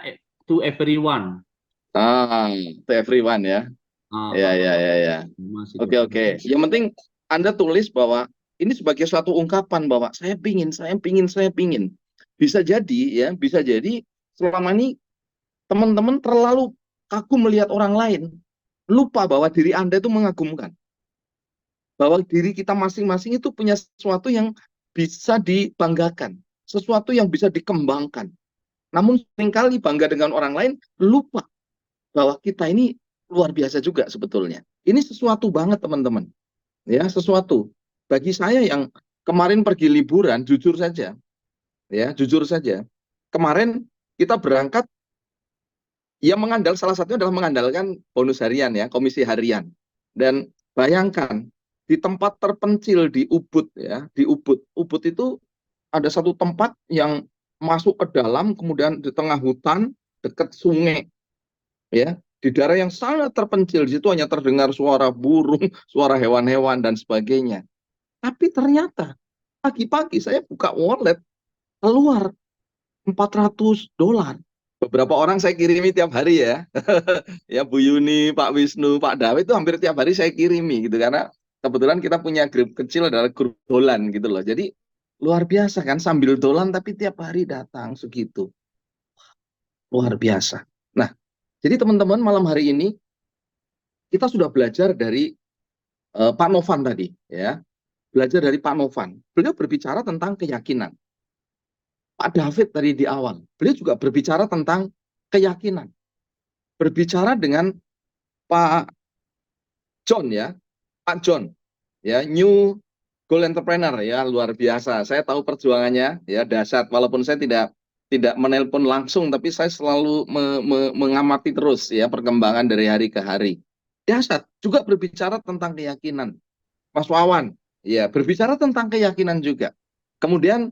to everyone.
To everyone ya.
Ah,
Ya, ya, ya, ya.
masih
Oke, oke. Yang penting Anda tulis bahwa ini sebagai suatu ungkapan bahwa saya pingin, saya pingin, saya pingin. Bisa jadi ya, bisa jadi selama ini teman-teman terlalu kagum melihat orang lain, lupa bahwa diri Anda itu mengagumkan. Bahwa diri kita masing-masing itu punya sesuatu yang bisa dibanggakan, sesuatu yang bisa dikembangkan. Namun seringkali bangga dengan orang lain, lupa bahwa kita ini luar biasa juga sebetulnya. Ini sesuatu banget teman-teman. Ya, sesuatu. Bagi saya yang kemarin pergi liburan, jujur saja, ya, jujur saja. Kemarin kita berangkat, ya salah satunya adalah mengandalkan bonus harian ya, komisi harian. Dan bayangkan, di tempat terpencil di Ubud ya, di Ubud itu ada satu tempat yang masuk ke dalam, kemudian di tengah hutan, dekat sungai, ya, di daerah yang sangat terpencil. Di situ hanya terdengar suara burung, suara hewan-hewan dan sebagainya. Tapi ternyata pagi-pagi saya buka wallet, keluar $400. Beberapa orang saya kirimi tiap hari ya. Ya Bu Yuni, Pak Wisnu, Pak Dawe itu hampir tiap hari saya kirimi gitu, karena kebetulan kita punya grup kecil adalah grup dolan gitu loh. Jadi luar biasa kan, sambil dolan tapi tiap hari datang segitu. Luar biasa. Nah, jadi teman-teman malam hari ini kita sudah belajar dari Pak Novan tadi ya. Belajar dari Pak Novan. Beliau berbicara tentang keyakinan. Pak David tadi di awal, beliau juga berbicara tentang keyakinan. Berbicara dengan Pak John ya, Pak John ya, New Goal Entrepreneur ya, luar biasa. Saya tahu perjuangannya ya, dahsyat. Walaupun saya tidak menelpon langsung, tapi saya selalu mengamati terus ya perkembangan dari hari ke hari. Dahsyat. Juga berbicara tentang keyakinan. Mas Wawan ya, berbicara tentang keyakinan juga. Kemudian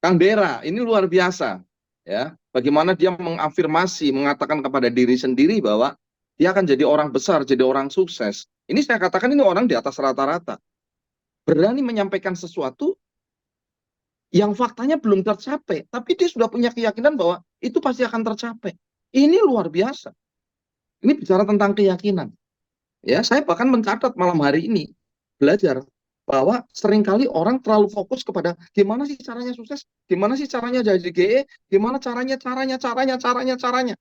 Kang Dera, ini luar biasa. Ya, bagaimana dia mengafirmasi, mengatakan kepada diri sendiri bahwa dia akan jadi orang besar, jadi orang sukses. Ini saya katakan ini orang di atas rata-rata. Berani menyampaikan sesuatu yang faktanya belum tercapai, tapi dia sudah punya keyakinan bahwa itu pasti akan tercapai. Ini luar biasa. Ini bicara tentang keyakinan. Ya, saya bahkan mencatat malam hari ini belajar bahwa seringkali orang terlalu fokus kepada gimana sih caranya sukses, gimana sih caranya jadi GE, gimana caranya.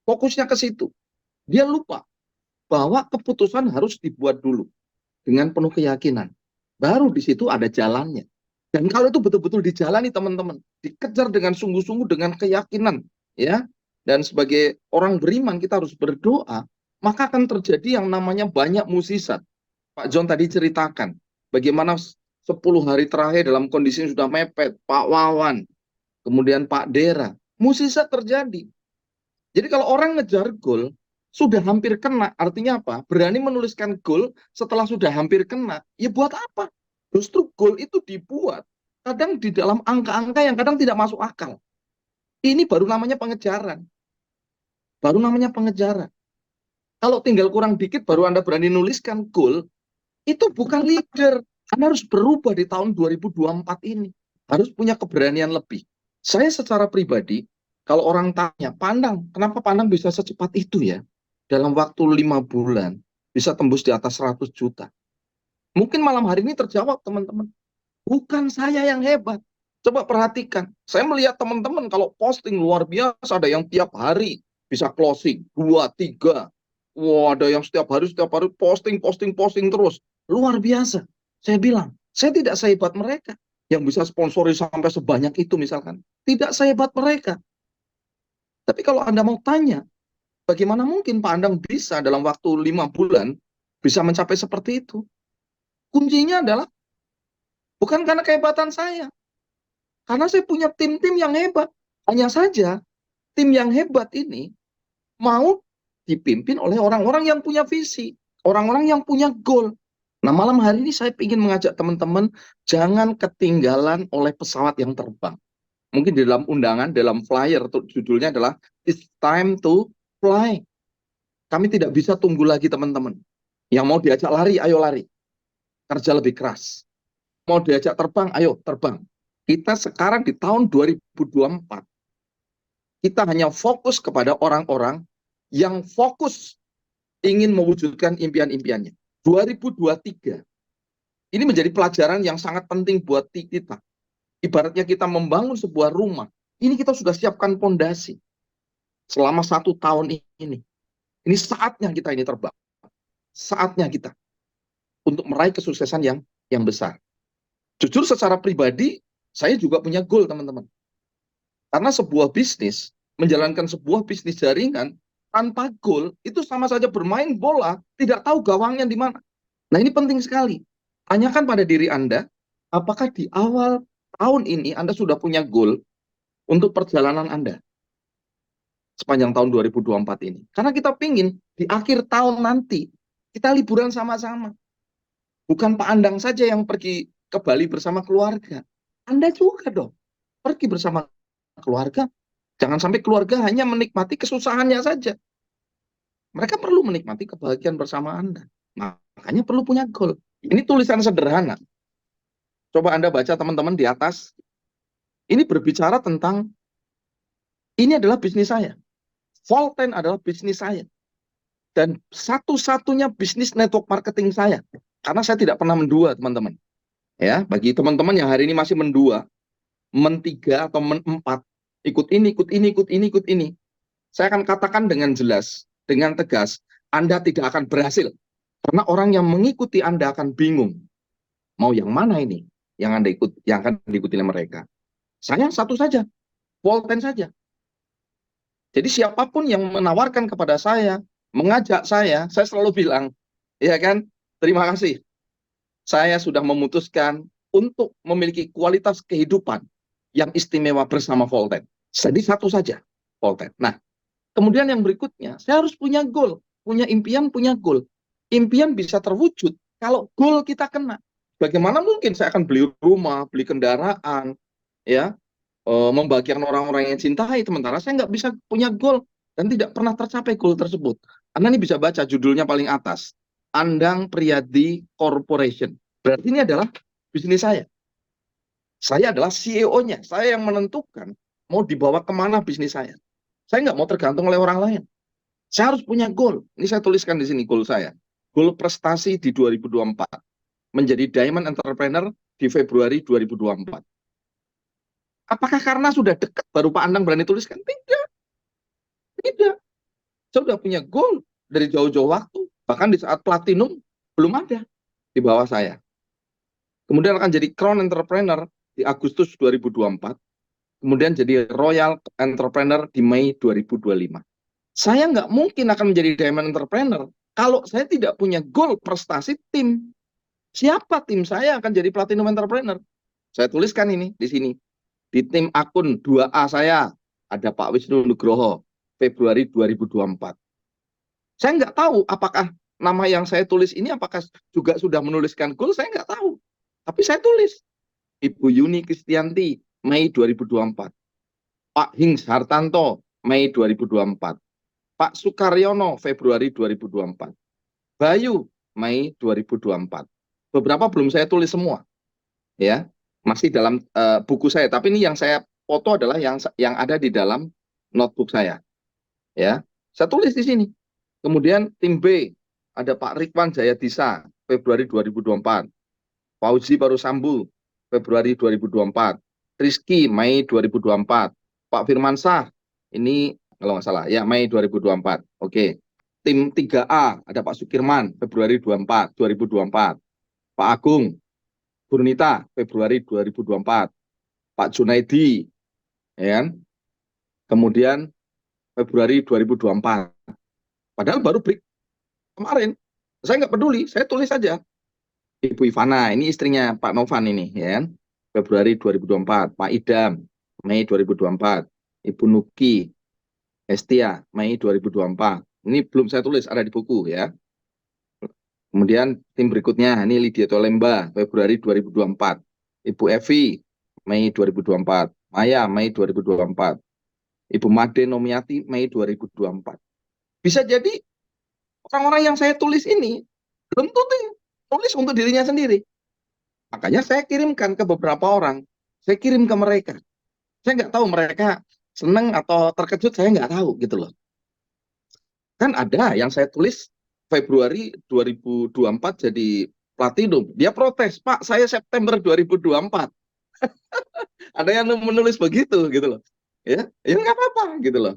Fokusnya ke situ. Dia lupa bahwa keputusan harus dibuat dulu dengan penuh keyakinan. Baru di situ ada jalannya. Dan kalau itu betul-betul dijalani teman-teman, dikejar dengan sungguh-sungguh dengan keyakinan, ya. Dan sebagai orang beriman kita harus berdoa, maka akan terjadi yang namanya banyak mukjizat. Pak John tadi ceritakan bagaimana 10 hari terakhir dalam kondisi yang sudah mepet, Pak Wawan, kemudian Pak Dera, mukjizat terjadi. Jadi kalau orang ngejar goal, sudah hampir kena, artinya apa? Berani menuliskan goal setelah sudah hampir kena, ya buat apa? Justru goal itu dibuat kadang di dalam angka-angka yang kadang tidak masuk akal. Ini baru namanya pengejaran. Baru namanya pengejaran. Kalau tinggal kurang dikit baru Anda berani nuliskan goal, itu bukan leader. Anda harus berubah di tahun 2024 ini. Harus punya keberanian lebih. Saya secara pribadi, kalau orang tanya, Pandang, kenapa Pandang bisa secepat itu ya? Dalam waktu 5 bulan, bisa tembus di atas 100 juta. Mungkin malam hari ini terjawab, teman-teman. Bukan saya yang hebat. Coba perhatikan. Saya melihat teman-teman kalau posting luar biasa, ada yang tiap hari bisa closing, 2, 3. Wah, ada yang setiap hari posting terus. Luar biasa. Saya bilang, saya tidak sehebat mereka yang bisa sponsori sampai sebanyak itu misalkan. Tidak sehebat mereka. Tapi kalau Anda mau tanya, bagaimana mungkin Pak Andang bisa dalam waktu 5 bulan bisa mencapai seperti itu? Kuncinya adalah bukan karena kehebatan saya. Karena saya punya tim-tim yang hebat. Hanya saja tim yang hebat ini mau dipimpin oleh orang-orang yang punya visi, orang-orang yang punya goal. Nah, malam hari ini saya ingin mengajak teman-teman jangan ketinggalan oleh pesawat yang terbang. Mungkin di dalam undangan, dalam flyer, judulnya adalah It's time to fly. Kami tidak bisa tunggu lagi teman-teman. Yang mau diajak lari, ayo lari. Kerja lebih keras. Mau diajak terbang, ayo terbang. Kita sekarang di tahun 2024, kita hanya fokus kepada orang-orang yang fokus ingin mewujudkan impian-impiannya. 2023 ini menjadi pelajaran yang sangat penting buat kita. Ibaratnya kita membangun sebuah rumah, ini kita sudah siapkan fondasi selama 1 tahun ini. Ini saatnya kita ini terbang. Saatnya kita untuk meraih kesuksesan yang besar. Jujur secara pribadi, saya juga punya goal, teman-teman. Karena sebuah bisnis, menjalankan sebuah bisnis jaringan, tanpa goal, itu sama saja bermain bola, tidak tahu gawangnya di mana. Nah, ini penting sekali. Tanyakan pada diri Anda, apakah di awal tahun ini Anda sudah punya goal untuk perjalanan Anda sepanjang tahun 2024 ini. Karena kita pingin di akhir tahun nanti, kita liburan sama-sama. Bukan Pak Andang saja yang pergi ke Bali bersama keluarga. Anda juga dong, pergi bersama keluarga. Jangan sampai keluarga hanya menikmati kesusahannya saja. Mereka perlu menikmati kebahagiaan bersama Anda. Makanya perlu punya goal. Ini tulisan sederhana. Coba Anda baca teman-teman di atas. Ini berbicara tentang, ini adalah bisnis saya. Volten adalah bisnis saya. Dan satu-satunya bisnis network marketing saya. Karena saya tidak pernah mendua, teman-teman. Ya, bagi teman-teman yang hari ini masih mendua, men-3 atau men-4, ikut ini, ikut ini, ikut ini, ikut ini. Saya akan katakan dengan jelas, dengan tegas, Anda tidak akan berhasil. Karena orang yang mengikuti Anda akan bingung. Mau yang mana ini yang Anda yang akan diikuti oleh mereka? Saya satu saja, Volten saja. Jadi siapapun yang menawarkan kepada saya, mengajak saya selalu bilang, ya kan, terima kasih. Saya sudah memutuskan untuk memiliki kualitas kehidupan yang istimewa bersama Volten. Jadi satu saja, Volten. Nah, kemudian yang berikutnya, saya harus punya goal, punya impian, punya goal. Impian bisa terwujud kalau goal kita kena. Bagaimana mungkin saya akan beli rumah, beli kendaraan, ya, membahagiakan orang-orang yang cintai, sementara saya nggak bisa punya goal dan tidak pernah tercapai goal tersebut. Anda ini bisa baca judulnya paling atas, Andang Priadi Corporation. Berarti ini adalah bisnis saya. Saya adalah CEO-nya. Saya yang menentukan mau dibawa kemana bisnis saya. Saya nggak mau tergantung oleh orang lain. Saya harus punya goal. Ini saya tuliskan di sini goal saya. Goal prestasi di 2024. Menjadi Diamond Entrepreneur di Februari 2024. Apakah karena sudah dekat baru Pak Andang berani tuliskan? Tidak. Tidak. Saya sudah punya goal dari jauh-jauh waktu. Bahkan di saat platinum belum ada di bawah saya. Kemudian akan jadi Crown Entrepreneur di Agustus 2024. Kemudian jadi Royal Entrepreneur di Mei 2025. Saya nggak mungkin akan menjadi Diamond Entrepreneur kalau saya tidak punya goal prestasi tim. Siapa tim saya akan jadi Platinum Entrepreneur? Saya tuliskan ini di sini. Di tim akun 2A saya ada Pak Wisnu Nugroho, Februari 2024. Saya nggak tahu apakah nama yang saya tulis ini apakah juga sudah menuliskan goal, saya nggak tahu. Tapi saya tulis. Ibu Yuni Kristianti, Mei 2024. Pak Hings Hartanto, Mei 2024. Pak Sukaryono, Februari 2024. Bayu, Mei 2024. Beberapa belum saya tulis semua. Ya, masih dalam buku saya, tapi ini yang saya foto adalah yang ada di dalam notebook saya. Ya, saya tulis di sini. Kemudian tim B ada Pak Rikwan Jayadisa, Februari 2024. Fauzi Barusambu, Februari 2024. Rizky, Mei 2024. Pak Firmansyah, ini kalau nggak salah, ya Mei 2024. Oke. Tim 3A, ada Pak Sukirman, Februari 2024. Pak Agung, Burnita, Februari 2024. Pak Junaidi, ya kan? Kemudian Februari 2024. Padahal baru break kemarin. Saya nggak peduli, saya tulis saja. Ibu Ivana, ini istrinya Pak Novan ini, ya kan? Februari 2024. Pak Idam, Mei 2024. Ibu Nuki Estia, Mei 2024. Ini belum saya tulis, ada di buku ya. Kemudian tim berikutnya, ini Lydia Tolemba, Februari 2024. Ibu Evi, Mei 2024. Maya, Mei 2024. Ibu Made Nomiati, Mei 2024. Bisa jadi orang-orang yang saya tulis ini belum tentu tulis untuk dirinya sendiri. Makanya saya kirimkan ke beberapa orang. Saya kirim ke mereka. Saya nggak tahu mereka senang atau terkejut, saya nggak tahu gitu loh. Kan ada yang saya tulis Februari 2024 jadi platinum. Dia protes, Pak, saya September 2024. Ada yang menulis begitu gitu loh. Ya nggak apa-apa gitu loh.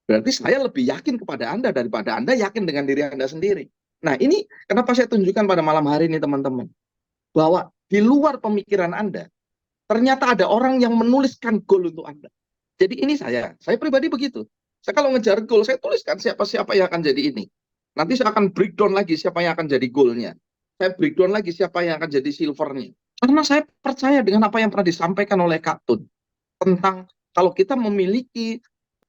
Berarti saya lebih yakin kepada Anda daripada Anda yakin dengan diri Anda sendiri. Nah, ini kenapa saya tunjukkan pada malam hari ini, teman-teman. Bahwa di luar pemikiran Anda, ternyata ada orang yang menuliskan goal untuk Anda. Jadi ini saya pribadi begitu. Saya kalau ngejar goal, saya tuliskan siapa-siapa yang akan jadi ini. Nanti saya akan breakdown lagi siapa yang akan jadi goalnya. Saya breakdown lagi siapa yang akan jadi silvernya. Karena saya percaya dengan apa yang pernah disampaikan oleh Kak Tun. Tentang kalau kita memiliki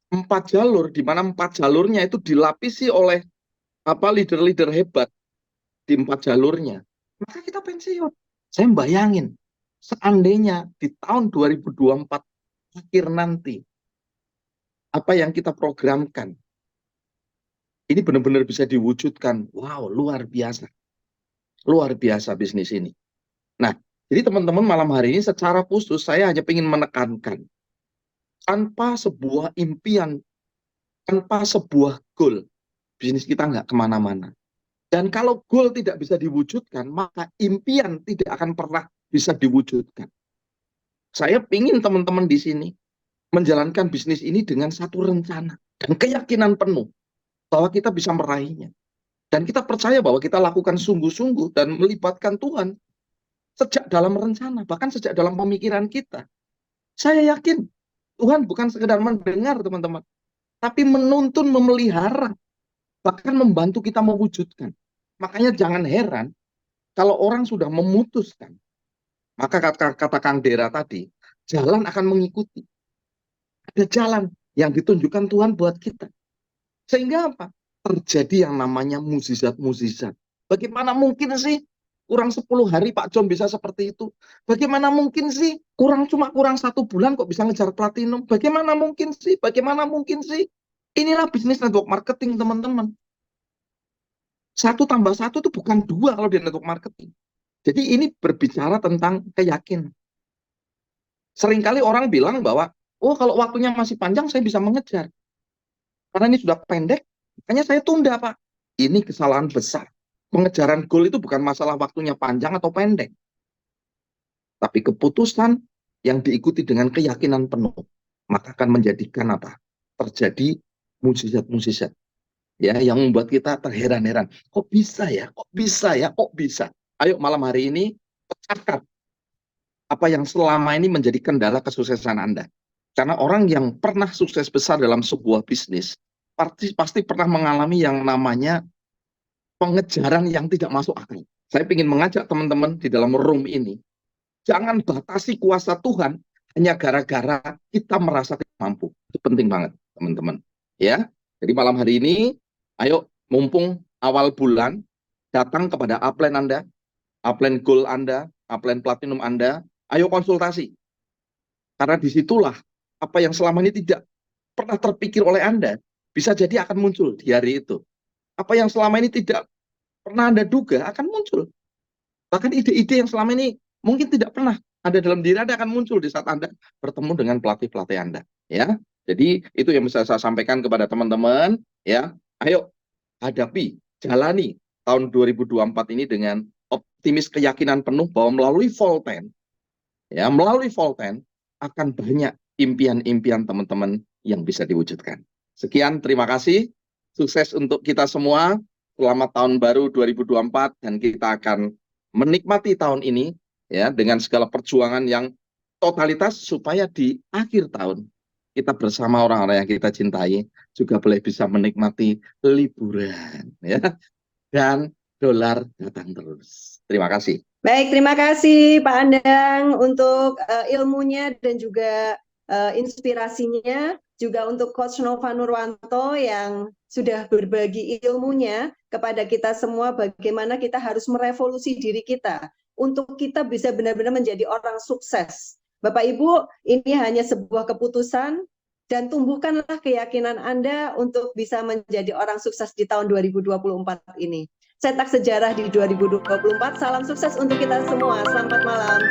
4 jalur, di mana 4 jalurnya itu dilapisi oleh leader-leader hebat di 4 jalurnya, maka kita pensiun. Saya bayangin, seandainya di tahun 2024 akhir nanti, apa yang kita programkan, ini benar-benar bisa diwujudkan. Wow, luar biasa. Luar biasa bisnis ini. Nah, jadi teman-teman malam hari ini secara khusus saya hanya ingin menekankan, tanpa sebuah impian, tanpa sebuah goal, bisnis kita nggak kemana-mana. Dan kalau goal tidak bisa diwujudkan, maka impian tidak akan pernah bisa diwujudkan. Saya ingin teman-teman di sini menjalankan bisnis ini dengan satu rencana dan keyakinan penuh bahwa kita bisa meraihnya. Dan kita percaya bahwa kita lakukan sungguh-sungguh dan melibatkan Tuhan sejak dalam rencana, bahkan sejak dalam pemikiran kita. Saya yakin Tuhan bukan sekedar mendengar, teman-teman, tapi menuntun, memelihara, bahkan membantu kita mewujudkan. Makanya jangan heran kalau orang sudah memutuskan, maka kata Kang Dera tadi, jalan akan mengikuti. Ada jalan yang ditunjukkan Tuhan buat kita. Sehingga apa? Terjadi yang namanya mukjizat-mukjizat. Bagaimana mungkin sih kurang 10 hari Pak John bisa seperti itu? Bagaimana mungkin sih kurang 1 bulan kok bisa ngejar platinum? Bagaimana mungkin sih? Bagaimana mungkin sih? Inilah bisnis network marketing, teman-teman. 1 tambah 1 itu bukan 2 kalau di network marketing. Jadi ini berbicara tentang keyakinan. Seringkali orang bilang bahwa, oh kalau waktunya masih panjang saya bisa mengejar. Karena ini sudah pendek, makanya saya tunda, Pak. Ini kesalahan besar. Pengejaran goal itu bukan masalah waktunya panjang atau pendek. Tapi keputusan yang diikuti dengan keyakinan penuh, maka akan menjadikan apa? Terjadi mukjizat-mukjizat. Ya, yang membuat kita terheran-heran. Kok bisa ya? Kok bisa ya? Kok bisa? Ayo malam hari ini pecahkan apa yang selama ini menjadi kendala kesuksesan Anda. Karena orang yang pernah sukses besar dalam sebuah bisnis pasti pernah mengalami yang namanya pengejaran yang tidak masuk akal. Saya ingin mengajak teman-teman di dalam room ini, jangan batasi kuasa Tuhan hanya gara-gara kita merasa tidak mampu. Itu penting banget, teman-teman. Ya, jadi malam hari ini, ayo mumpung awal bulan, datang kepada upline Anda, upline goal Anda, upline platinum Anda, ayo konsultasi. Karena disitulah apa yang selama ini tidak pernah terpikir oleh Anda, bisa jadi akan muncul di hari itu. Apa yang selama ini tidak pernah Anda duga akan muncul. Bahkan ide-ide yang selama ini mungkin tidak pernah ada dalam diri Anda akan muncul di saat Anda bertemu dengan pelatih-pelatih Anda. Ya, jadi itu yang bisa saya sampaikan kepada teman-teman. Ya, ayo hadapi, jalani tahun 2024 ini dengan optimis keyakinan penuh bahwa melalui Volten, ya melalui Volten akan banyak impian-impian teman-teman yang bisa diwujudkan. Sekian, terima kasih. Sukses untuk kita semua. Selamat tahun baru 2024 dan kita akan menikmati tahun ini ya dengan segala perjuangan yang totalitas supaya di akhir tahun kita bersama orang-orang yang kita cintai juga boleh bisa menikmati liburan ya dan dolar datang terus. Terima kasih.
Baik, terima kasih Pak Andang untuk ilmunya dan juga inspirasinya, juga untuk Coach Nova Nurwanto yang sudah berbagi ilmunya kepada kita semua bagaimana kita harus merevolusi diri kita untuk kita bisa benar-benar menjadi orang sukses. Bapak Ibu, ini hanya sebuah keputusan dan tumbuhkanlah keyakinan Anda untuk bisa menjadi orang sukses di tahun 2024 ini. Cetak sejarah di 2024. Salam sukses untuk kita semua. Selamat malam.